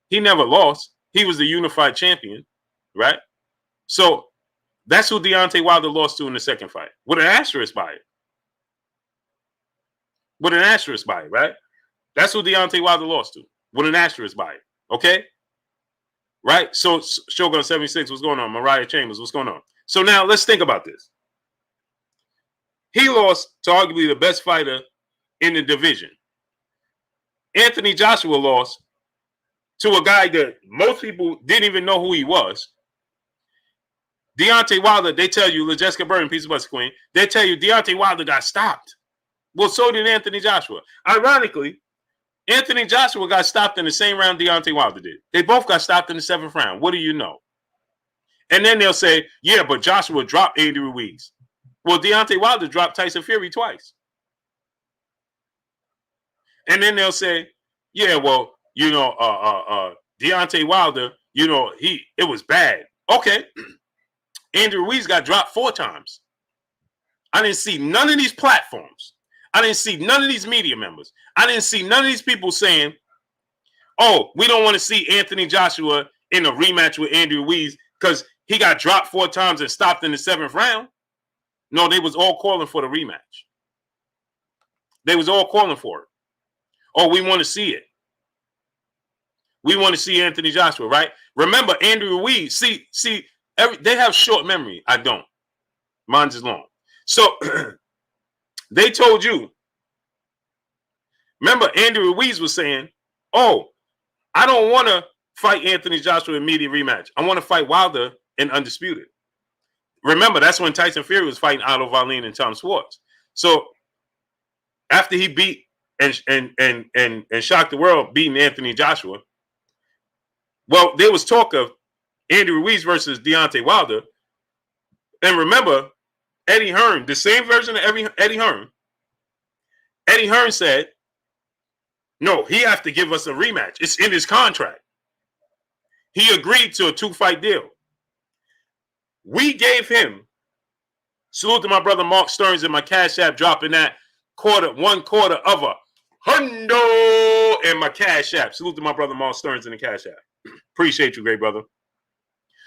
He never lost. He was the unified champion, right? So that's who Deontay Wilder lost to in the second fight, with an asterisk by it. With an asterisk by it, right? That's who Deontay Wilder lost to, with an asterisk by it, okay? Right? So Shogun 76, what's going on? Mariah Chambers, what's going on? So now let's think about this. He lost to arguably the best fighter in the division. Anthony Joshua lost to a guy that most people didn't even know who he was. Deontay Wilder, they tell you, LaJessica Burton, Piece of Bus Queen, they tell you Deontay Wilder got stopped. Well, so did Anthony Joshua. Ironically, Anthony Joshua got stopped in the same round Deontay Wilder did. They both got stopped in the 7th round. What do you know? And then they'll say, yeah, but Joshua dropped Andy Ruiz. Well, Deontay Wilder dropped Tyson Fury twice. And then they'll say, yeah, well, Deontay Wilder, it was bad. Okay. Andy Ruiz got dropped 4 times. I didn't see none of these platforms. I didn't see none of these media members. I didn't see none of these people saying, oh, we don't want to see Anthony Joshua in a rematch with Andy Ruiz because he got dropped 4 times and stopped in the 7th round. No, they was all calling for the rematch. They was all calling for it. Oh, we want to see it. We want to see Anthony Joshua, right? Remember, Andy Ruiz, they have short memory. I don't. Mine's is long. So they told you. Remember, Andy Ruiz was saying, oh, I don't want to fight Anthony Joshua in immediate rematch. I want to fight Wilder in Undisputed. Remember, that's when Tyson Fury was fighting Otto Wallin and Tom Schwartz. So after he beat and shocked the world, beating Anthony Joshua, well, there was talk of Andy Ruiz versus Deontay Wilder. And remember, Eddie Hearn, the same version of Eddie Hearn. Eddie Hearn said, no, he has to give us a rematch. It's in his contract. He agreed to a 2-fight deal. We gave him, salute to my brother Mark Stearns in my Cash App, dropping that $1/4 of a hundo in my Cash App. Salute to my brother Mark Stearns in the Cash App. Appreciate you, great brother.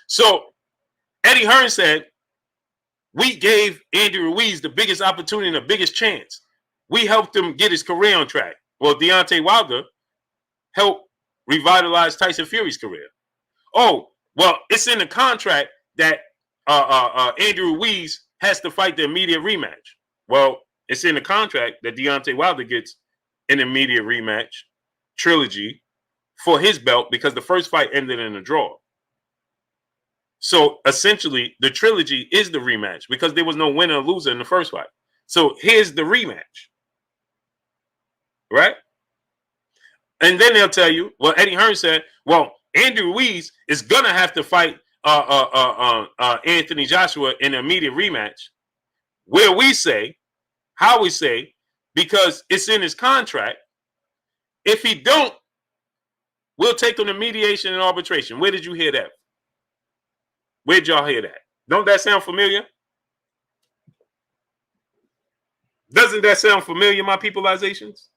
So Eddie Hearn said, we gave Andy Ruiz the biggest opportunity and the biggest chance. We helped him get his career on track. Well, Deontay Wilder helped revitalize Tyson Fury's career. Oh, well, it's in the contract that Andy Ruiz has to fight the immediate rematch. Well, it's in the contract that Deontay Wilder gets an immediate rematch, trilogy, for his belt because the first fight ended in a draw. So essentially, the trilogy is the rematch because there was no winner or loser in the first fight. So here's the rematch, right? And then they'll tell you, well, Eddie Hearn said, well, Andy Ruiz is gonna have to fight Anthony Joshua in an immediate rematch. Where we say, how we say, because it's in his contract. If he don't, we'll take him to mediation and arbitration. Where did you hear that? Where'd y'all hear that? Don't that sound familiar? Doesn't that sound familiar, my peopleizations?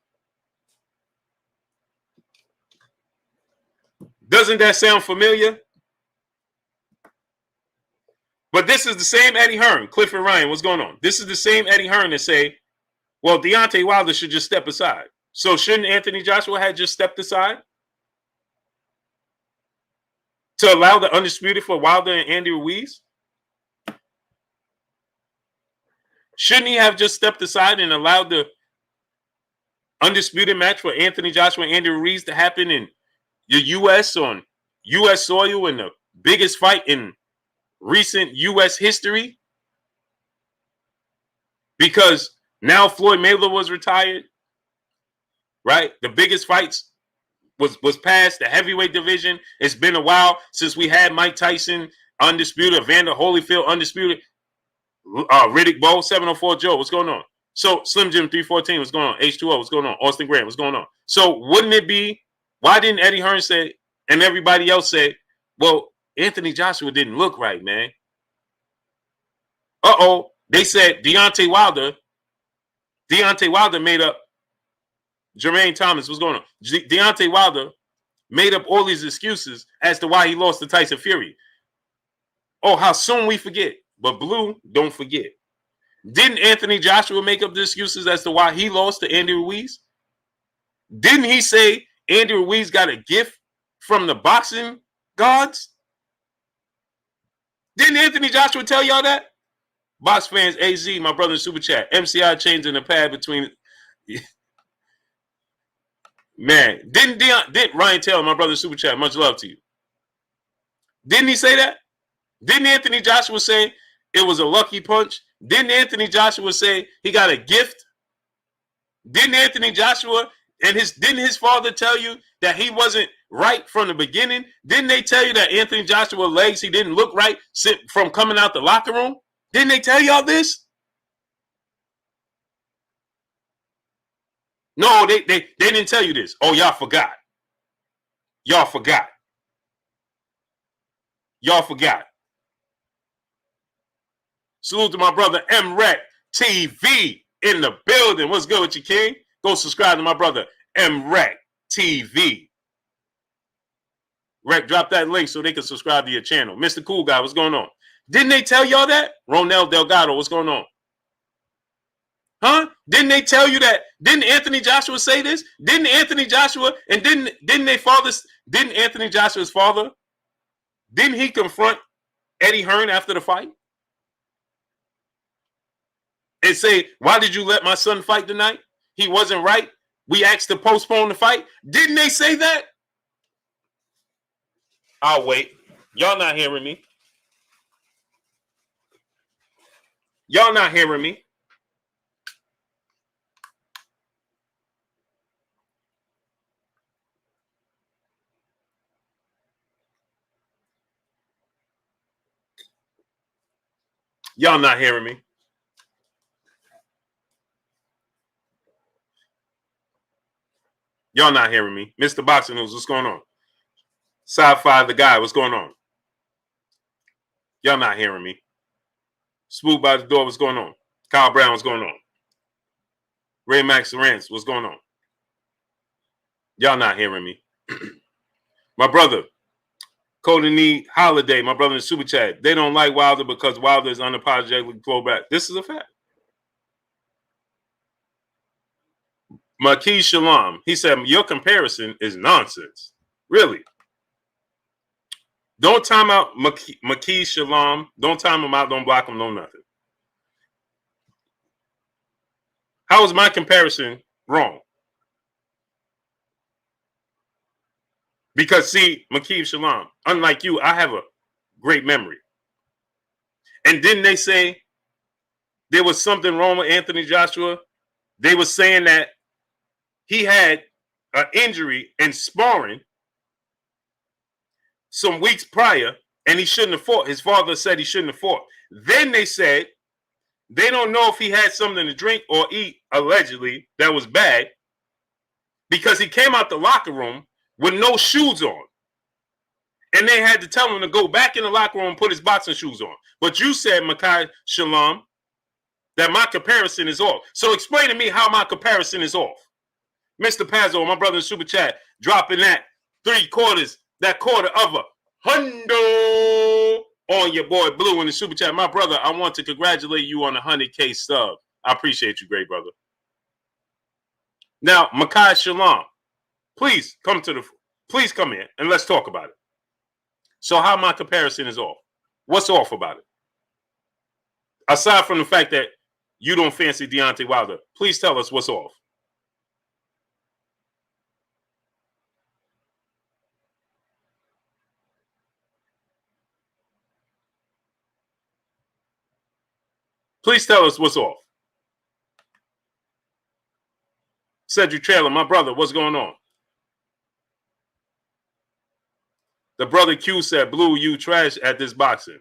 Doesn't that sound familiar? But this is the same Eddie Hearn, Clifford Ryan, what's going on? This is the same Eddie Hearn that say, well, Deontay Wilder should just step aside. So shouldn't Anthony Joshua have just stepped aside to allow the undisputed for Wilder and Andy Ruiz? Shouldn't he have just stepped aside and allowed the undisputed match for Anthony Joshua and Andy Ruiz to happen in the U.S. on U.S. soil in the biggest fight in recent U.S. history? Because now Floyd Mayweather was retired, right? The biggest fights was past the heavyweight division. It's been a while since we had Mike Tyson undisputed, Evander Holyfield undisputed, Riddick Bowe, 704 Joe, what's going on? So Slim Jim 314, what's going on? H2O, what's going on? Austin Grant, what's going on? So wouldn't it be, why didn't Eddie Hearn say, and everybody else say, well, Anthony Joshua didn't look right, man. They said Deontay Wilder made up, Jermaine Thomas, what's going on? Deontay Wilder made up all these excuses as to why he lost to Tyson Fury. Oh, how soon we forget. But Blue, don't forget. Didn't Anthony Joshua make up the excuses as to why he lost to Andy Ruiz? Didn't he say Andy Ruiz got a gift from the boxing gods? Didn't Anthony Joshua tell y'all that? Box fans, AZ, my brother in Super Chat, MCI changing the pad between... Man, didn't Ryan Taylor, my brother in Super Chat, much love to you. Didn't he say that? Didn't Anthony Joshua say it was a lucky punch? Didn't Anthony Joshua say he got a gift? Didn't Anthony Joshua and didn't his father tell you that he wasn't right from the beginning? Didn't they tell you that Anthony Joshua's legs, he didn't look right from coming out the locker room? Didn't they tell y'all this? No, they didn't tell you this. Oh, y'all forgot. Y'all forgot. Y'all forgot. Salute to my brother M-Rec TV in the building. What's good with you, King? Go subscribe to my brother M-Rec TV. Rec, drop that link so they can subscribe to your channel. Mr. Cool Guy, what's going on? Didn't they tell y'all that? Ronel Delgado, what's going on? Huh? Didn't they tell you that? Didn't Anthony Joshua say this? Didn't Anthony Joshua and didn't Anthony Joshua's father, didn't he confront Eddie Hearn after the fight? And say, why did you let my son fight tonight? He wasn't right. We asked to postpone the fight. Didn't they say that? I'll wait. Y'all not hearing me. Y'all not hearing me. Y'all not hearing me. Y'all not hearing me. Mr. Boxing News, what's going on? Sci-Fi the guy, what's going on? Y'all not hearing me. Smooth by the door, what's going on? Kyle Brown, what's going on? Ray Max Rance, what's going on? Y'all not hearing me. My brother, Cody Need Holiday, my brother in Super Chat, they don't like Wilder because Wilder is unapologetically pulled back. This is a fact. Marquis Shalom, he said, your comparison is nonsense. Really? Don't time out Marquis Shalom. Don't time him out. Don't block him. No nothing. How is my comparison wrong? Because see, Makeev Shalom, unlike you, I have a great memory. And didn't they say there was something wrong with Anthony Joshua? They were saying that he had an injury in sparring some weeks prior, and he shouldn't have fought. His father said he shouldn't have fought. Then they said they don't know if he had something to drink or eat, allegedly, that was bad, because he came out the locker room with no shoes on. And they had to tell him to go back in the locker room and put his boxing shoes on. But you said, Makai Shalom, that my comparison is off. So explain to me how my comparison is off. Mr. Pazzo, my brother in Super Chat, dropping that 3/4, that quarter of a hundo on your boy Blue in the Super Chat. My brother, I want to congratulate you on the 100K sub. I appreciate you, great brother. Now, Makai Shalom, please come in and let's talk about it. So how my comparison is off? What's off about it? Aside from the fact that you don't fancy Deontay Wilder, please tell us what's off. Please tell us what's off. Cedric Trailer, my brother, what's going on? The brother Q said, Blue, you trash at this boxing.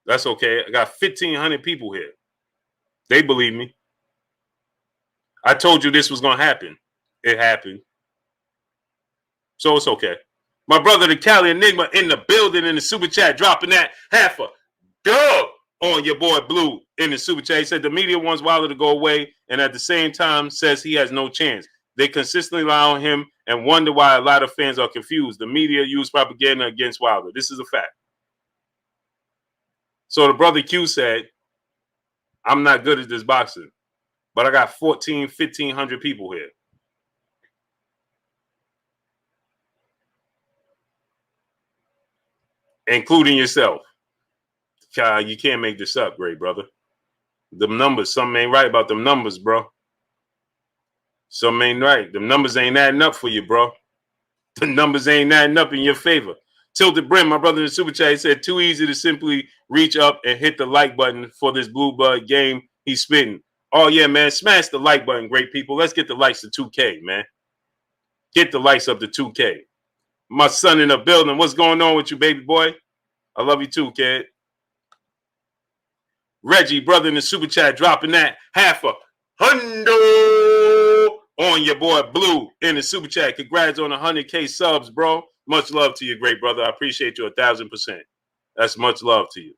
That's okay. I got 1,500 people here. They believe me. I told you this was going to happen. It happened. So it's okay. My brother, the Cali Enigma, in the building in the Super Chat, dropping that half a dub on your boy Blue in the Super Chat. He said the media wants Wilder to go away and at the same time says he has no chance. They consistently lie on him and wonder why a lot of fans are confused. The media use propaganda against Wilder. This is a fact. So the brother Q said, I'm not good at this boxing, but I got 1,500 people here. Including yourself. You can't make this up, great brother. Them numbers, something ain't right about them numbers, bro. Something ain't right. Them numbers ain't adding up for you, bro. The numbers ain't adding up in your favor. Tilted Brim, my brother in the Super Chat, he said, too easy to simply reach up and hit the like button for this Blue Bud game he's spitting. Oh, yeah, man. Smash the like button, great people. Let's get the likes to 2K, man. Get the likes up to 2K. My son in the building. What's going on with you, baby boy? I love you too, kid. Reggie, brother in the Super Chat, dropping that half a hundo on your boy Blue in the Super Chat. Congrats on 100K subs, bro. Much love to you, great brother. I appreciate you 1,000%. That's much love to you.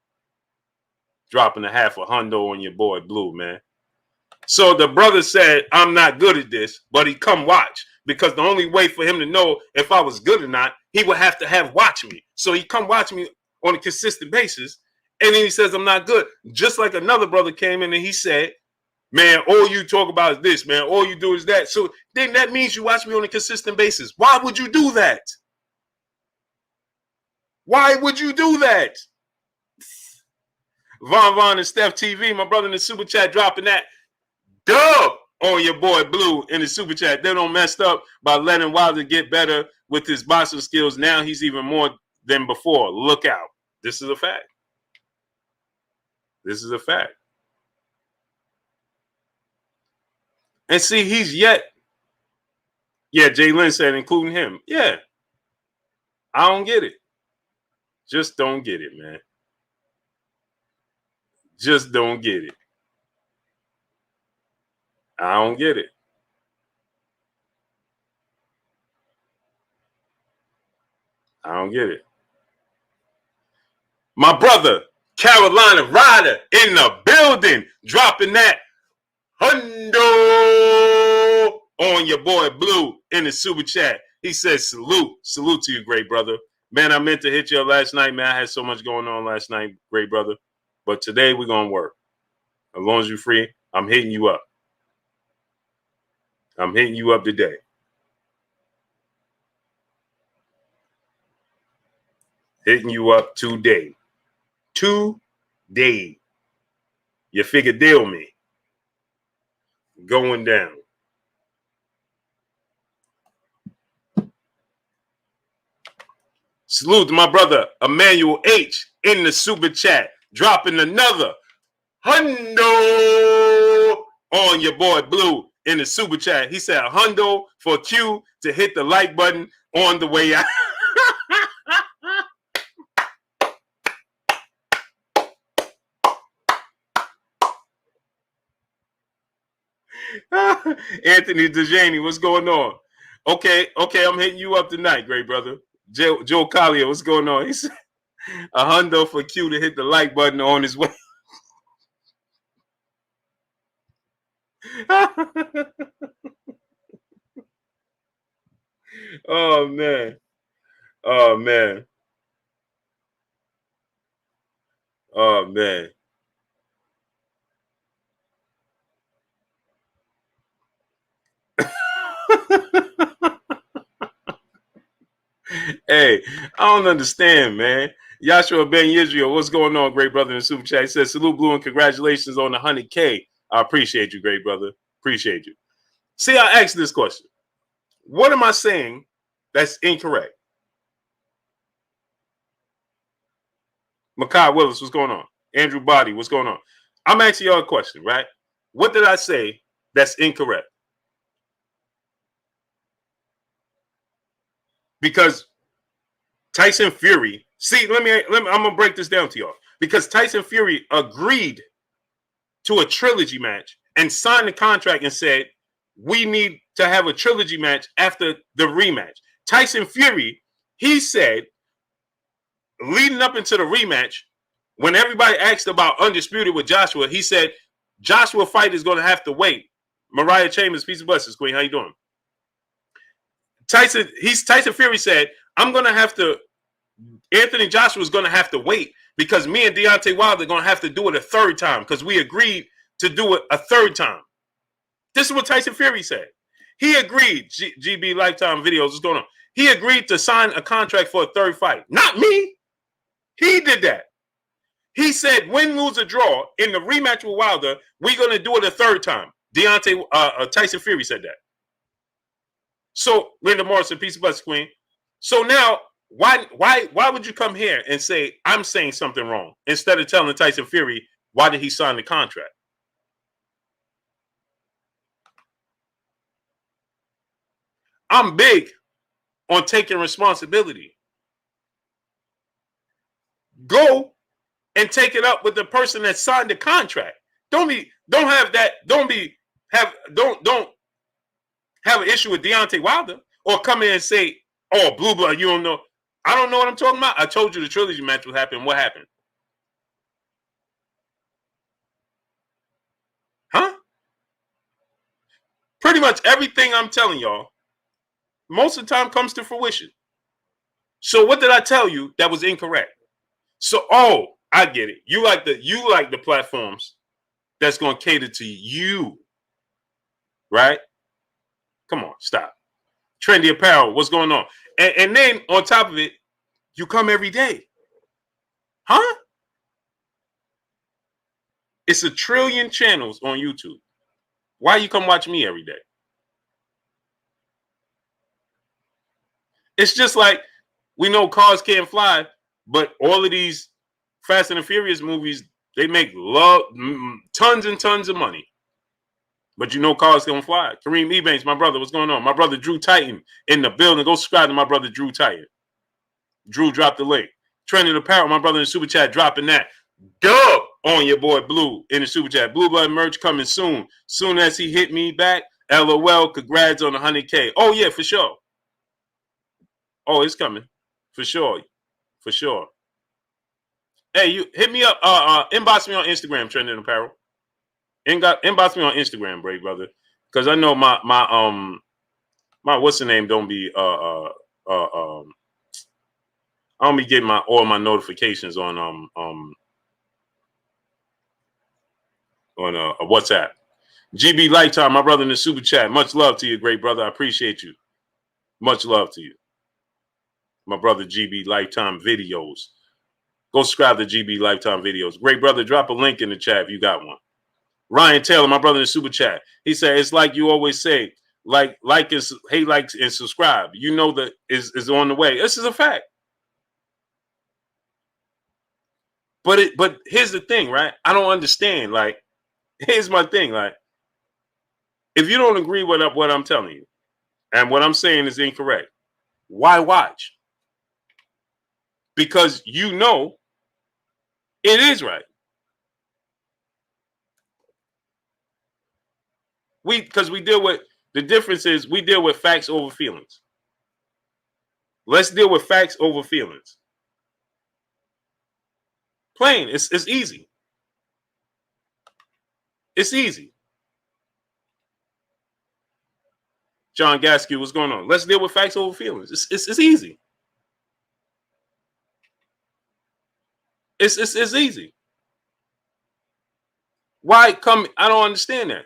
Dropping a half a hundo on your boy Blue, man. So the brother said, I'm not good at this, but he come watch. Because the only way for him to know if I was good or not, he would have to watch me. So he come watch me on a consistent basis. And then he says, I'm not good. Just like another brother came in and he said, man, all you talk about is this, man. All you do is that. So then that means you watch me on a consistent basis. Why would you do that? Why would you do that? Von and Steph TV, my brother in the Super Chat, dropping that dub on your boy Blue in the Super Chat. They don't messed up by letting Wilder get better with his boxing skills. Now he's even more than before. Look out. This is a fact. This is a fact. And see, he's yet. Yeah, Jay Lynn said, including him. Yeah. I don't get it. Just don't get it, man. Just don't get it. I don't get it. I don't get it. My brother, Carolina Ryder in the building, dropping that hundo on your boy Blue in the Super Chat. He says, salute. Salute to you, great brother. Man, I meant to hit you up last night, man. I had so much going on last night, great brother. But today we're going to work. As long as you're free, I'm hitting you up. I'm hitting you up today. Hitting you up today. Today. You figure deal me. Going down. Salute to my brother Emmanuel H in the super chat, dropping another hundo on your boy Blue in the super chat. He said a hundo for Q to hit the like button on the way out. Anthony DeJaney, what's going on? Okay, I'm hitting you up tonight, great brother. Joe Collier, what's going on? He said a hundo for Q to hit the like button on his way. Oh man. Oh man. Oh man. Hey, I don't understand, man. Yashua Ben Yisrael, what's going on, great brother in the super chat? He says, salute Blue and congratulations on the 100K. I appreciate you, great brother. Appreciate you. See, I asked this question. What am I saying that's incorrect? Makai Willis, what's going on? Andrew Body, what's going on? I'm asking y'all a question, right? What did I say that's incorrect? Because Tyson Fury, see, let me I'm gonna break this down to y'all. Because Tyson Fury agreed to a trilogy match and signed the contract and said, we need to have a trilogy match after the rematch. Tyson Fury, he said, leading up into the rematch, when everybody asked about Undisputed with Joshua, he said, Joshua fight is going to have to wait. Mariah Chambers, peace and blessings, Queen. How you doing? Tyson Fury said, I'm going to have to, Anthony Joshua is going to have to wait because me and Deontay Wilder are going to have to do it a third time because we agreed to do it a third time. This is what Tyson Fury said. He agreed, GB Lifetime Videos, what's going on? He agreed to sign a contract for a third fight. Not me. He did that. He said, win, lose, or draw, in the rematch with Wilder, we're going to do it a third time. Tyson Fury said that. So, Linda Morrison, peace of blessings, Queen. So now, why would you come here and say, I'm saying something wrong, instead of telling Tyson Fury, why did he sign the contract? I'm big on taking responsibility. Go and take it up with the person that signed the contract. Don't have an issue with Deontay Wilder or come in and say, oh, blue blood, you don't know. I don't know what I'm talking about. I told you the trilogy match would happen. What happened? Huh? Pretty much everything I'm telling y'all, most of the time comes to fruition. So what did I tell you that was incorrect? So, oh, I get it. You like the platforms that's going to cater to you, right? Come on, stop. Trendy apparel, what's going on? And then on top of it, you come every day. Huh? It's 1 trillion channels on YouTube. Why you come watch me every day? It's just like we know cars can't fly, but all of these Fast and the Furious movies, they make tons and tons of money. But you know cars gonna fly. Kareem Ebanks, my brother, what's going on? My brother Drew Titan in the building. Go subscribe to my brother Drew Titan. Drew dropped the link. Trending apparel, my brother in the super chat dropping that. Dub on your boy Blue in the super chat. Blue Blood merch coming soon. Soon as he hit me back. LOL, congrats on the 100K. Oh yeah, for sure. Oh, it's coming. For sure. For sure. Hey, you hit me up. Inbox me on Instagram, Trending Apparel. Inbox me on Instagram, Brave brother, because I know my what's the name don't be I don't be getting all my notifications on WhatsApp. GB Lifetime, my brother in the super chat. Much love to you, great brother. I appreciate you. Much love to you, my brother. GB Lifetime Videos. Go subscribe to GB Lifetime Videos. Great brother, drop a link in the chat if you got one. Ryan Taylor, my brother in the super chat. He said, it's like you always say, like and subscribe. You know that is on the way. This is a fact. But here's the thing, right? I don't understand. Like, here's my thing. Like, if you don't agree with what I'm telling you, and what I'm saying is incorrect, why watch? Because you know it is right. Because we deal with, the difference is we deal with facts over feelings. Let's deal with facts over feelings. Plain. It's easy. It's easy. John Gaskin, what's going on? Let's deal with facts over feelings. It's easy. It's easy. Why come? I don't understand that.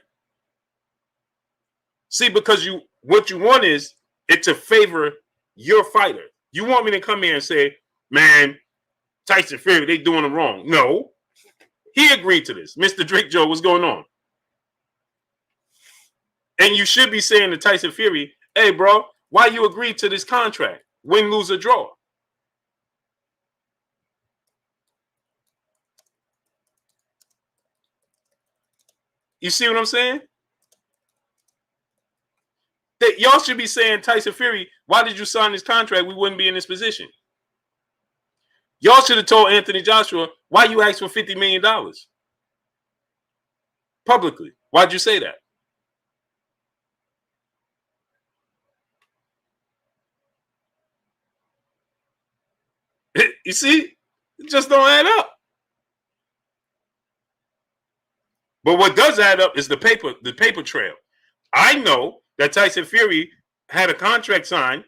See, because what you want is it to favor your fighter. You want me to come here and say, man, Tyson Fury, they doing it wrong. No. He agreed to this. Mr. Drake Joe, what's going on? And you should be saying to Tyson Fury, hey, bro, why you agreed to this contract? Win, lose, or draw. You see what I'm saying? That y'all should be saying, Tyson Fury, why did you sign this contract? We wouldn't be in this position. Y'all should have told Anthony Joshua, why you asked for $50 million? Publicly. Why'd you say that? You see? It just don't add up. But what does add up is the paper trail. I know that Tyson Fury had a contract signed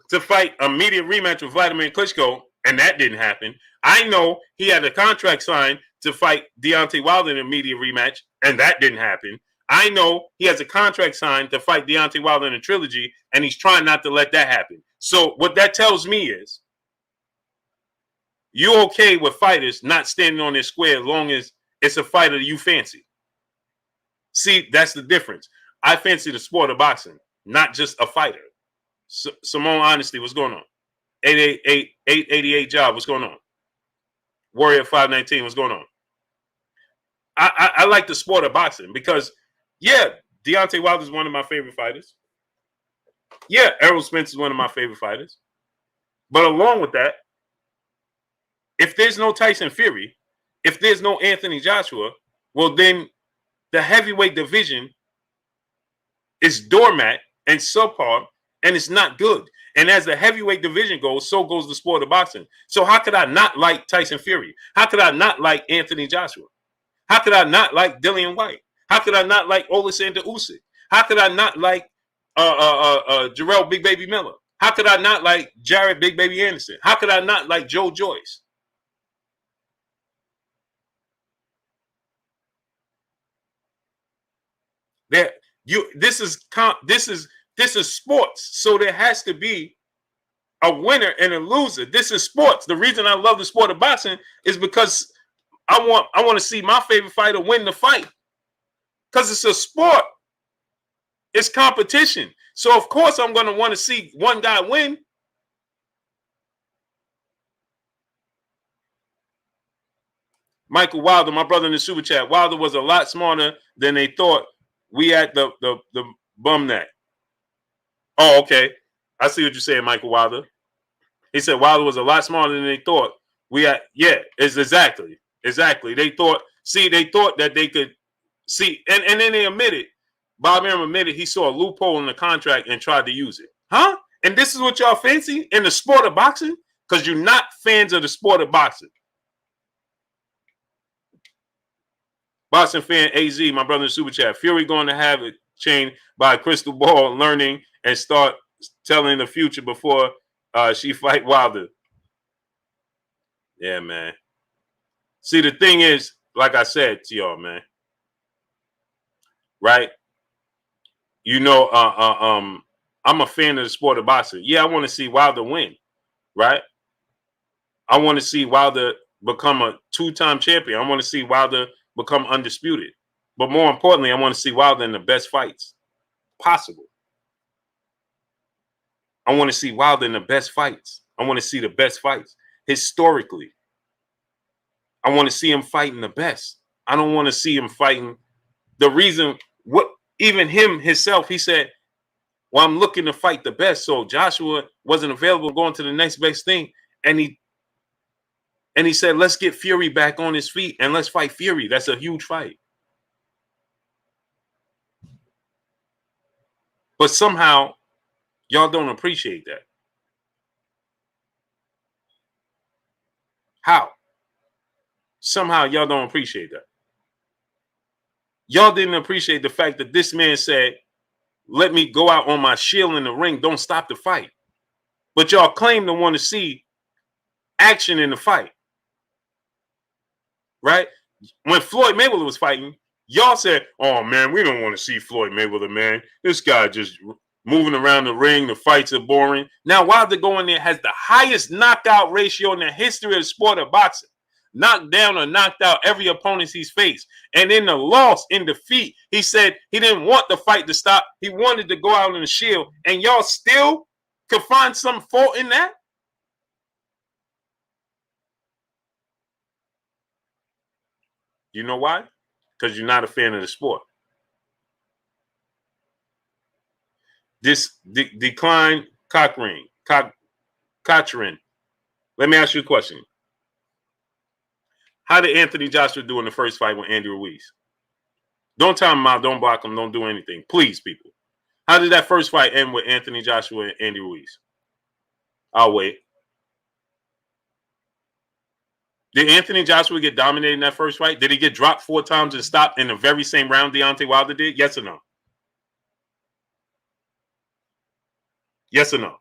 to fight a immediate rematch with Vladimir Klitschko, and that didn't happen. I know he had a contract signed to fight Deontay Wilder in an immediate rematch, and that didn't happen. I know he has a contract signed to fight Deontay Wilder in a trilogy, and he's trying not to let that happen. So what that tells me is you're okay with fighters not standing on their square as long as it's a fighter you fancy. See, that's the difference. I fancy the sport of boxing, not just a fighter. Simone Honesty, what's going on? 888 Job, what's going on? Warrior 519, what's going on? I like the sport of boxing because, yeah, Deontay Wilder is one of my favorite fighters. Yeah, Errol Spence is one of my favorite fighters. But along with that, if there's no Tyson Fury, if there's no Anthony Joshua, well, then the heavyweight division is doormat and subpar, and it's not good. And as the heavyweight division goes, so goes the sport of boxing. So how could I not like Tyson Fury? How could I not like Anthony Joshua? How could I not like Dillian White? How could I not like Alexander Usyk? How could I not like Jarrell Big Baby Miller? How could I not like Jared Big Baby Anderson? How could I not like Joe Joyce? This is sports, so there has to be a winner and a loser. This is sports. The reason I love the sport of boxing is because I want to see my favorite fighter win the fight, because it's a sport. It's competition. So of course I'm going to want to see one guy win. Michael Wilder, my brother in the super chat. Wilder was a lot smarter than they thought. We at the bum net. Oh, okay. I see what you're saying, Michael Wilder. He said Wilder was a lot smarter than they thought. It's exactly. They thought that they could see, and then they admitted, Bob Arum admitted he saw a loophole in the contract and tried to use it. Huh? And this is what y'all fancy in the sport of boxing? Because you're not fans of the sport of boxing. Boxing fan AZ, my brother in the super chat. Fury going to have it chained by a crystal ball, learning and start telling the future before she fight Wilder. Yeah, man. See, the thing is, like I said to y'all, man, right? You know, I'm a fan of the sport of boxing. Yeah, I want to see Wilder win, right? I want to see Wilder become a two-time champion. I want to see Wilder become undisputed. But more importantly, I want to see Wilder in the best fights possible. I want to see Wilder in the best fights. I want to see the best fights historically. I want to see him fighting the best. I don't want to see him fighting. The reason, what even him himself, he said, well, I'm looking to fight the best. So Joshua wasn't available, going to the next best thing. And he said, let's get Fury back on his feet and let's fight Fury. That's a huge fight. But somehow, y'all don't appreciate that. How? Somehow, y'all don't appreciate that. Y'all didn't appreciate the fact that this man said, let me go out on my shield in the ring. Don't stop the fight. But y'all claim to want to see action in the fight. Right? When Floyd Mayweather was fighting, y'all said, oh, man, we don't want to see Floyd Mayweather, man. This guy just moving around the ring. The fights are boring. Now, Wilder going there has the highest knockout ratio in the history of the sport of boxing. Knocked down or knocked out every opponent he's faced. And in the loss, in defeat, he said he didn't want the fight to stop. He wanted to go out on the shield. And y'all still could find some fault in that? You know why? Because you're not a fan of the sport. This Decline Cochran. Let me ask you a question. How did Anthony Joshua do in the first fight with Andy Ruiz? Don't time him out. Don't block him. Don't do anything. Please, people. How did that first fight end with Anthony Joshua and Andy Ruiz? I'll wait. Did Anthony Joshua get dominated in that first fight? Did he get dropped 4 times and stopped in the very same round Deontay Wilder did? Yes or no? Yes or no?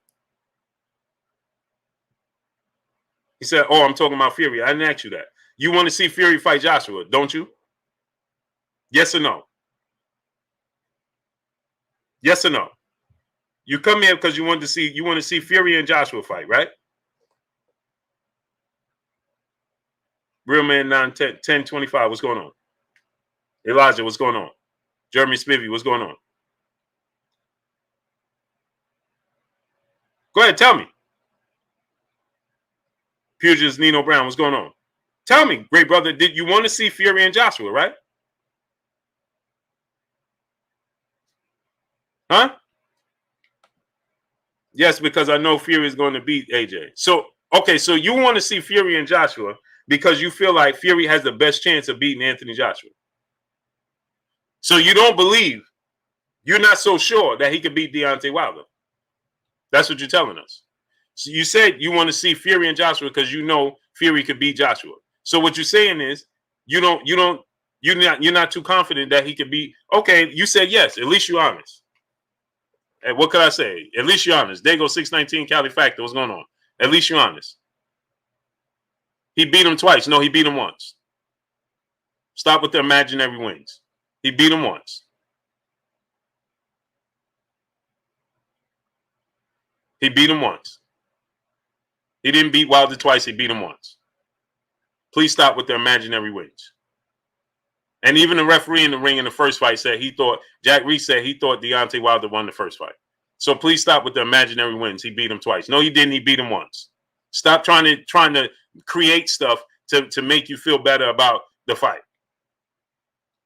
He said, oh, I'm talking about Fury. I didn't ask you that. You want to see Fury fight Joshua, don't you? Yes or no? Yes or no? You come here because you want to see Fury and Joshua fight, right? Real Man 1025, what's going on? Elijah, what's going on? Jeremy Spivey, what's going on? Go ahead, tell me. Pugilist Nino Brown, what's going on? Tell me, great brother, did you want to see Fury and Joshua, right? Huh? Yes, because I know Fury is going to beat AJ. So, okay, so you want to see Fury and Joshua because you feel like Fury has the best chance of beating Anthony Joshua. So you don't believe, you're not so sure that he could beat Deontay Wilder. That's what you're telling us. So you said you want to see Fury and Joshua because you know Fury could beat Joshua. So what you're saying is you're not too confident that he could beat. Okay, you said yes. At least you're honest. And what could I say? At least you're honest. There goes 619 Cali Factor. What's going on? At least you're honest. He beat him twice. No, he beat him once. Stop with the imaginary wins. He beat him once. He beat him once. He didn't beat Wilder twice. He beat him once. Please stop with the imaginary wins. And even the referee in the ring in the first fight said Jack Reese said he thought Deontay Wilder won the first fight. So please stop with the imaginary wins. He beat him twice. No, he didn't. He beat him once. Stop trying to create stuff to make you feel better about the fight.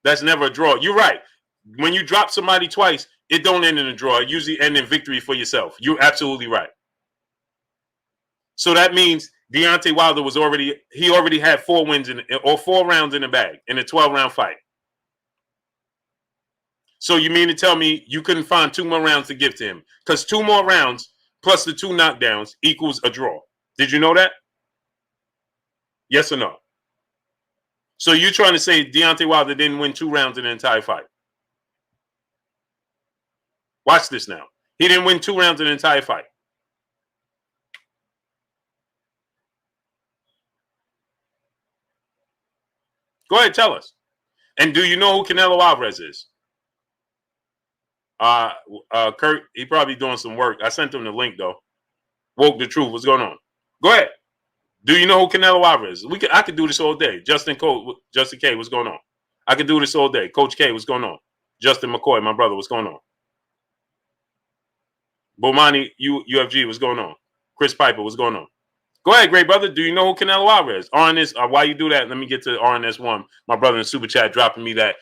That's never a draw. You're right. When you drop somebody twice, it don't end in a draw. It usually end in victory for yourself. You're absolutely right. So that means Deontay Wilder already had 4 wins or 4 rounds in the bag in a 12-round fight. So you mean to tell me you couldn't find 2 more rounds to give to him? Because 2 more rounds plus the 2 knockdowns equals a draw. Did you know that? Yes or no? So you're trying to say Deontay Wilder didn't win 2 rounds in the entire fight? Watch this now. He didn't win 2 rounds in the entire fight. Go ahead, tell us. And do you know who Canelo Alvarez is? Kurt, he probably doing some work. I sent him the link though. Woke the truth. What's going on? Go ahead. Do you know who Canelo Alvarez is? I could do this all day. Justin K, what's going on? I could do this all day. Coach K, what's going on? Justin McCoy, my brother, what's going on? Bomani UFG, what's going on? Chris Piper, what's going on? Go ahead, great brother. Do you know who Canelo Alvarez? RNS, while you do that, let me get to RNS1. My brother in the super chat dropping me that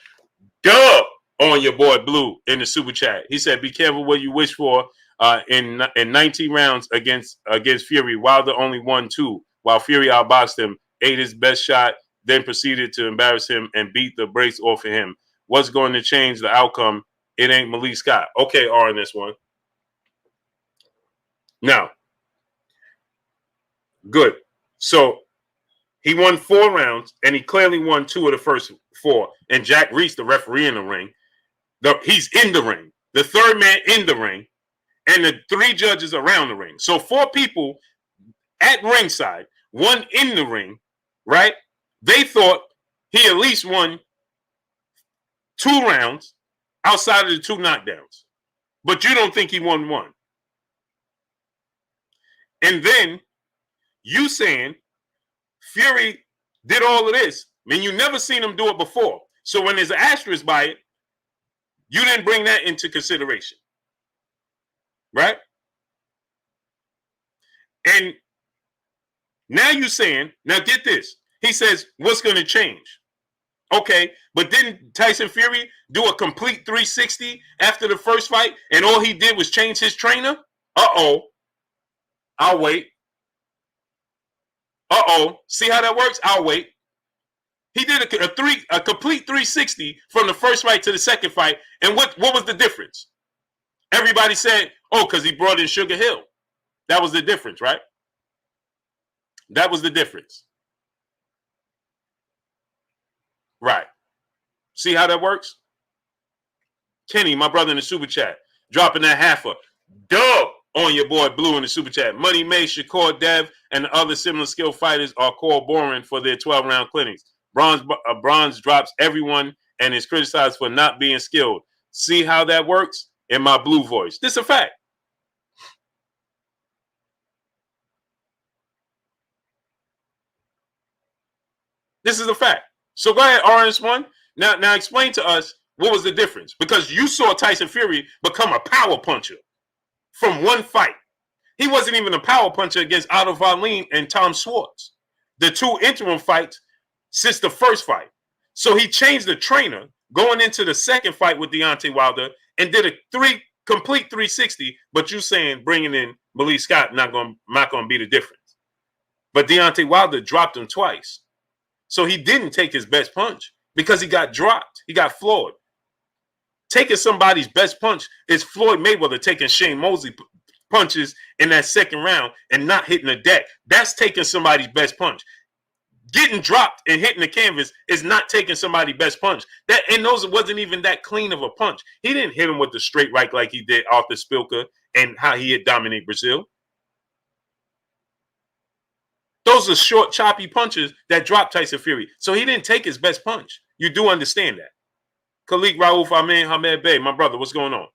dub on your boy Blue in the super chat. He said, "Be careful what you wish for." In 19 rounds against Fury, Wilder only won 2, while Fury outboxed him, ate his best shot, then proceeded to embarrass him and beat the brakes off of him. What's going to change the outcome? It ain't Malik Scott. Okay, RNS1. Now, good. So he won 4 rounds, and he clearly won 2 of the first 4. And Jack Reese, the referee in the ring, he's in the ring. The third man in the ring, and the 3 judges around the ring. So 4 people at ringside, 1 in the ring, right? They thought he at least won 2 rounds outside of the 2 knockdowns. But you don't think he won 1. And then you saying Fury did all of this. I mean, you never seen him do it before. So when there's an asterisk by it, you didn't bring that into consideration. Right? And now you're saying, now get this. He says, what's going to change? Okay, but didn't Tyson Fury do a complete 360 after the first fight, and all he did was change his trainer? Uh-oh. I'll wait. Uh-oh. See how that works? I'll wait. He did a complete 360 from the first fight to the second fight, and what was the difference? Everybody said, oh, because he brought in Sugar Hill. That was the difference, right? That was the difference. Right. See how that works? Kenny, my brother in the super chat, dropping that half a dub on your boy Blue in the super chat. Money May, Shakur Dev, and the other similar skill fighters are called boring for their 12-round clinics. Bronze drops everyone and is criticized for not being skilled. See how that works? In my Blue voice. This is a fact. This is a fact. So go ahead, RS1. Now explain to us what was the difference. Because you saw Tyson Fury become a power puncher from 1 fight. He wasn't even a power puncher against Otto Wallin and Tom Schwartz. The 2 interim fights since the first fight. So he changed the trainer going into the second fight with Deontay Wilder and did a complete 360. But you saying bringing in Malik Scott not going to be the difference. But Deontay Wilder dropped him twice. So he didn't take his best punch because he got dropped. He got floored. Taking somebody's best punch is Floyd Mayweather taking Shane Mosley punches in that second round and not hitting the deck. That's taking somebody's best punch. Getting dropped and hitting the canvas is not taking somebody's best punch. And those wasn't even that clean of a punch. He didn't hit him with the straight right like he did Arthur Spilka and how he had dominated Brazil. Those are short, choppy punches that dropped Tyson Fury. So he didn't take his best punch. You do understand that. Khalik Raouf Amin Hamed Bey, my brother, what's going on?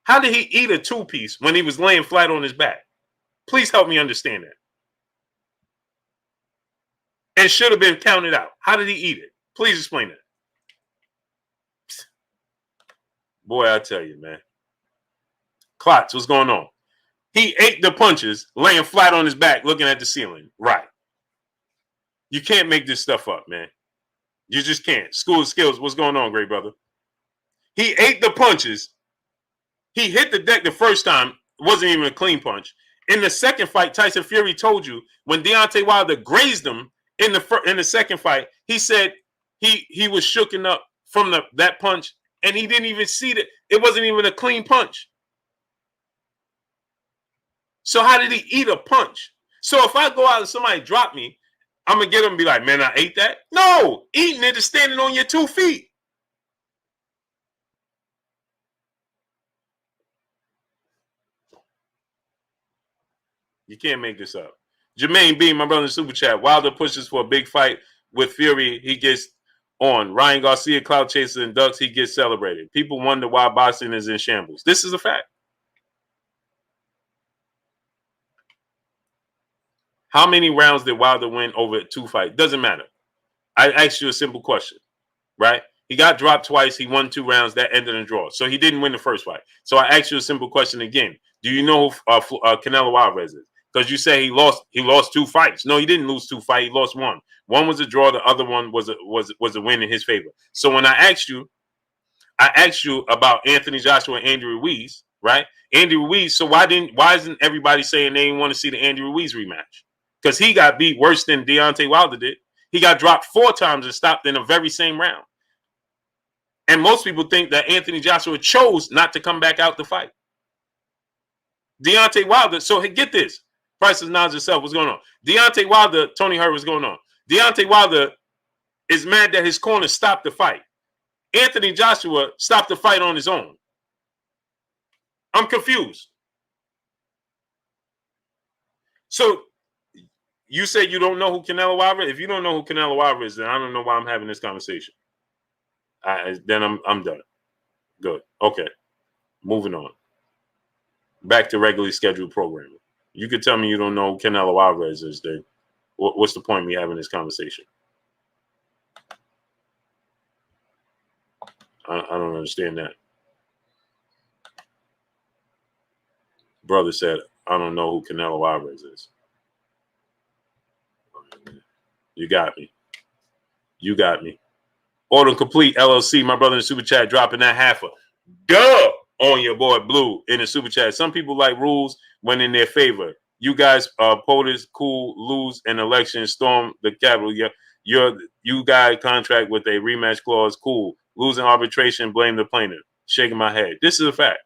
How did he eat a 2-piece when he was laying flat on his back? Please help me understand that. And should have been counted out. How did he eat it? Please explain that. Boy, I tell you, man. Klotz, what's going on? He ate the punches, laying flat on his back, looking at the ceiling. Right. You can't make this stuff up, man. You just can't. School of skills. What's going on, great brother? He ate the punches. He hit the deck the first time. It wasn't even a clean punch. In the second fight, Tyson Fury told you when Deontay Wilder grazed him in the second fight, he said he was shooken up from that punch, and he didn't even see that. It wasn't even a clean punch. So how did he eat a punch? So if I go out and somebody drop me, I'm going to get him and be like, man, I ate that? No, eating it is standing on your 2 feet. You can't make this up. Jermaine B, my brother in super chat. Wilder pushes for a big fight with Fury. He gets on. Ryan Garcia, clout chaser, and ducks. He gets celebrated. People wonder why boxing is in shambles. This is a fact. How many rounds did Wilder win over 2 fights? Doesn't matter. I asked you a simple question, right? He got dropped twice. He won 2 rounds. That ended in a draw. So he didn't win the first fight. So I asked you a simple question again. Do you know who Canelo Alvarez is? Because you say he lost 2 fights. No, he didn't lose 2 fights. He lost 1. One was a draw. The other one was a win in his favor. So when I asked you about Anthony Joshua and Andy Ruiz, right? Andy Ruiz. So why isn't everybody saying they didn't want to see the Andy Ruiz rematch? Because he got beat worse than Deontay Wilder did. He got dropped 4 times and stopped in the very same round. And most people think that Anthony Joshua chose not to come back out to fight. Deontay Wilder, so get this. Prices nods himself. What's going on? Deontay Wilder, Tony Hurd, what's going on? Deontay Wilder is mad that his corner stopped the fight. Anthony Joshua stopped the fight on his own. I'm confused. So you say you don't know who Canelo Alvarez is? If you don't know who Canelo Alvarez is, then I don't know why I'm having this conversation. Then I'm done. Good. Okay. Moving on. Back to regularly scheduled programming. You could tell me you don't know who Canelo Alvarez is, then what's the point of me having this conversation? I don't understand that. Brother said, I don't know who Canelo Alvarez is. You got me. You got me. Order Complete LLC, my brother in the super chat, dropping that half a dub on your boy Blue in the super chat. Some people like rules when in their favor. You guys, POTUS, cool, lose an election, storm the Capitol. You guys contract with a rematch clause, cool. Losing arbitration, blame the plaintiff. Shaking my head. This is a fact.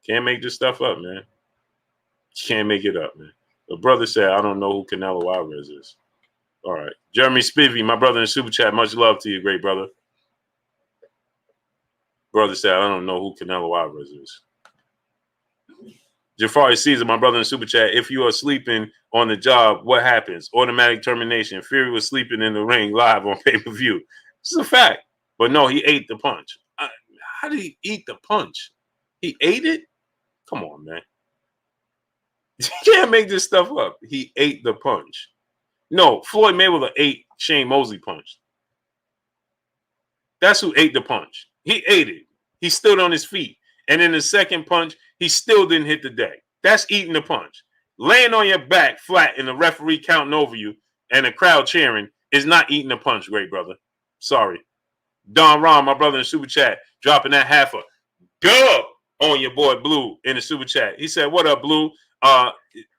Can't make this stuff up, man. Can't make it up, man. The brother said, I don't know who Canelo Alvarez is. All right. Jeremy Spivey, my brother in the super chat. Much love to you, great brother. Brother said, I don't know who Canelo Alvarez is. Jafari Caesar, my brother in the super chat. If you are sleeping on the job, what happens? Automatic termination. Fury was sleeping in the ring live on pay-per-view. This is a fact. But no, he ate the punch. How did he eat the punch? He ate it? Come on, man. You can't make this stuff up. He ate the punch. No, Floyd Mayweather ate Shane Mosley punch. That's who ate the punch. He ate it. He stood on his feet. And in the second punch, he still didn't hit the deck. That's eating the punch. Laying on your back flat and the referee counting over you and the crowd cheering is not eating the punch, great brother. Sorry. Don Ron, my brother in the super chat, dropping that half a dub on your boy Blue in the super chat. He said, what up, Blue?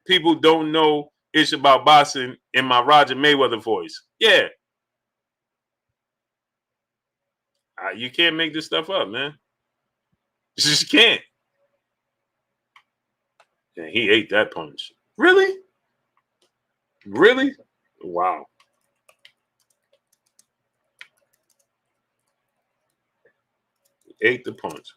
People don't know it's about boxing in my Roger Mayweather voice. Yeah. You can't make this stuff up, man. You just can't. And he ate that punch. Really? Really? Wow. He ate the punch.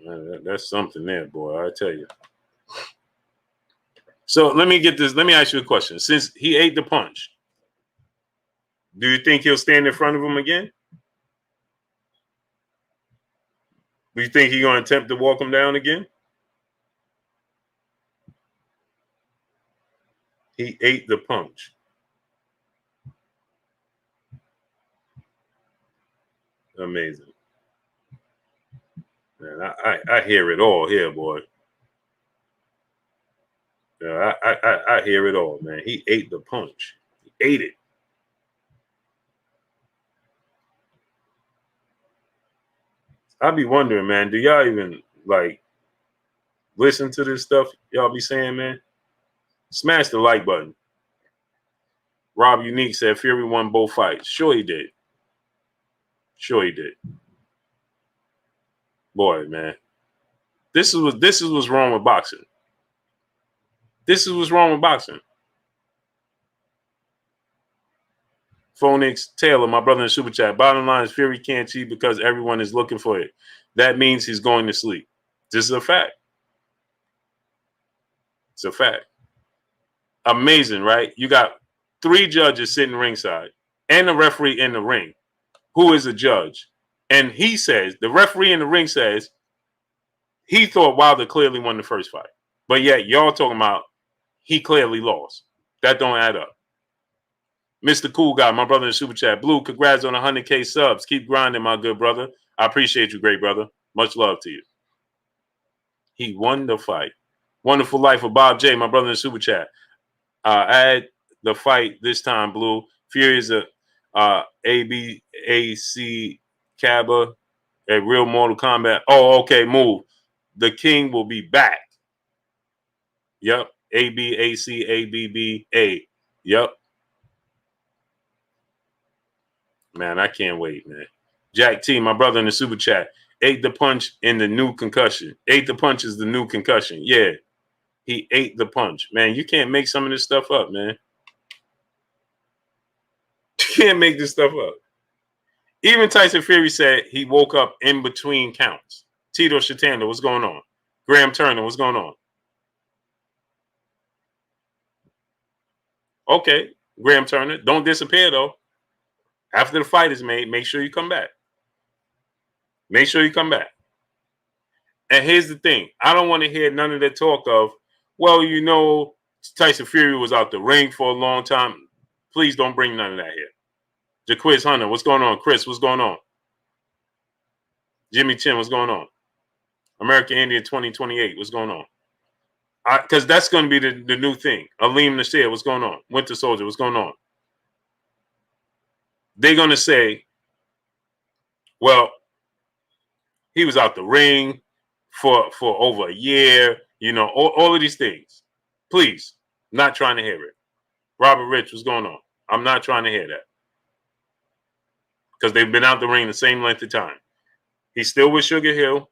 Man, that's something there, boy. I tell you. So let me get this. Let me ask you a question. Since he ate the punch, do you think he'll stand in front of him again? Do you think he's going to attempt to walk him down again? He ate the punch. Amazing. Man, I hear it all here, boy. Yeah, I hear it all, man. He ate the punch. He ate it. I be wondering, man, do y'all even like listen to this stuff y'all be saying, man? Smash the like button. Rob Unique said Fury won both fights. Sure he did. Sure he did. Boy, man. This is what's wrong with boxing. This is what's wrong with boxing. Phonix Taylor, my brother in the super chat. Bottom line is Fury can't cheat because everyone is looking for it. That means he's going to sleep. This is a fact. It's a fact. Amazing, right? You got 3 judges sitting ringside and a referee in the ring who is a judge. And he says, the referee in the ring says, he thought Wilder clearly won the first fight. But yet y'all talking about he clearly lost. That don't add up. Mr. Cool Guy, my brother in Super Chat. Blue, congrats on 100K subs. Keep grinding, my good brother. I appreciate you, great brother. Much love to you. He won the fight. Wonderful life of Bob J, my brother in Super Chat. Add the fight this time, Blue. Fury is a ABAC Cabba, a real Mortal Kombat. Oh, okay, move. The King will be back. Yep. ABACABBA. Yep. Man, I can't wait, man. Jack T, my brother in the Super Chat. Ate the punch in the new concussion. Ate the punch is the new concussion. Yeah. He ate the punch. Man, you can't make some of this stuff up, man. You can't make this stuff up. Even Tyson Fury said he woke up in between counts. Tito Shatanda, what's going on? Graham Turner, what's going on? Okay, Graham Turner, don't disappear, though. After the fight is made, make sure you come back. Make sure you come back. And here's the thing. I don't want to hear none of that talk of, well, you know, Tyson Fury was out the ring for a long time. Please don't bring none of that here. Jaquiz Hunter, what's going on? Chris, what's going on? Jimmy Chin, what's going on? American Indian 2028, what's going on? Because that's going to be the new thing. Aleem Nasir, what's going on? Winter Soldier, what's going on? They're going to say, well, he was out the ring for over a year, you know, all of these things. Please, not trying to hear it. Robert Rich, what's going on? I'm not trying to hear that. Because they've been out the ring the same length of time. He's still with Sugar Hill.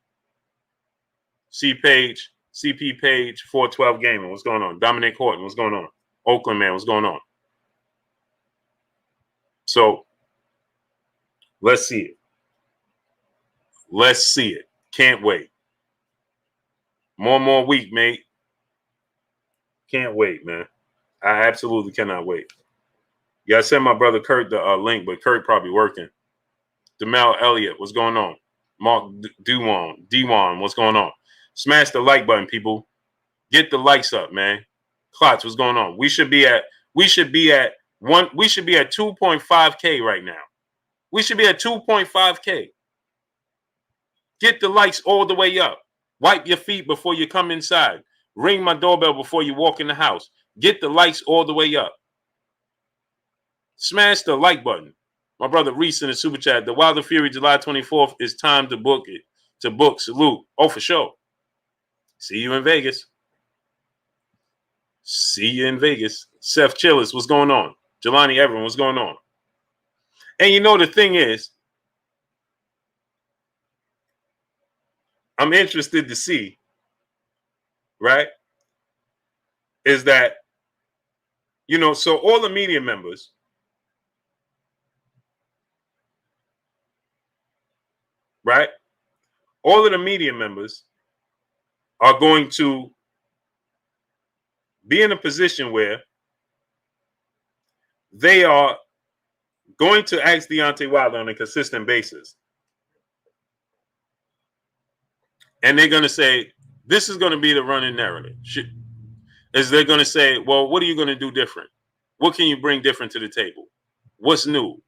CP Page, 412 Gaming, what's going on? Dominic Horton, what's going on? Oakland Man, what's going on? So, let's see it. Let's see it. Can't wait. More week, mate. Can't wait, man. I absolutely cannot wait. Yeah, I sent my brother Kurt the link, but Kurt probably working. Demel Elliott, what's going on? Mark Dewan, what's going on? Smash the like button, people. Get the likes up, man. Klotz, what's going on? We should be at 2.5K right now. We should be at 2.5K. Get the likes all the way up. Wipe your feet before you come inside. Ring my doorbell before you walk in the house. Get the likes all the way up. Smash the like button. My brother Reese in the Super Chat. The Wilder Fury July 24th is time to book it. To book. Salute. Oh, for sure. See you in Vegas. See you in Vegas. Seth Chillis, what's going on? Jelani Everett, what's going on? And you know the thing is, I'm interested to see, right, is that, you know, so all the media members, right, all of the media members are going to be in a position where they are going to ask Deontay Wilder on a consistent basis. And they're going to say, this is going to be the running narrative. Is they're going to say, well, what are you going to do different? What can you bring different to the table? What's new?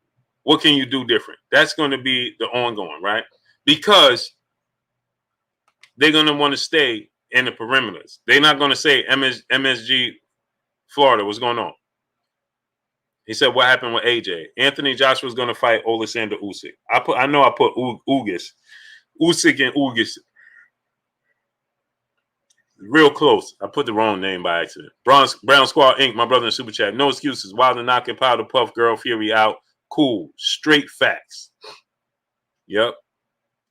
What can you do different? That's going to be the ongoing, right? Because they're going to want to stay in the perimeters. They're not going to say MSG Florida, what's going on? He said, what happened with AJ? Anthony Joshua's going to fight Oleksandr Usyk. I know I put Ugas. Usyk and Ugas. Real close. I put the wrong name by accident. Brown Squad Inc., my brother in Super Chat. No excuses. Wilder knocking Powder Puff Girl Fury out. Cool. Straight facts. Yep.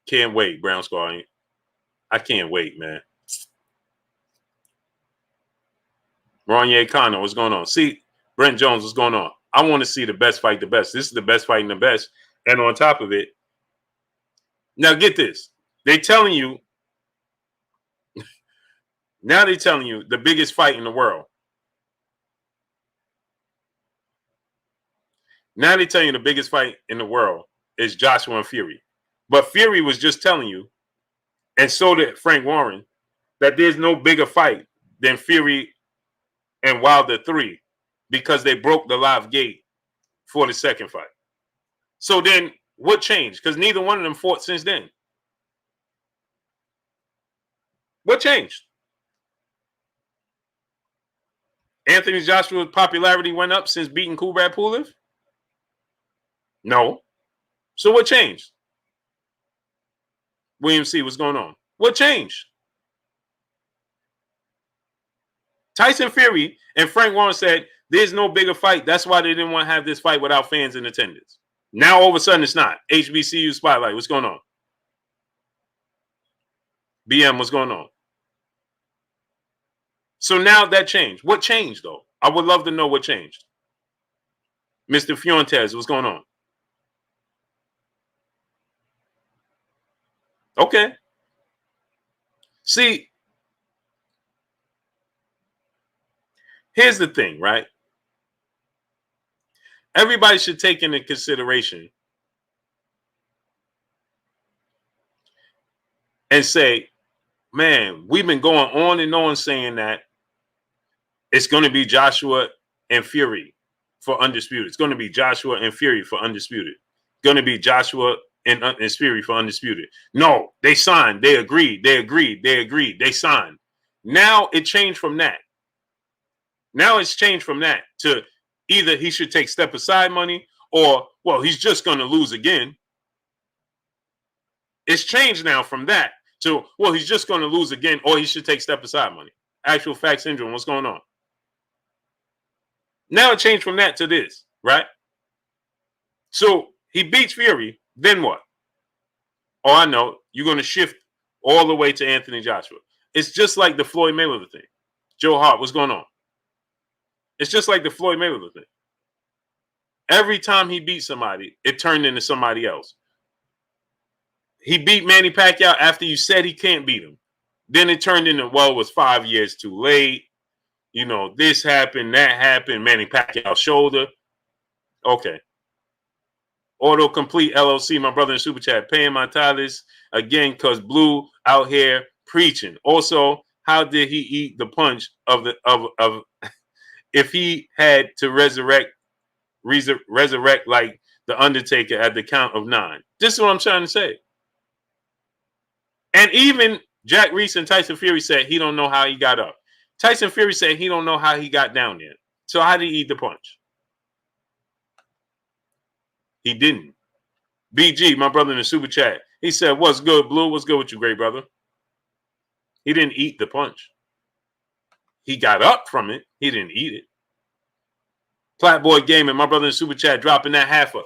Can't wait, Brown Squad Inc. I can't wait, man. Ronye Connor, what's going on? See, Brent Jones, what's going on? I want to see the best fight the best. This is the best fighting the best. And on top of it, now get this. They're telling you, now they're telling you the biggest fight in the world. Now they're telling you the biggest fight in the world is Joshua and Fury. But Fury was just telling you, and so did Frank Warren, that there's no bigger fight than Fury and Wilder 3 because they broke the live gate for the second fight. So then what changed? Because neither one of them fought since then. What changed? Anthony Joshua's popularity went up since beating Kubrat Pulev? No. So what changed? William C., what's going on? What changed? Tyson Fury and Frank Warren said there's no bigger fight. That's why they didn't want to have this fight without fans in attendance. Now all of a sudden it's not. HBCU Spotlight, what's going on? BM, what's going on? So now that changed. What changed, though? I would love to know what changed. Mr. Fuentes, what's going on? Okay. See, here's the thing, right? Everybody should take into consideration and say, man, we've been going on and on saying that it's going to be Joshua and Fury for Undisputed. It's going to be Joshua and Fury for Undisputed. Going to be Joshua and Fury for Undisputed. No, they signed. They agreed. They signed. Now it changed from that. Now it's changed from that to either he should take step aside money or, well, he's just going to lose again. It's changed now from that to, well, he's just going to lose again or he should take step aside money. Actual fact syndrome, what's going on? Now it changed from that to this, right? So he beats Fury, then what? Oh, I know. You're going to shift all the way to Anthony Joshua. It's just like the Floyd Mayweather thing. Joe Hart, what's going on? It's just like the Floyd Mayweather thing. Every time he beat somebody, it turned into somebody else. He beat Manny Pacquiao after you said he can't beat him. Then it turned into, well, it was 5 years too late. You know, this happened, that happened, Manny Pacquiao's shoulder. Okay. Autocomplete LLC, my brother in Super Chat, paying my titles again because Blue out here preaching. Also, how did he eat the punch of if he had to resurrect like the Undertaker at the count of 9? This is what I'm trying to say. And even Jack Reese and Tyson Fury said he don't know how he got up. Tyson Fury said he don't know how he got down there. So how did he eat the punch? He didn't. BG, my brother in the Super Chat, he said, what's good, Blue? What's good with you, great brother? He didn't eat the punch. He got up from it. He didn't eat it. Platboy Gaming, my brother in the Super Chat, dropping that half a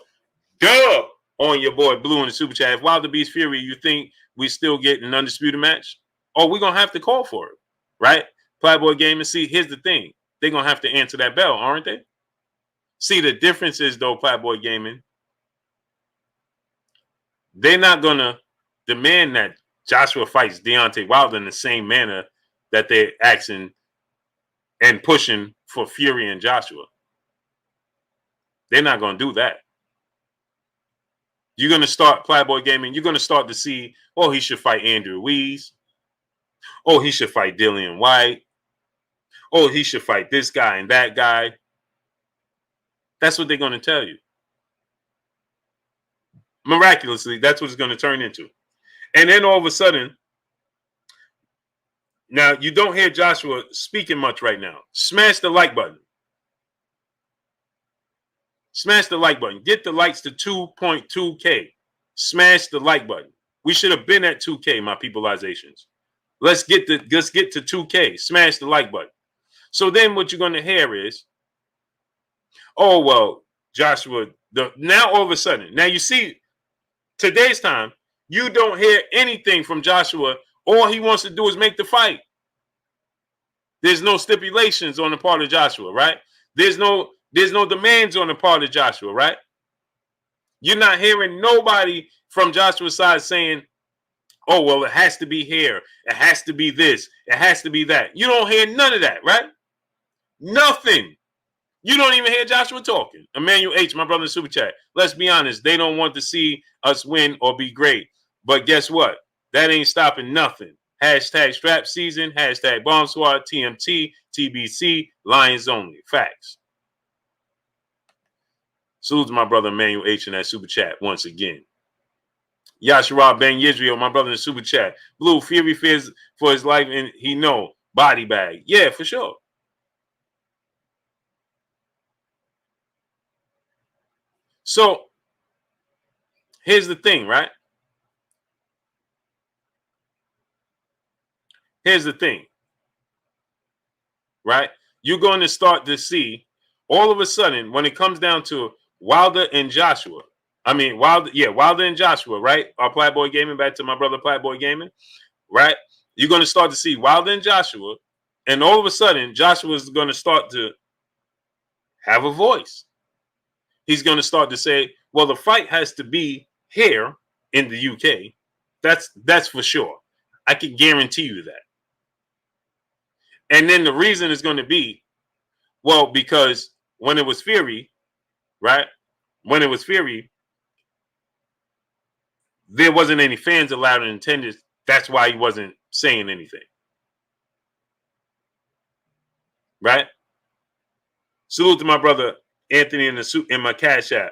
dub on your boy Blue in the Super Chat. If Wilder beats Fury, you think we still get an undisputed match? Oh, we're going to have to call for it, right? Platboy Gaming, see, here's the thing. They're going to have to answer that bell, aren't they? See, the difference is, though, Platboy Gaming, they're not going to demand that Joshua fights Deontay Wilder in the same manner that they're asking and pushing for Fury and Joshua. They're not going to do that. You're going to start, Platboy Gaming, you're going to start to see, oh, he should fight Andrew Ruiz. Oh, he should fight Dillian White. Oh, he should fight this guy and that guy. That's what they're going to tell you. Miraculously, that's what it's going to turn into. And then all of a sudden, now you don't hear Joshua speaking much right now. Smash the like button. Smash the like button. Get the likes to 2.2K. Smash the like button. We should have been at 2K, my peopleizations. Let's get to 2K. Smash the like button. So then what you're going to hear is, oh, well, Joshua, now all of a sudden, now you see, today's time, you don't hear anything from Joshua. All he wants to do is make the fight. There's no stipulations on the part of Joshua, right? There's no demands on the part of Joshua, right? You're not hearing nobody from Joshua's side saying, oh, well, it has to be here. It has to be this. It has to be that. You don't hear none of that, right? Nothing. You don't even hear Joshua talking. Emmanuel H., my brother in Super Chat. Let's be honest. They don't want to see us win or be great. But guess what? That ain't stopping nothing. Hashtag strap season. Hashtag bomb squad. TMT. TBC. Lions only. Facts. Salute to my brother Emmanuel H in that super chat once again. Yashara Ben Yisrael, my brother in the super chat. Blue, Fury fears for his life and he know. Body bag. Yeah, for sure. So, here's the thing, right? Here's the thing, right? You're going to start to see all of a sudden when it comes down to Wilder and Joshua. I mean, Wilder and Joshua, right? Our Playboy Gaming, back to my brother Playboy Gaming, right? You're going to start to see Wilder and Joshua, and all of a sudden, Joshua is going to start to have a voice. He's going to start to say, well, the fight has to be here in the UK. That's for sure. I can guarantee you that. And then the reason is going to be, well, because when it was Fury, right? When it was Fury, there wasn't any fans allowed in attendance. That's why he wasn't saying anything. Right? Salute to my brother Anthony in the suit in my Cash App.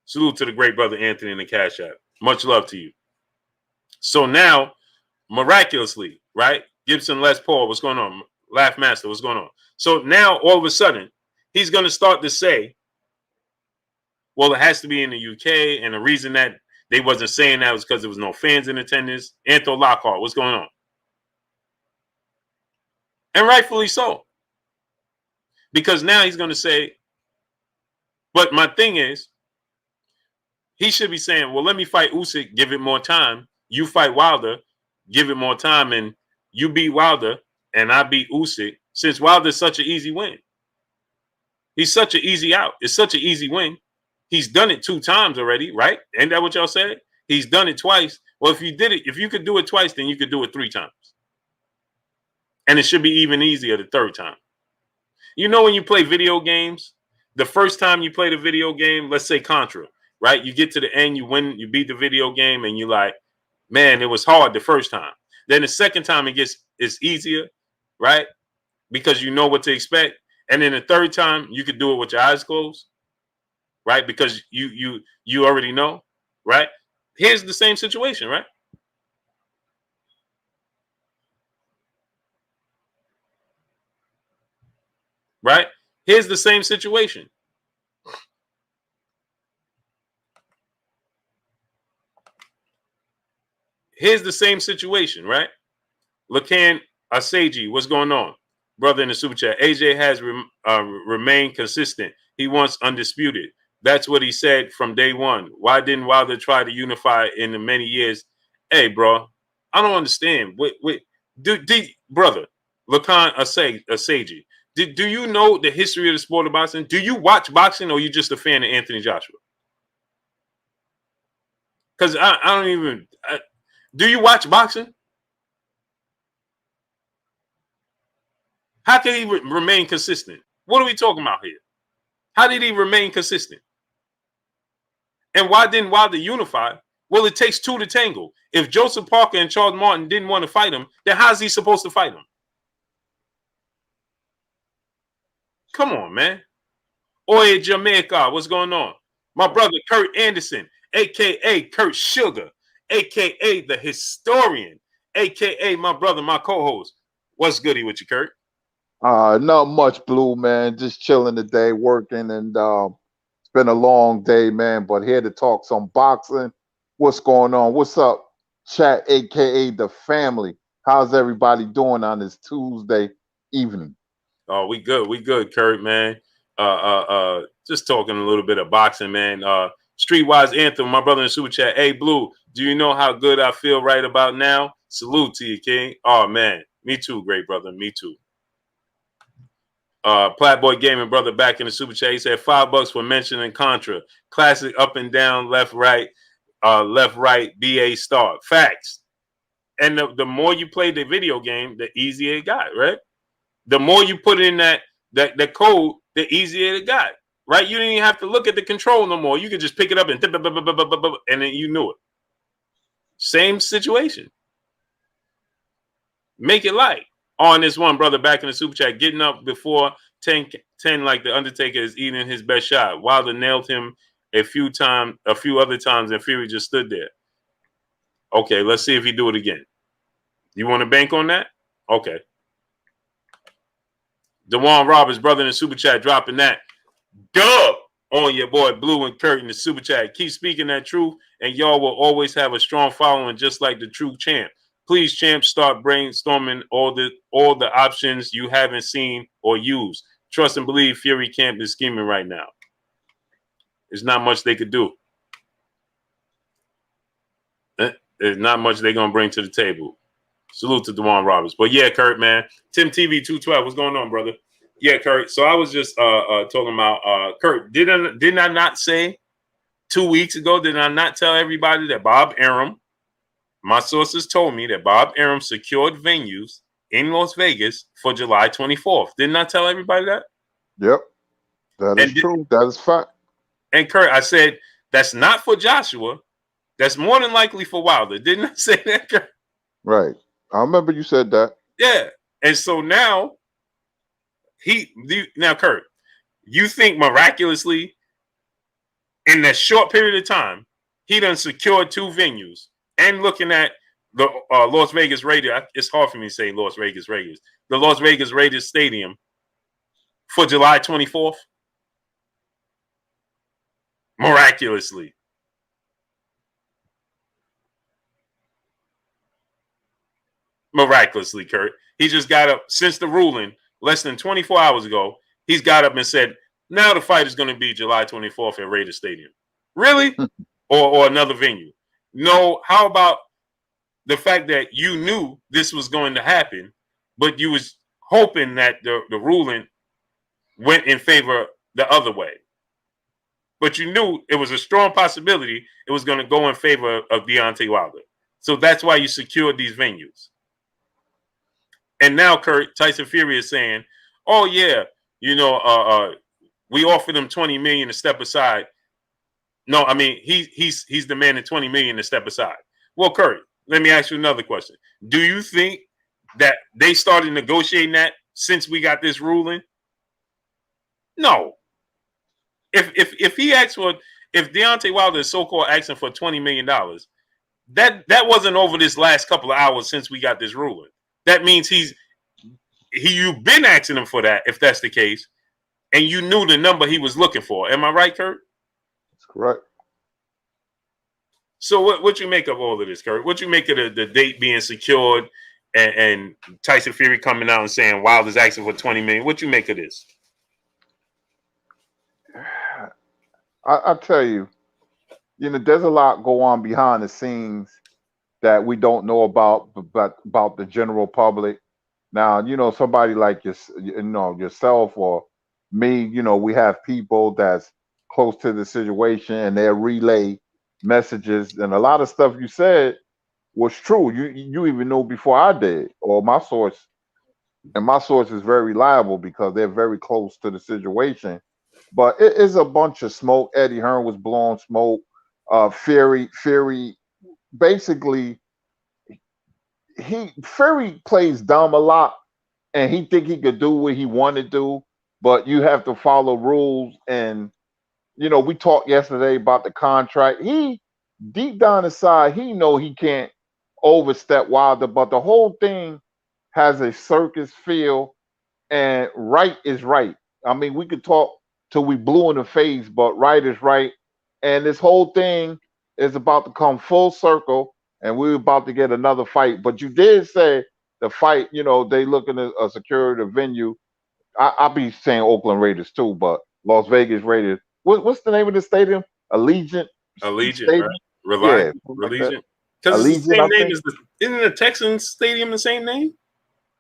Salute to the great brother Anthony in the Cash App. Much love to you. So now, miraculously, right? Gibson Les Paul, what's going on? Laugh Master, what's going on? So now, all of a sudden, he's going to start to say, well, it has to be in the UK, and the reason that they wasn't saying that was because there was no fans in attendance. Anthony Lockhart, what's going on? And rightfully so. Because now he's going to say, but my thing is, he should be saying, well, let me fight Usyk, give it more time. You fight Wilder, give it more time, and you beat Wilder, and I beat Usyk, since Wilder's such an easy win. He's such an easy out. It's such an easy win. He's done it 2 times already, right? Ain't that what y'all said? He's done it twice. Well, if you could do it twice, then you could do it 3 times. And it should be even easier the 3rd time. You know, when you play video games, the first time you play the video game, let's say Contra, right? You get to the end, you win, you beat the video game, and you're like, man, it was hard the first time. Then the second time it's easier, right? Because you know what to expect. And then the 3rd time, you could do it with your eyes closed, right? Because you already know, right? Here's the same situation, right? Right? Here's the same situation. Here's the same situation, right? Lacan Asaji, what's going on? Brother in the super chat. AJ has remained consistent. He wants undisputed. That's what he said from day one. Why didn't Wilder try to unify in the many years? Hey, bro, I don't understand. Brother, Lacan Asaji, do you know the history of the sport of boxing? Do you watch boxing, or are you just a fan of Anthony Joshua? Because I don't even... do you watch boxing? How can he remain consistent? What are we talking about here? How did he remain consistent? And why didn't Wilder unify? Well, it takes 2 to tangle. If Joseph Parker and Charles Martin didn't want to fight him, then how's he supposed to fight him? Come on, man. Oye Jamaica, what's going on? My brother Kurt Anderson, a.k.a. Kurt Sugar, a.k.a. the historian, a.k.a. my brother, my co-host. What's goody with you, Kurt? Not much, Blue, man. Just chilling today, working, and it's been a long day, man. But here to talk some boxing. What's going on? What's up, chat, aka the family? How's everybody doing on this Tuesday evening? Oh, we good, Kurt, man. Just talking a little bit of boxing, man. Streetwise Anthem, my brother in super chat. Hey, Blue, do you know how good I feel right about now? Salute to you, King. Oh man, me too, great brother. Me too. Playboy Gaming brother back in the super chat. He said $5 for mentioning Contra. Classic up and down, left, right, BA start. Facts. And the more you play the video game, the easier it got, right? The more you put in that code, the easier it got, right? You didn't even have to look at the control no more. You could just pick it up and then you knew it. Same situation. Make it light. On this one brother back in the super chat, getting up before 10 like the Undertaker is eating his best shot. Wilder nailed him a few other times, and Fury just stood there. Okay, let's see if he do it again. You want to bank on that? Okay. DeJuan Roberts, brother in the super chat, dropping that dub on your boy Blue and Kurt in the super chat. Keep speaking that truth, and y'all will always have a strong following, just like the true champ. Please, champ, start brainstorming all the options you haven't seen or used. Trust and believe Fury camp is scheming right now. There's not much they could do. There's not much they're gonna bring to the table. Salute to DeJuan Roberts. But yeah, Kurt, man. Tim TV 212. What's going on, brother? Yeah, Kurt. So I was just talking about Kurt. Didn't I not say 2 weeks ago? Did I not tell everybody that Bob Arum, my sources told me that Bob Arum secured venues in Las Vegas for July 24th. Didn't I tell everybody that? Yep. That is true. That is fact. And Kurt, I said that's not for Joshua. That's more than likely for Wilder. Didn't I say that, Kurt? Right. I remember you said that. Yeah. And so now Kurt, you think miraculously in that short period of time, he done secured 2 venues and looking at the Las Vegas Raiders. It's hard for me to say Las Vegas Raiders. The Las Vegas Raiders Stadium for July 24th. Miraculously. Miraculously, Kurt. He just got up since the ruling less than 24 hours ago. He's got up and said, now the fight is going to be July 24th at Raiders Stadium. Really? or another venue? No. How about the fact that you knew this was going to happen, but you was hoping that the ruling went in favor the other way? But you knew it was a strong possibility it was going to go in favor of Deontay Wilder. So that's why you secured these venues. And now, Kurt, Tyson Fury is saying, oh, yeah, we offered him $20 million to step aside. No, I mean, he's demanding $20 million to step aside. Well, Kurt, let me ask you another question. Do you think that they started negotiating that since we got this ruling? No. If he asked for, if Deontay Wilder is so-called asking for $20 million, that wasn't over this last couple of hours since we got this ruling. That means you've been asking him for that, if that's the case, and you knew the number he was looking for. Am I right, Kurt? That's correct. So what you make of all of this, Kurt? What you make of the date being secured and Tyson Fury coming out and saying Wilder's asking for $20 million? What you make of this? I tell you, there's a lot go on behind the scenes that we don't know about the general public. Now, somebody like yourself or me, we have people that's close to the situation and they relay messages, and a lot of stuff you said was true. You even know before I did, or my source, and my source is very reliable because they're very close to the situation. But it is a bunch of smoke. Eddie Hearn was blowing smoke. Fury basically, Fury plays dumb a lot, and he think he could do what he want to do, but you have to follow rules. And we talked yesterday about the contract. He deep down inside, he know he can't overstep Wilder, but the whole thing has a circus feel, and right is right. I mean, we could talk till we blue in the face, but right is right. And this whole thing is about to come full circle, and we're about to get another fight. But you did say the fight, they looking at a security venue. I'll be saying Oakland Raiders too, but Las Vegas Raiders. What's the name of the stadium? Allegiant Stadium? Right? Reliant. Yeah, Allegiant. Because it's the same name as isn't the Texans Stadium the same name?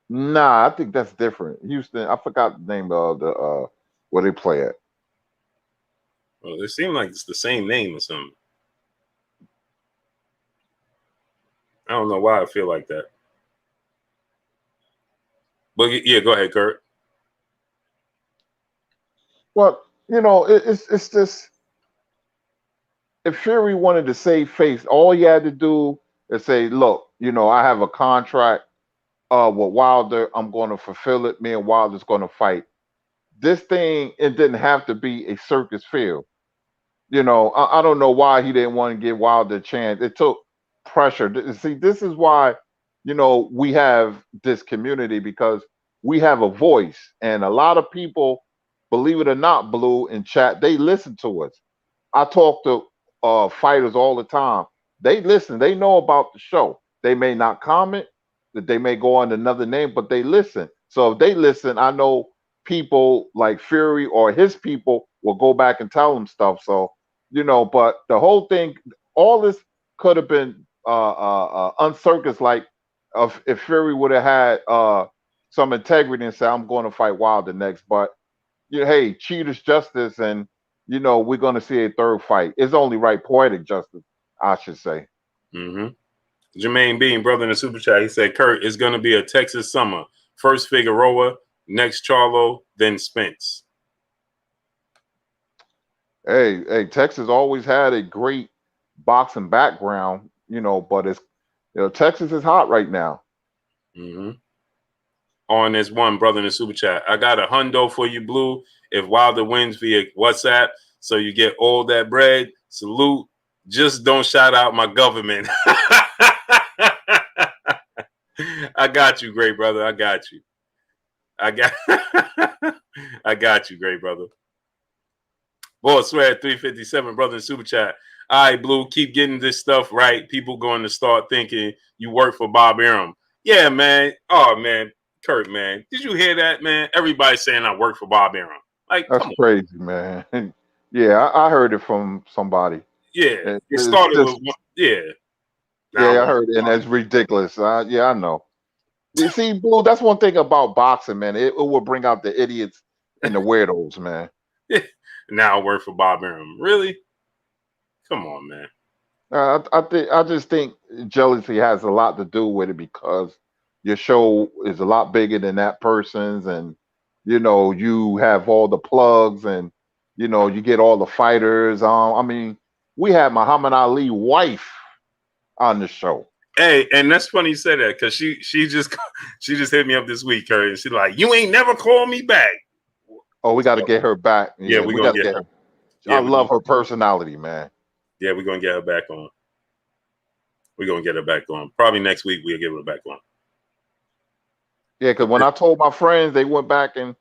Nah, I think that's different. Houston, I forgot the name of the where they play at. Well, it seemed like it's the same name or something. I don't know why I feel like that. But yeah, go ahead, Kurt. Well, it's just, if Fury wanted to save face, all he had to do and say, look, I have a contract with Wilder. I'm going to fulfill it. Me and Wilder's going to fight. This thing, it didn't have to be a circus field. I don't know why he didn't want to give Wilder a chance. It took pressure. See, this is why, we have this community, because we have a voice. And a lot of people, believe it or not, Blue, in chat, they listen to us. I talk to fighters all the time. They listen. They know about the show. They may not comment, that they may go on another name, but they listen. So if they listen, I know people like Fury or his people will go back and tell them stuff. So, but the whole thing, all this could have been uncircus like if Fury would have had some integrity and said, I'm going to fight Wilder next. But hey, cheaters justice, and we're going to see a third fight. It's only right, poetic justice, I should say. Jermaine Bean, brother in the super chat, he said, Kurt, it's going to be a Texas summer. First Figueroa, next Charlo, then Spence. Hey, Texas always had a great boxing background, but it's Texas is hot right now. On this one, brother in the super chat, I got a hundo for you, Blue, if Wilder wins via WhatsApp, so you get all that bread. Salute. Just don't shout out my government. I got you, great brother. I got you. I got you, great brother. Boy, swear 357, brother in super chat. All right, Blue, keep getting this stuff right. People going to start thinking you work for Bob Arum. Yeah, man. Oh, man. Kurt, man. Did you hear that, man? Everybody's saying I work for Bob Arum. Like, that's crazy, man. Yeah, I heard it from somebody. Yeah, it started with one. Yeah. Yeah, I heard it, and that's ridiculous. Yeah, I know. You see, Blue, that's one thing about boxing, man. It will bring out the idiots and the weirdos, man. Now I work for Bob Arum. Really? Come on, man. I just think jealousy has a lot to do with it, because your show is a lot bigger than that person's, and you have all the plugs, and you get all the fighters. I mean, we had Muhammad Ali wife on the show. Hey, and that's funny you said that, because she just hit me up this week, Curry, and she's like, "You ain't never called me back." Oh, we got to get her back. Yeah, we got to get her. I love her personality, man. Yeah, we're gonna get her back on. We're gonna get her back on. Probably next week we'll get her back on. Yeah, because when I told my friends, they went back and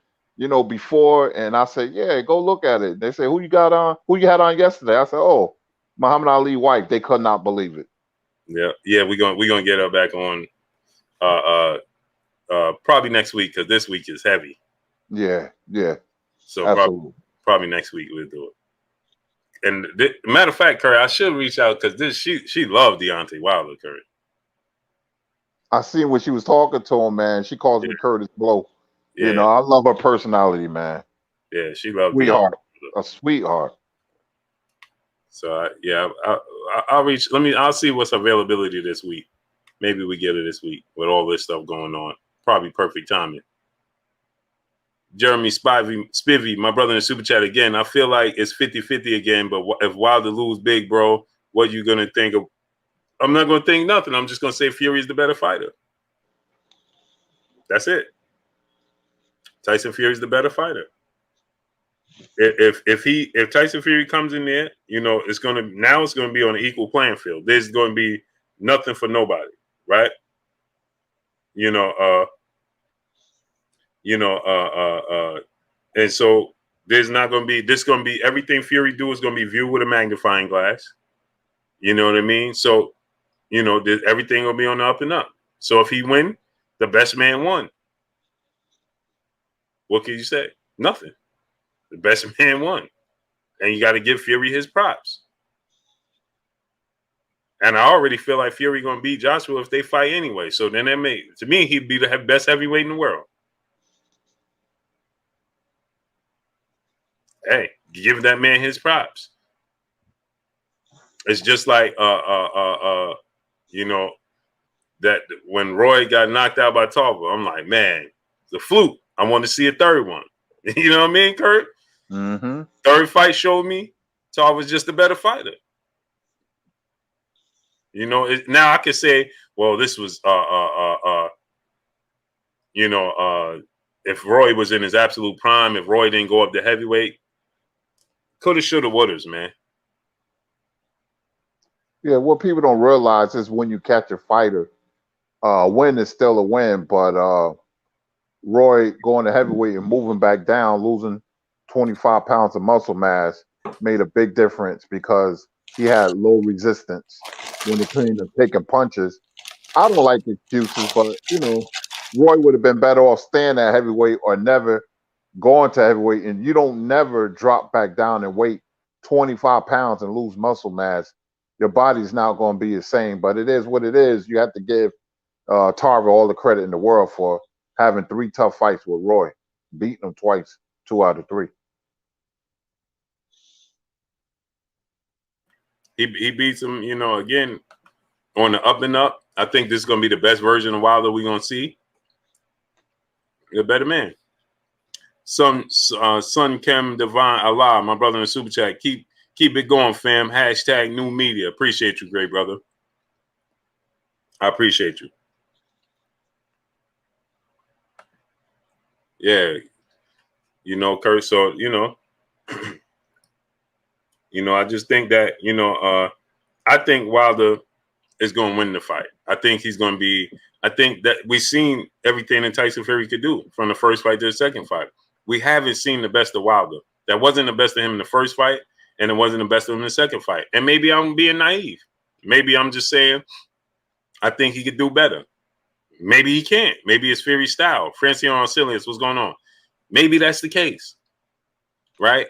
before, and I said, "Yeah, go look at it." They said, "Who you got on? Who you had on yesterday?" I said, "Oh, Muhammad Ali wife." They could not believe it. Yeah, we're gonna get her back on. Probably next week, because this week is heavy. Yeah. So probably next week we'll do it. And matter of fact, Curry, I should reach out, because she loved Deontay Wilder, Curry. I seen when she was talking to him, man. She calls me Curtis Blow. Yeah. I love her personality, man. Yeah, she loved sweetheart, a sweetheart. So I'll reach. I'll see what's availability this week. Maybe we get it this week with all this stuff going on. Probably perfect timing. Jeremy Spivey, my brother in the super chat again. I feel like it's 50-50 again, but if Wilder lose big, bro, what you gonna think of? I'm not gonna think nothing. I'm just gonna say Fury's the better fighter. That's it. Tyson Fury's the better fighter. If Tyson Fury comes in there, it's gonna be on an equal playing field. There's gonna be nothing for nobody, right? And so there's not gonna be everything Fury do is gonna be viewed with a magnifying glass. You know what I mean? So, everything will be on the up and up. So if he win, the best man won. What can you say? Nothing. The best man won. And you got to give Fury his props. And I already feel like Fury going to beat Joshua if they fight anyway. So then to me, he'd be the best heavyweight in the world. Hey, give that man his props. It's just like, that when Roy got knocked out by Tarver, I'm like, man, it's a fluke. I want to see a third one. You know what I mean, Kurt? Third fight showed me Tarver's just a better fighter. You know, now I can say, well, this was if Roy was in his absolute prime, if Roy didn't go up to heavyweight, coulda, shoulda, wouldas, man. Yeah, what people don't realize is when you catch a fighter, win is still a win, but Roy going to heavyweight and moving back down, losing 25 pounds of muscle mass made a big difference because he had low resistance when it came to taking punches. I don't like excuses, but Roy would have been better off staying at heavyweight or never going to heavyweight. And you don't never drop back down and weight 25 pounds and lose muscle mass. Your body's not going to be the same, but it is what it is. You have to give Tarver all the credit in the world for having 3 tough fights with Roy, beating him twice, 2 out of 3. He beats him, again, on the up and up. I think this is going to be the best version of Wilder we're going to see. You're a better man. Sun Kem Divine Allah, my brother in the super chat. Keep it going, fam. # new media. Appreciate you, great brother. I appreciate you. Yeah. Kurt, so, I just think that, I think Wilder is going to win the fight. I think he's going to be, I think that we've seen everything that Tyson Fury could do from the first fight to the second fight. We haven't seen the best of Wilder. That wasn't the best of him in the first fight, and it wasn't the best of him in the second fight. And maybe I'm being naive. Maybe I'm just saying I think he could do better. Maybe he can't. Maybe it's Fury style. Francine Arcelius, what's going on? Maybe that's the case, right?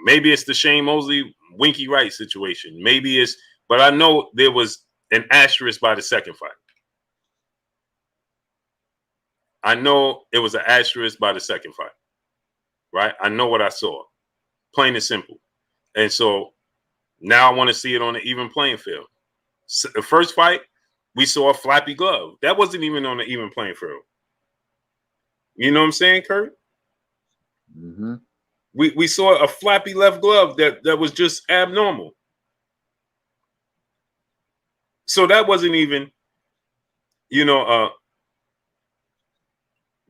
Maybe it's the Shane Mosley, Winky Wright situation. Maybe it's, but I know there was an asterisk by the second fight. I know it was an asterisk by the second fight, right? I know what I saw, plain and simple. And so now I want to see it on an even playing field. So the first fight, we saw a flappy glove. That wasn't even on an even playing field. You know what I'm saying, Kurt? Mm-hmm. We saw a flappy left glove that was just abnormal. So that wasn't even,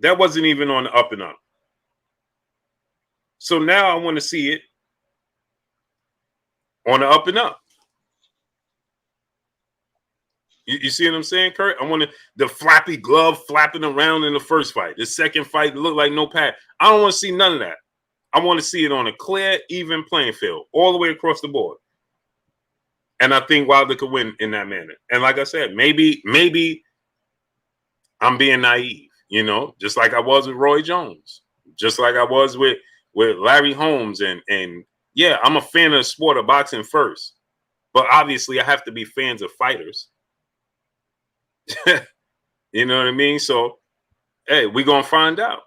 that wasn't even on the up and up. So now I want to see it on the up and up. You see what I'm saying, Kurt? I want the flappy glove flapping around in the first fight. The second fight looked like no pad. I don't want to see none of that. I want to see it on a clear, even playing field, all the way across the board. And I think Wilder could win in that manner. And like I said, maybe I'm being naive, just like I was with Roy Jones, just like I was with Larry Holmes. And yeah, I'm a fan of the sport of boxing first. But obviously I have to be fans of fighters. You know what I mean? So, hey, we're going to find out.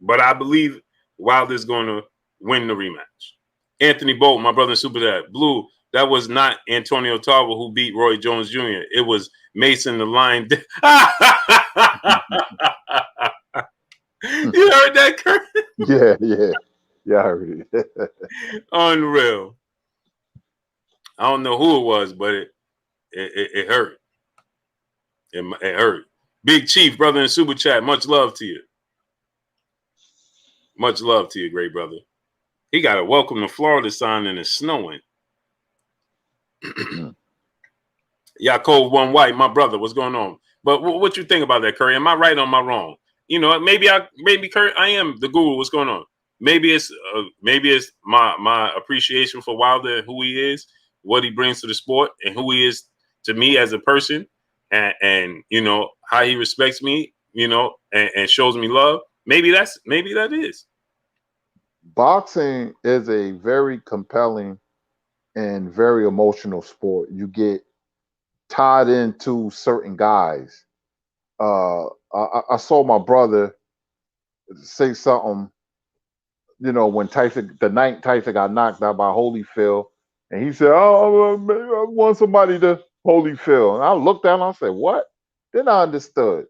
But I believe Wilder's going to win the rematch. Anthony Bolt, my brother in Super Dad. Blue, that was not Antonio Tarver who beat Roy Jones Jr. It was Mason the Lion. You heard that, Kurt? Yeah, I heard it. Unreal. I don't know who it was, but it hurt. It hurt. Big Chief, brother in Super Chat, much love to you. Much love to you, great brother. He got a welcome to Florida sign and it's snowing. Yaakov One White, my brother, what's going on? But what you think about that, Curry? Am I right or am I wrong? Maybe Curry, I am the guru. What's going on? Maybe it's my appreciation for Wilder and who he is, what he brings to the sport, and who he is to me as a person, and how he respects me, and shows me love. Maybe that is. Boxing is a very compelling and very emotional sport. You get tied into certain guys. I saw my brother say something, when the night Tyson got knocked out by Holyfield, and he said, "Oh, I want somebody to Holyfield." And I looked down and I said, "What?" Then I understood.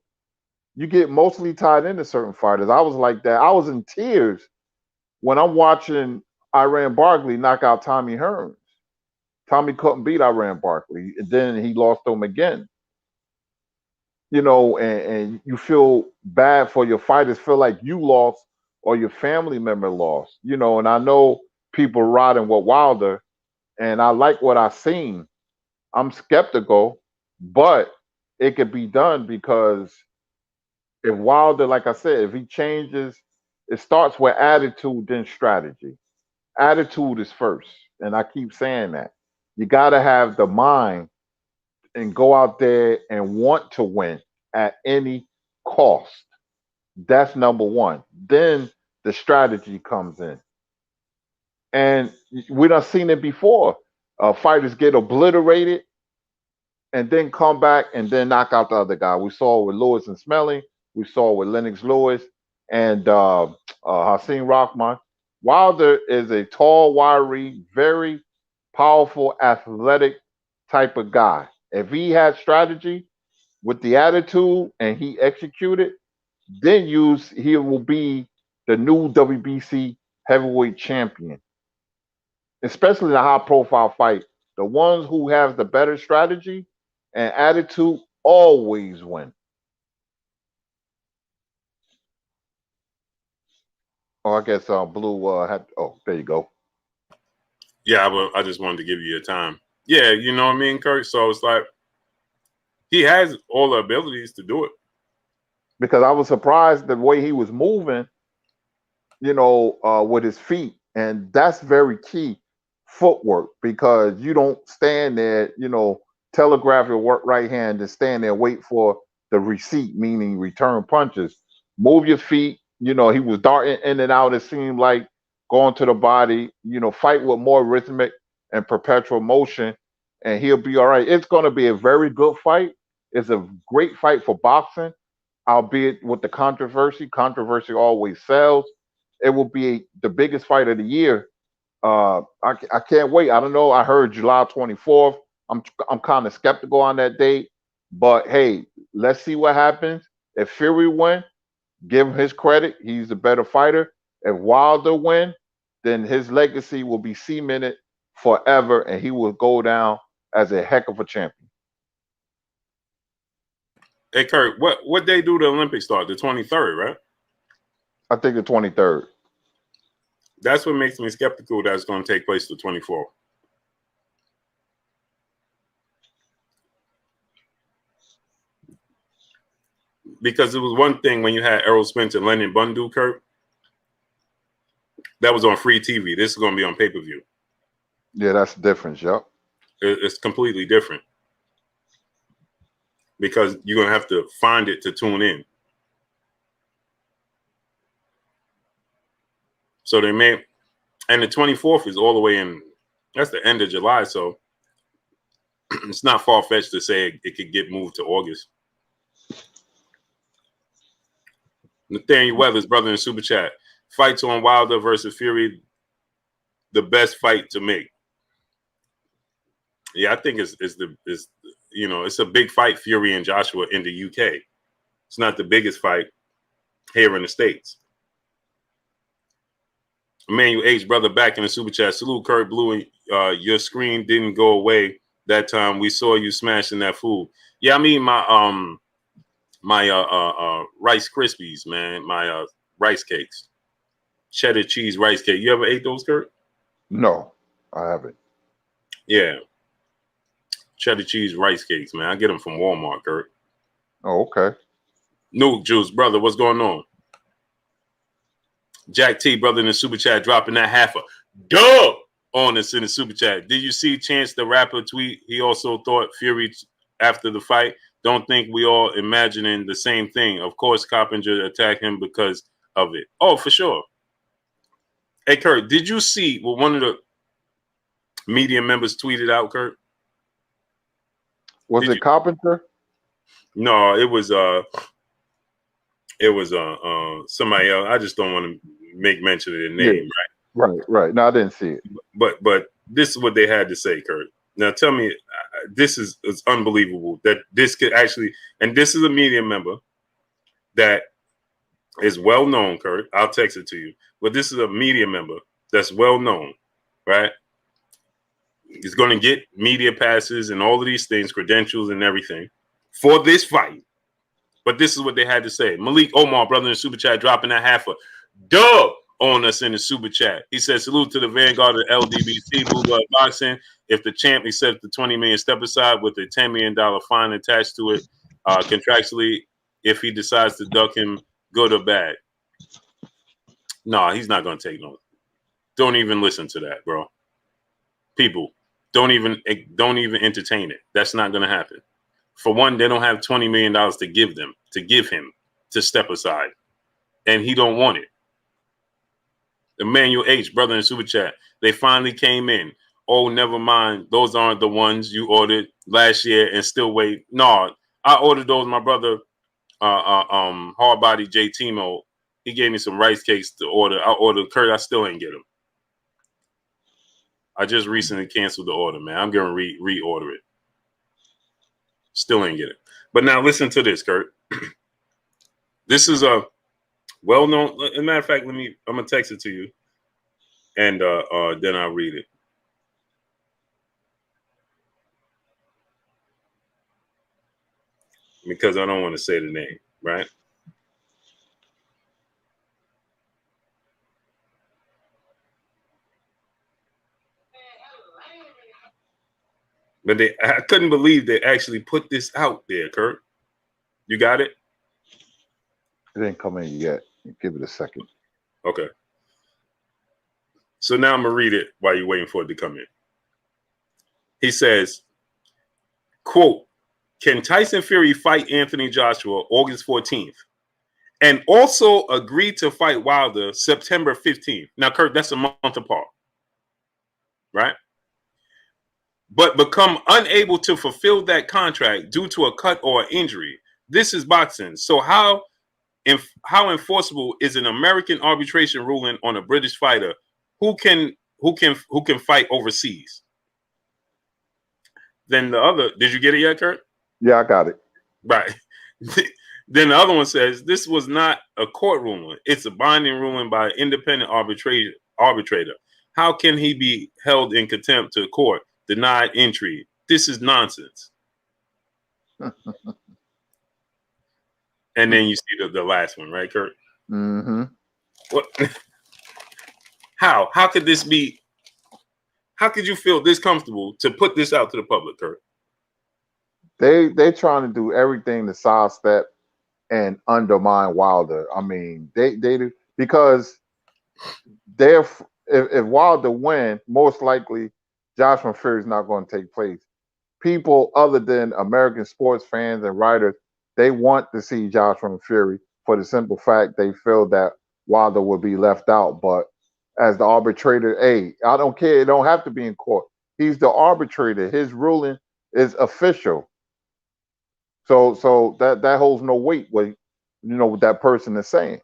You get mostly tied into certain fighters. I was like that. I was in tears when I'm watching Iran Barkley knock out Tommy Hearns. Tommy couldn't beat Iran Barkley. And then he lost to him again. You know, and you feel bad for your fighters, feel like you lost or your family member lost. You know, and I know people riding with Wilder, and I like what I've seen. I'm skeptical, but it could be done because if Wilder, like I said, if he changes, it starts with attitude, then strategy. Attitude is first. And I keep saying that. You got to have the mind and go out there and want to win at any cost. That's number one. Then the strategy comes in. And we done seen it before. Fighters get obliterated and then come back and then knock out the other guy. We saw it with Lewis and Smelling. We saw it with Lennox Lewis and Hasim Rahman. Wilder is a tall, wiry, very powerful, athletic type of guy. If he had strategy with the attitude and he executed, then he will be the new WBC heavyweight champion. Especially in a high-profile fight, the ones who have the better strategy and attitude always win. Oh, I guess Blue had. Oh, there you go. Yeah, I just wanted to give you your time. Yeah, you know what I mean, Kurt. So it's like he has all the abilities to do it. Because I was surprised the way he was moving, you know, with his feet, and that's very key, footwork. Because you don't stand there, you know, telegraph your work right hand and stand there wait for the receipt, meaning return punches. Move your feet. You know, he was darting in and out. It seemed like going to the body. You know, fight with more rhythmic and perpetual motion, and he'll be all right. It's going to be a very good fight. It's a great fight for boxing, albeit with the controversy. Controversy always sells. It will be the biggest fight of the year. I can't wait. I don't know. I heard July 24th. I'm kind of skeptical on that date, but hey, let's see what happens. If Fury win, give him his credit. He's a better fighter. If Wilder win, then his legacy will be cemented forever, and he will go down as a heck of a champion. Hey, Kurt, what day do the Olympics start? The 23rd, right? I think the 23rd. That's what makes me skeptical that it's going to take place the 24th. Because it was one thing when you had Errol Spence and Lennon Bundu, Kurt. That was on free TV. This is going to be on pay-per-view. Yeah, that's the difference, yep. It's completely different. Because you're going to have to find it to tune in. So they may, and the 24th is all the way in, that's the end of July, so it's not far-fetched to say it could get moved to August. Nathaniel Weathers, brother in the super chat. Fights on Wilder versus Fury, the best fight to make. Yeah, I think it's you know, it's a big fight, Fury and Joshua in the UK. It's not the biggest fight here in the States. Emmanuel H, brother, back in the super chat. Salute, Kurt Blue. Your screen didn't go away that time. We saw you smashing that food. Yeah, I mean my Rice Krispies, man. My rice cakes, cheddar cheese rice cake. You ever ate those, Kurt? No, I haven't. Yeah, cheddar cheese rice cakes, man. I get them from Walmart, Kurt. Oh, okay. Nuke Juice, brother. What's going on? Jack T, brother in the super chat, dropping that half a dub on us in the super chat. Did you see Chance the Rapper tweet? He also thought Fury after the fight. Don't think we all imagining the same thing. Of course, Coppinger attacked him because of it. Oh, for sure. Hey, Kurt, did you see what one of the media members tweeted out, Kurt? Was it Carpenter? No, it was somebody else. I just don't want to make mention of their name, right? Right. No, I didn't see it. But this is what they had to say, Kurt. Now tell me, this is unbelievable that this could actually, and this is a media member that is well known, Kurt. I'll text it to you. But this is a media member that's well known, right? He's going to get media passes and all of these things, credentials and everything for this fight. But this is what they had to say. Malik Omar, brother in the super chat, dropping that half a dub on us in the super chat. He said, salute to the vanguard of LDBC, Blue Blood Boxing. If the champ accepts the $20 million step aside with a $10 million fine attached to it, contractually, if he decides to duck him, good or bad. No, he's not going to take no. Don't even listen to that, bro. People, don't even entertain it. That's not going to happen. For one, they don't have $20 million to give him to step aside, and he don't want it. Emmanuel H, brother in super chat, they finally came in. Oh, never mind. Those aren't the ones you ordered last year and still wait. No, I ordered those. My brother, hard body J Timo, he gave me some rice cakes to order. I ordered Kurt. I still ain't get them. I just recently canceled the order, man. I'm gonna reorder it. Still ain't get it. But now listen to this, Kurt. This is a well-known. As a matter of fact, I'm gonna text it to you, and then I'll read it. Because I don't want to say the name, right? But I couldn't believe they actually put this out there, Kurt. You got it? It didn't come in yet. Give it a second. Okay. So now I'm going to read it while you're waiting for it to come in. He says, quote, can Tyson Fury fight Anthony Joshua August 14th? And also agree to fight Wilder September 15th. Now, Kurt, that's a month apart. Right? But become unable to fulfill that contract due to a cut or injury. This is boxing. So how enforceable is an American arbitration ruling on a British fighter who can fight overseas? Then the other, did you get it yet, Kurt? Yeah, I got it. Right. Then the other one says this was not a court ruling. It's a binding ruling by an independent arbitrator. How can he be held in contempt to court? Denied entry. This is nonsense. And then you see the last one, right, Kurt? Mm-hmm. What? How could this be? How could you feel this comfortable to put this out to the public, Kurt? They trying to do everything to sidestep and undermine Wilder. I mean, they do, because if Wilder win, most likely Joshua Fury is not going to take place. People other than American sports fans and writers, they want to see Joshua Fury for the simple fact they feel that Wilder will be left out. But as the arbitrator, hey, I don't care. It don't have to be in court. He's the arbitrator. His ruling is official. So that holds no weight with what that person is saying.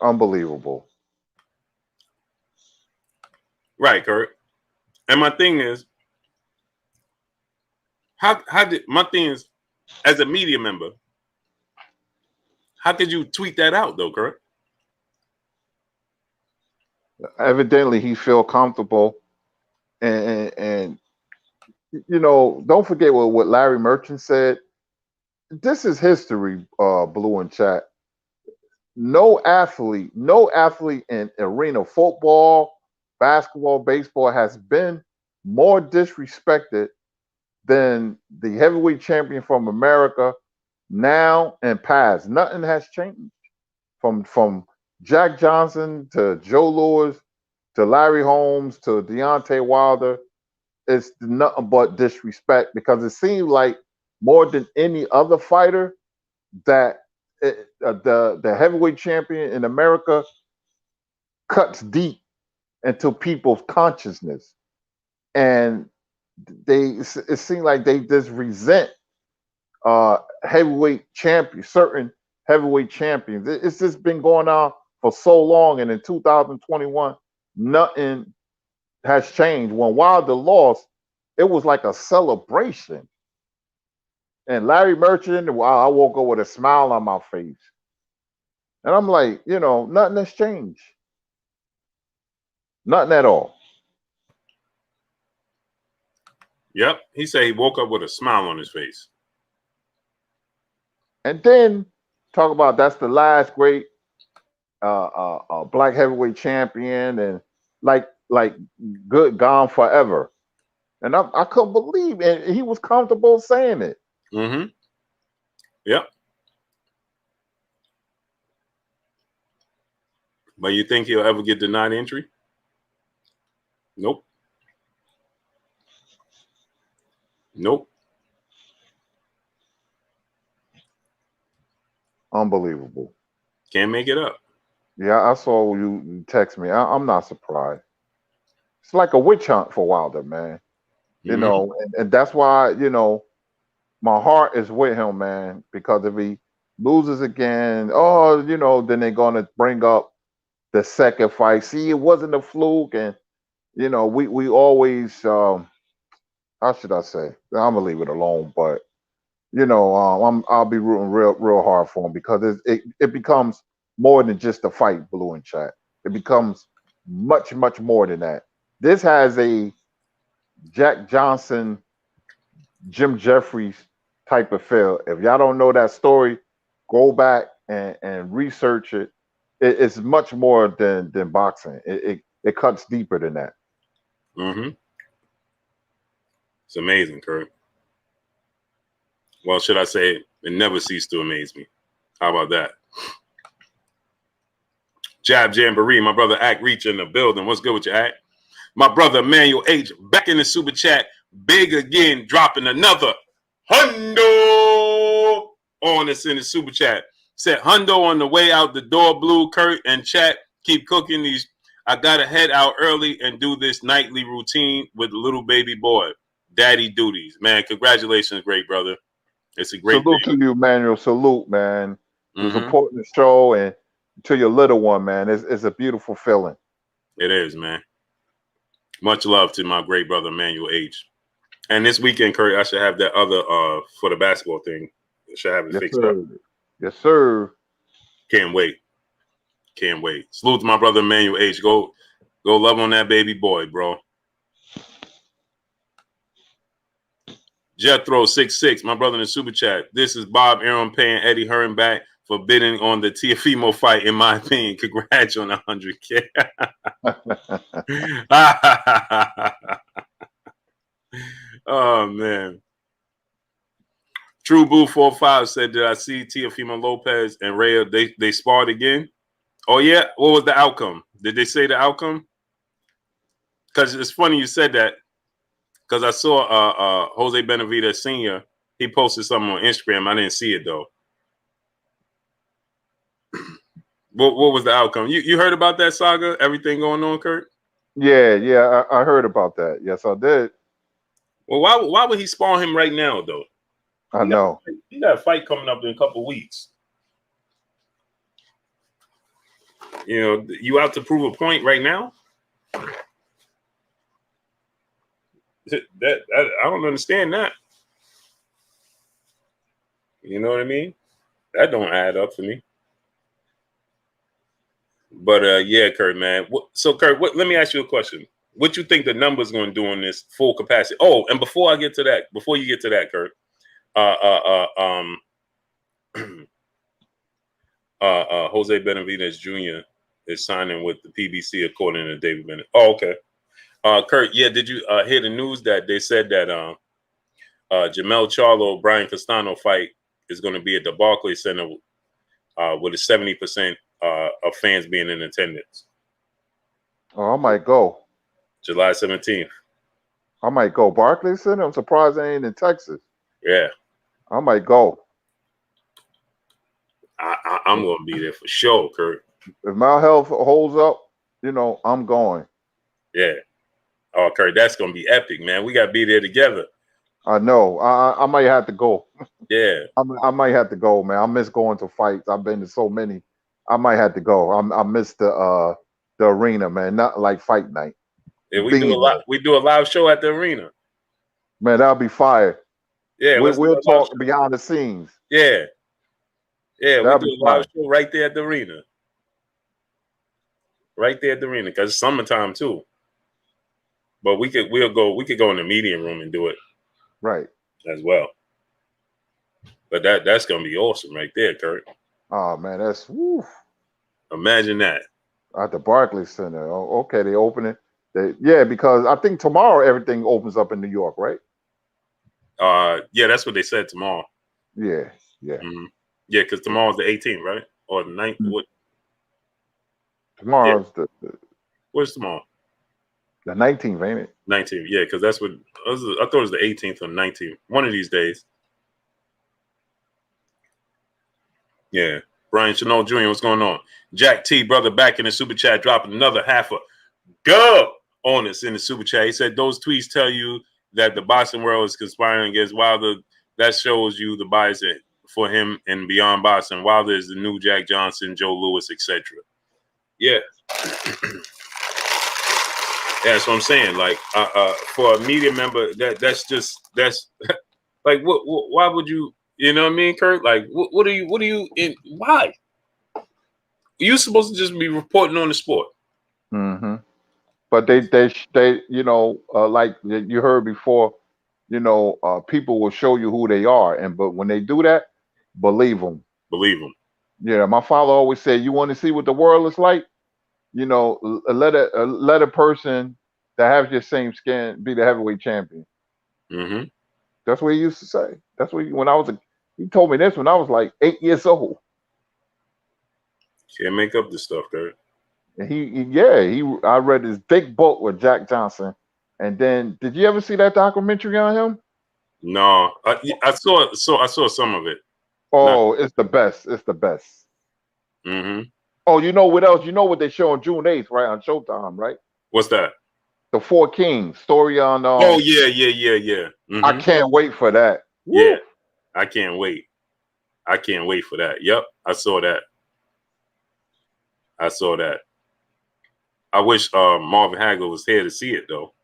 Unbelievable. Right, Kurt. And my thing is, as a media member, how could you tweet that out though, Kurt? Evidently he feel comfortable, and don't forget what Larry Merchant said. This is history, Blue and Chat. No athlete in arena football, basketball, baseball has been more disrespected than the heavyweight champion from America now and past. Nothing has changed from Jack Johnson to Joe Louis to Larry Holmes to Deontay Wilder. It's nothing but disrespect, because it seems like more than any other fighter that the heavyweight champion in America cuts deep into people's consciousness, and it seems like they just resent heavyweight champions, certain heavyweight champions. It's just been going on for so long, and in 2021, nothing has changed. When Wilder lost, it was like a celebration. And Larry Merchant, I woke up with a smile on my face. And I'm like, nothing has changed. Nothing at all. Yep. He said he woke up with a smile on his face. And then talk about that's the last great black heavyweight champion, and like good gone forever. And I couldn't believe it. He was comfortable saying it. Mm-hmm. Yep. But you think he'll ever get denied entry? Nope. Nope. Unbelievable. Can't make it up. Yeah, I saw you text me. I'm not surprised. It's like a witch hunt for Wilder, man. You know, and that's why, you know, my heart is with him, man, because if he loses again, oh, you know, then they're gonna bring up the second fight. See, it wasn't a fluke, and you know, we always how should I say? I'm gonna leave it alone, but you know, I'll be rooting real hard for him because it becomes more than just a fight, Blue and Chat. It becomes much more than that. This has a Jack Johnson, Jim Jeffries type of feel. If y'all don't know that story, go back and research it. It's much more than boxing. It cuts deeper than that. Mm-hmm. It's amazing, Kurt. Well, should I say it never ceased to amaze me. How about that? Jab Jamboree, my brother Act Reach in the building. What's good with you, Act? My brother Emmanuel H back in the super chat, big again, dropping another hundo on us in the super chat. Said hundo on the way out the door, Blue, Kurt, and Chat. Keep cooking these. I gotta head out early and do this nightly routine with the little baby boy. Daddy duties, man. Congratulations, great brother. It's a great Salute thing. to you, Manuel. Salute, man. For Mm-hmm. supporting the show and to your little one, man. It's a beautiful feeling. It is, man. Much love to my great brother, Emmanuel H. And this weekend, Kurt, I should have that other for the basketball thing. I should have it fixed up. Yes, sir. Can't wait. Can't wait. Salute to my brother Emmanuel H. Go love on that baby boy, bro. Jethro 66, my brother in the super chat. This is Bob Arum paying Eddie Hearn back for bidding on the Tiafimo fight, in my opinion. Congrats on 100K. Oh, man. True Boo 45 said, did I see Tiafimo Lopez and Rhea? They sparred again? Oh, yeah? What was the outcome? Did they say the outcome? Because it's funny you said that. Because I saw Jose Benavidez Sr., he posted something on Instagram. I didn't see it, though. What was the outcome? You heard about that saga? Everything going on, Kurt? Yeah, I heard about that. Yes, I did. Well, why would he spawn him right now, though? I know. He got a fight coming up in a couple of weeks. You know, you out to prove a point right now? I don't understand that. You know what I mean? That don't add up for me. But yeah, Kurt, man. So Kurt, let me ask you a question. What you think the number's going to do on this full capacity? Oh, and before you get to that, Kurt, Jose Benavidez Jr. is signing with the PBC according to David Bennett. Oh, okay. Kurt, yeah, did you hear the news that they said that Jamel Charlo Brian Castano fight is going to be at the Barclays Center with a 70% of fans being in attendance? Oh, I might go. July 17th. I might go. Barclays Center? I'm surprised I ain't in Texas. Yeah. I might go. I'm going to be there for sure, Kurt. If my health holds up, you know, I'm going. Yeah. Oh, Kurt, that's going to be epic, man. We got to be there together. I know. I might have to go. Yeah. I might have to go, man. I miss going to fights. I've been to so many. I might have to go. I miss the arena, man. Not like fight night. Yeah, we do a live show at the arena. Man, that'll be fire. Yeah, we'll talk behind the scenes. Yeah. Yeah, we do a live show right there at the arena. Right there at the arena, because it's summertime too. But we could go in the media room and do it Right. as well. But that's gonna be awesome right there, Kurt. Oh man, that's woo. Imagine that. At the Barclays Center. Oh, okay, they open it. Yeah, because I think tomorrow everything opens up in New York, right? Yeah, that's what they said tomorrow. Yeah, yeah. Mm-hmm. Yeah, because tomorrow's the 18th, right? Or the 9th. Mm-hmm. What? Tomorrow's What's tomorrow? the 19th, ain't it? 19th. Yeah, because that's what I thought it was the 18th or 19th. One of these days. Yeah. Brian Chanel Jr., what's going on? Jack T, brother, back in the super chat, dropping another half a gub on us in the super chat. He said those tweets tell you that the boxing world is conspiring against Wilder. That shows you the bias for him and beyond boxing. Wilder is the new Jack Johnson, Joe Louis, etc. Yeah. Yeah, that's what I'm saying. Like, for a media member, that's like, why would you? You know what I mean, Kurt? Like, what are you in? Why? You supposed to just be reporting on the sport. Mm-hmm. But they like you heard before, people will show you who they are, but when they do that, believe them. Believe them. Yeah, my father always said, you want to see what the world is like, let a person that has your same skin be the heavyweight champion. Mm-hmm. That's what he used to say. That's what he told me this when I was like 8 years old. Can't make up this stuff, Kurt. And I read his big book with Jack Johnson. And then, did you ever see that documentary on him? No, I saw some of it. Oh, it's the best. It's the best. Mm-hmm. Oh, you know what else? You know what they show on June 8th, right? On Showtime, right? What's that? The Four Kings story on. Oh yeah. Mm-hmm. I can't wait for that. Yeah, Woo. I can't wait. I can't wait for that. Yep, I saw that. I wish Marvin Hagler was here to see it though.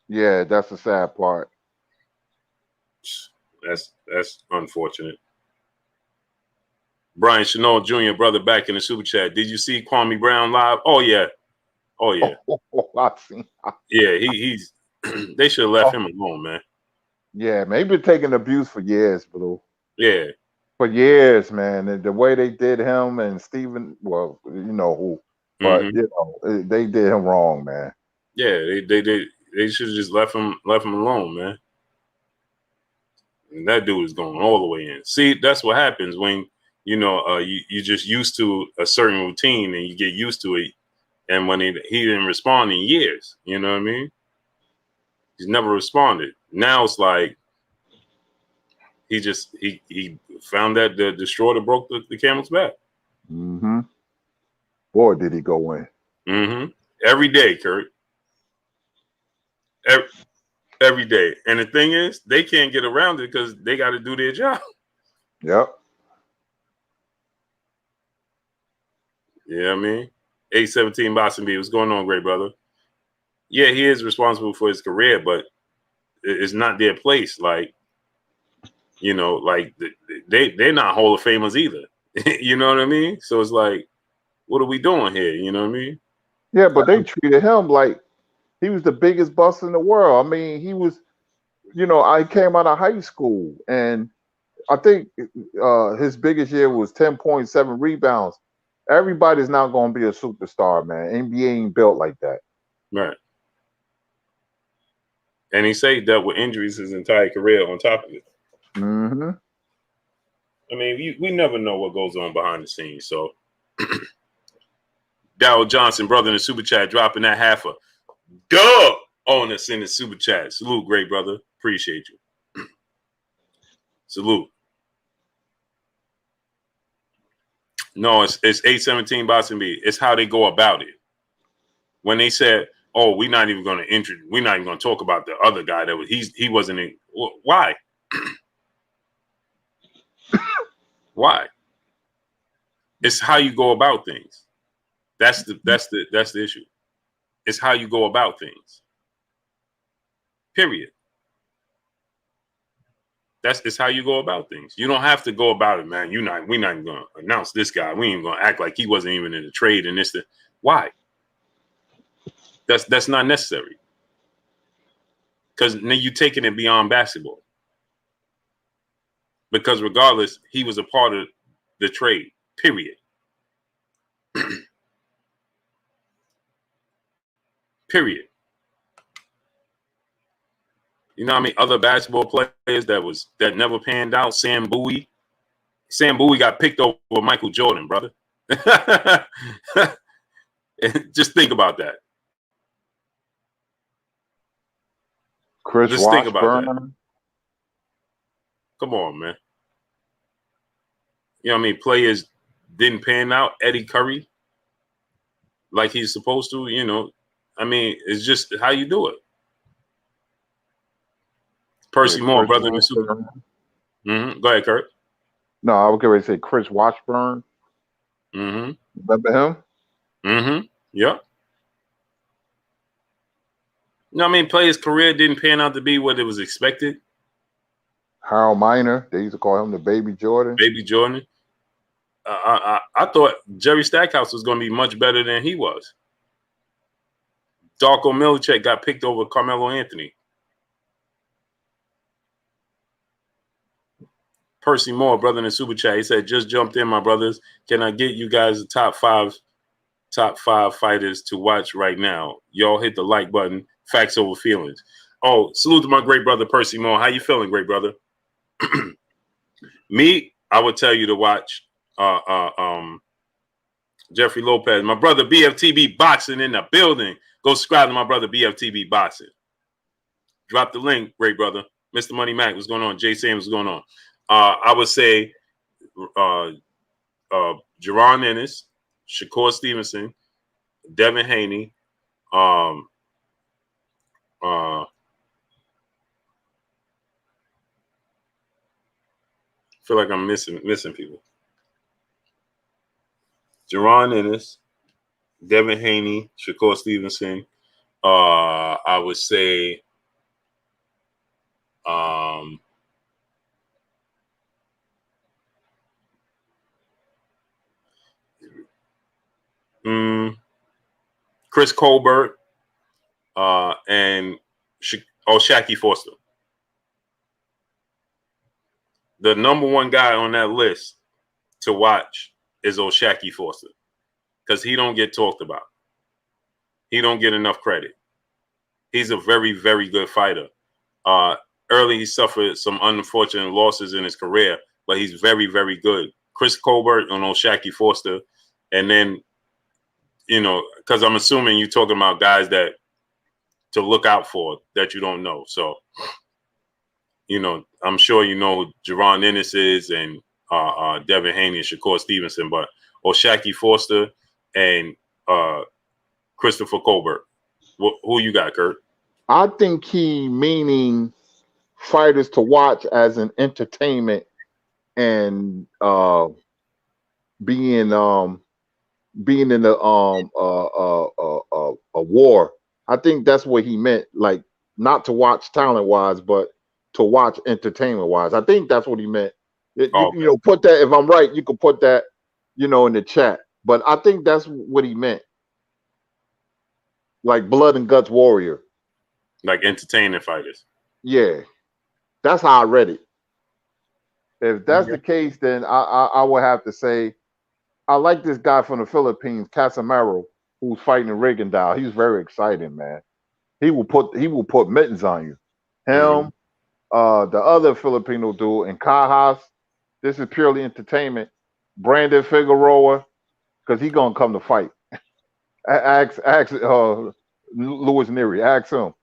Yeah, that's the sad part. That's unfortunate. Brian Chanel Jr., brother, back in the super chat. Did you see Kwame Brown live? Oh yeah. I've seen. Yeah, he's. They should have left him alone, man. Yeah, man, he been taking abuse for years, Blue. Yeah. For years, man. And the way they did him and Steven, well, you know who, but they did him wrong, man. Yeah, they should have just left him alone, man. And that dude is going all the way in. See, that's what happens when you just used to a certain routine and you get used to it. And when he didn't respond in years, you know what I mean? He's never responded. Now it's like he found that the straw that broke the camel's back. Mm-hmm. Boy, did he go in. Mm-hmm. Every day, Kurt. Every day. And the thing is, they can't get around it because they got to do their job. Yep. Yeah, I mean, 817 Boston B. What's going on, great brother? Yeah, he is responsible for his career, but it's not their place. Like, like they're not Hall of Famers either. You know what I mean? So it's like, what are we doing here? You know what I mean? Yeah, but they treated him like he was the biggest bust in the world. I mean, he was, I came out of high school and I think his biggest year was 10.7 rebounds. Everybody's not going to be a superstar, man. NBA ain't built like that. Right. And he said he dealt with injuries his entire career on top of it. Mm-hmm. I mean, we never know what goes on behind the scenes. So, Darryl Johnson, brother in the super chat, dropping that half a dub on us in the super chat. Salute, great brother. Appreciate you. Salute. No, it's 817 Boston B. It's how they go about it. When they said, "Oh, we're not even going to talk about the other guy that he wasn't in." Why? Why? It's how you go about things. That's the issue. It's how you go about things. Period. It's how you go about things. You don't have to go about it, man. We're not even gonna announce this guy. We ain't gonna act like he wasn't even in the trade and this. Why? That's not necessary. Because then you're taking it beyond basketball. Because regardless, he was a part of the trade, period. Period. You know what I mean? Other basketball players that never panned out. Sam Bowie. Sam Bowie got picked over Michael Jordan, brother. Just think about that. Just think about that. Come on, man. You know what I mean? Players didn't pan out. Eddie Curry, like he's supposed to, you know. I mean, it's just how you do it. Percy Moore, brother in the Super. Go ahead, Kurt. No, I was going to say Chris Washburn. Remember him? Yep. No, I mean, player's career didn't pan out to be what it was expected. Harold Miner, they used to call him the Baby Jordan. Baby Jordan. I thought Jerry Stackhouse was going to be much better than he was. Darko Milicic got picked over Carmelo Anthony. Percy Moore, brother in the Super Chat, he said, just jumped in, my brothers. Can I get you guys the top five fighters to watch right now? Y'all hit the like button. Facts over feelings. Oh, salute to my great brother, Percy Moore. How you feeling, great brother? Me, I would tell you to watch Jeffrey Lopez. My brother, BFTB Boxing in the building. Go subscribe to my brother, BFTB Boxing. Drop the link, great brother. Mr. Money Mac, what's going on? Jay Sam, what's going on? I would say Jerron Ennis, Shakur Stevenson, Devin Haney, feel like I'm missing people. Jerron Ennis, Devin Haney, Shakur Stevenson. I would say Chris Colbert and Shaqy Foster. The number one guy on that list to watch is Shaqy Foster because he don't get talked about. He don't get enough credit. He's a very, very good fighter. Early, he suffered some unfortunate losses in his career, but he's very, very good. Chris Colbert and Shaqy Foster. And then, you know, because I'm assuming you're talking about guys that to look out for that you don't know. So, you know, I'm sure you know who Jerron Ennis is and Devin Haney and Shakur Stevenson, but Shaqy Foster and Christopher Colbert. Who you got, Kurt? I think he meaning fighters to watch as an entertainment and being in a war. I think that's what he meant, like not to watch talent wise, but to watch entertainment wise. I think that's what he meant. You know, put that, if I'm right, you could put that, you know, in the chat. But I think that's what he meant. Like blood and guts warrior. Like entertaining fighters. Yeah. That's how I read it. If that's the case, then I would have to say I like this guy from the Philippines, Casimiro, who's fighting in Rigondeaux. He's very exciting, man. He will put mittens on you. Him, the other Filipino dude, and Cajas. This is purely entertainment. Brandon Figueroa, because he's gonna come to fight. Ask Louis Neary. Ask him.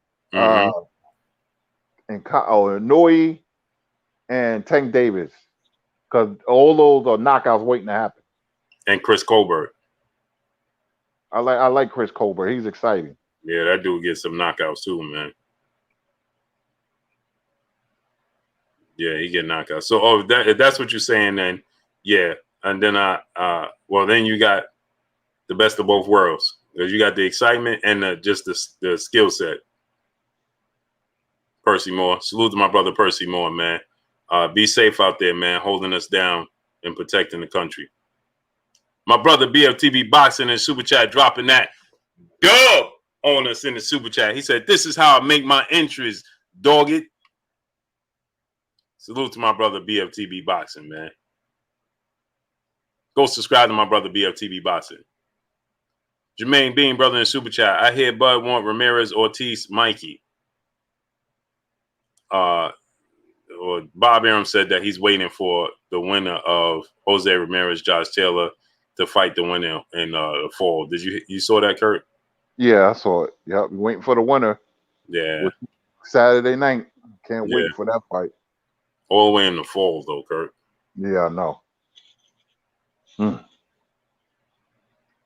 And Noi and Tank Davis, because all those are knockouts waiting to happen. And Chris Colbert. I like Chris Colbert. He's exciting. Yeah, that dude gets some knockouts too, man. Yeah, he get knockouts. So, if that's what you're saying, then yeah. And then well, then you got the best of both worlds because you got the excitement and just the skill set. Percy Moore, salute to my brother Percy Moore, man. Be safe out there, man, holding us down and protecting the country. My brother BFTB Boxing and Super Chat dropping that dub on us in the Super Chat. He said, "This is how I make my entries. Dog it. Salute to my brother BFTB Boxing, man. Go subscribe to my brother BFTB Boxing. Jermaine Bean, brother in Super Chat. I hear Bud want Ramirez, Ortiz, Mikey. Or Bob Arum said that he's waiting for the winner of Jose Ramirez, Josh Taylor to fight the winner in the fall. Did you saw that, Kurt? Yeah, I saw it. Yep, waiting for the winner. Yeah. Saturday night. Can't Yeah. wait for that fight. All the way in the fall, though, Kurt. Yeah, I know.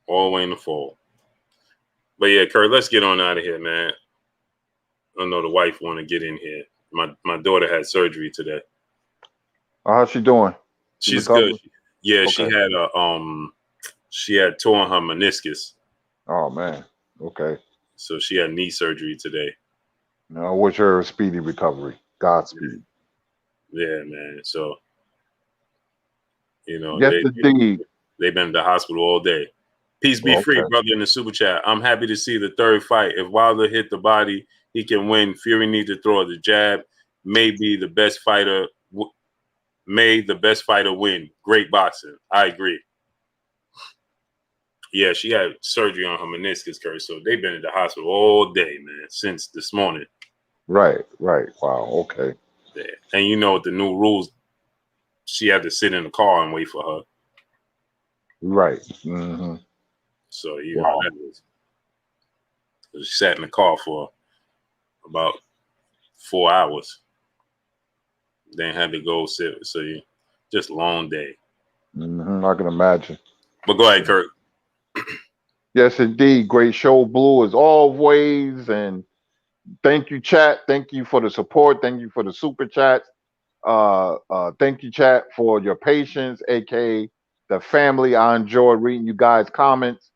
All the way in the fall. But yeah, Kurt, let's get on out of here, man. I know the wife want to get in here. My daughter had surgery today. How's she doing? She's good. Yeah, okay. She had torn her meniscus. Oh man. Okay. So she had knee surgery today. I wish her a speedy recovery. Godspeed. Yeah, man. So yes, indeed. They've been in the hospital all day. Peace be free, brother, in the super chat. I'm happy to see the third fight. If Wilder hit the body, he can win. Fury needs to throw the jab. May the best fighter win. Great boxing. I agree. Yeah, she had surgery on her meniscus, Kurt. So they've been in the hospital all day, man, since this morning. Right. Wow. Okay. Yeah. And you know, with the new rules, she had to sit in the car and wait for her. Right. Mm-hmm. So you know that was. She sat in the car for about 4 hours. Then had to go sit. So just a long day. Mm-hmm. I can imagine. But go ahead, Kurt. Yes, indeed. Great show, Blue, as always. And thank you, chat. Thank you for the support. Thank you for the super chats. Thank you, chat, for your patience, aka the family. I enjoyed reading you guys' comments.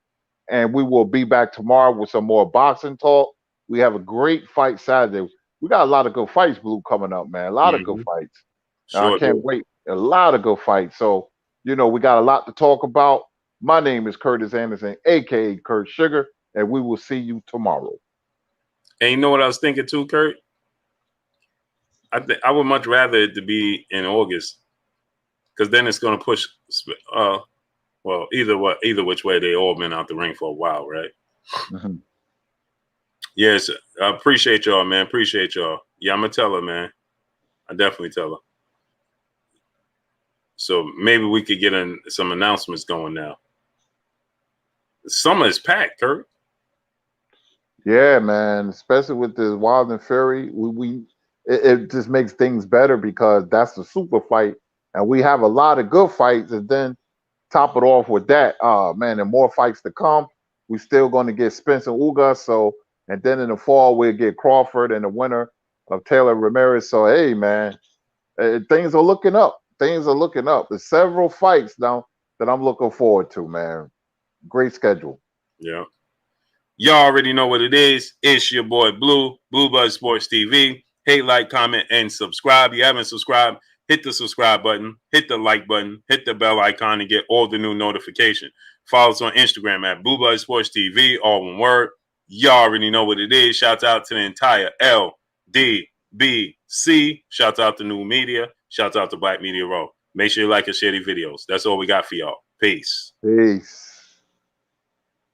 And we will be back tomorrow with some more boxing talk. We have a great fight Saturday. We got a lot of good fights, Blue, coming up, man. A lot of good fights. Sure, I can't wait. A lot of good fights. So, we got a lot to talk about. My name is Curtis Anderson, aka Kurt Sugar, and we will see you tomorrow. And you know what I was thinking too, Kurt? I would much rather it to be in August, because then it's going to push. Well, either which way, they all been out the ring for a while, right? Mm-hmm. Yes, I appreciate y'all, man. Appreciate y'all. Yeah, I'm gonna tell her, man. I definitely tell her. So maybe we could get some announcements going now. The summer is packed, Kurt. Yeah, man. Especially with this Wild and Fury, it just makes things better because that's the super fight, and we have a lot of good fights, and then top it off with that. Man, and more fights to come. We're still going to get Spence and Ugas. So, and then in the fall we'll get Crawford and the winner of Taylor Ramirez. So, hey, man, things are looking up. Things are looking up. There's several fights now that I'm looking forward to, man. Great schedule. Yeah. Y'all already know what it is. It's your boy Blue Buzz Sports TV. Hate, like, comment, and subscribe. If you haven't subscribed, hit the subscribe button, hit the like button, hit the bell icon to get all the new notifications. Follow us on Instagram at Blue Buzz Sports TV, all one word. Y'all already know what it is. Shouts out to the entire LDBC. Shouts out to New Media. Shouts out to Black Media Row. Make sure you like and share these videos. That's all we got for y'all. Peace. Peace.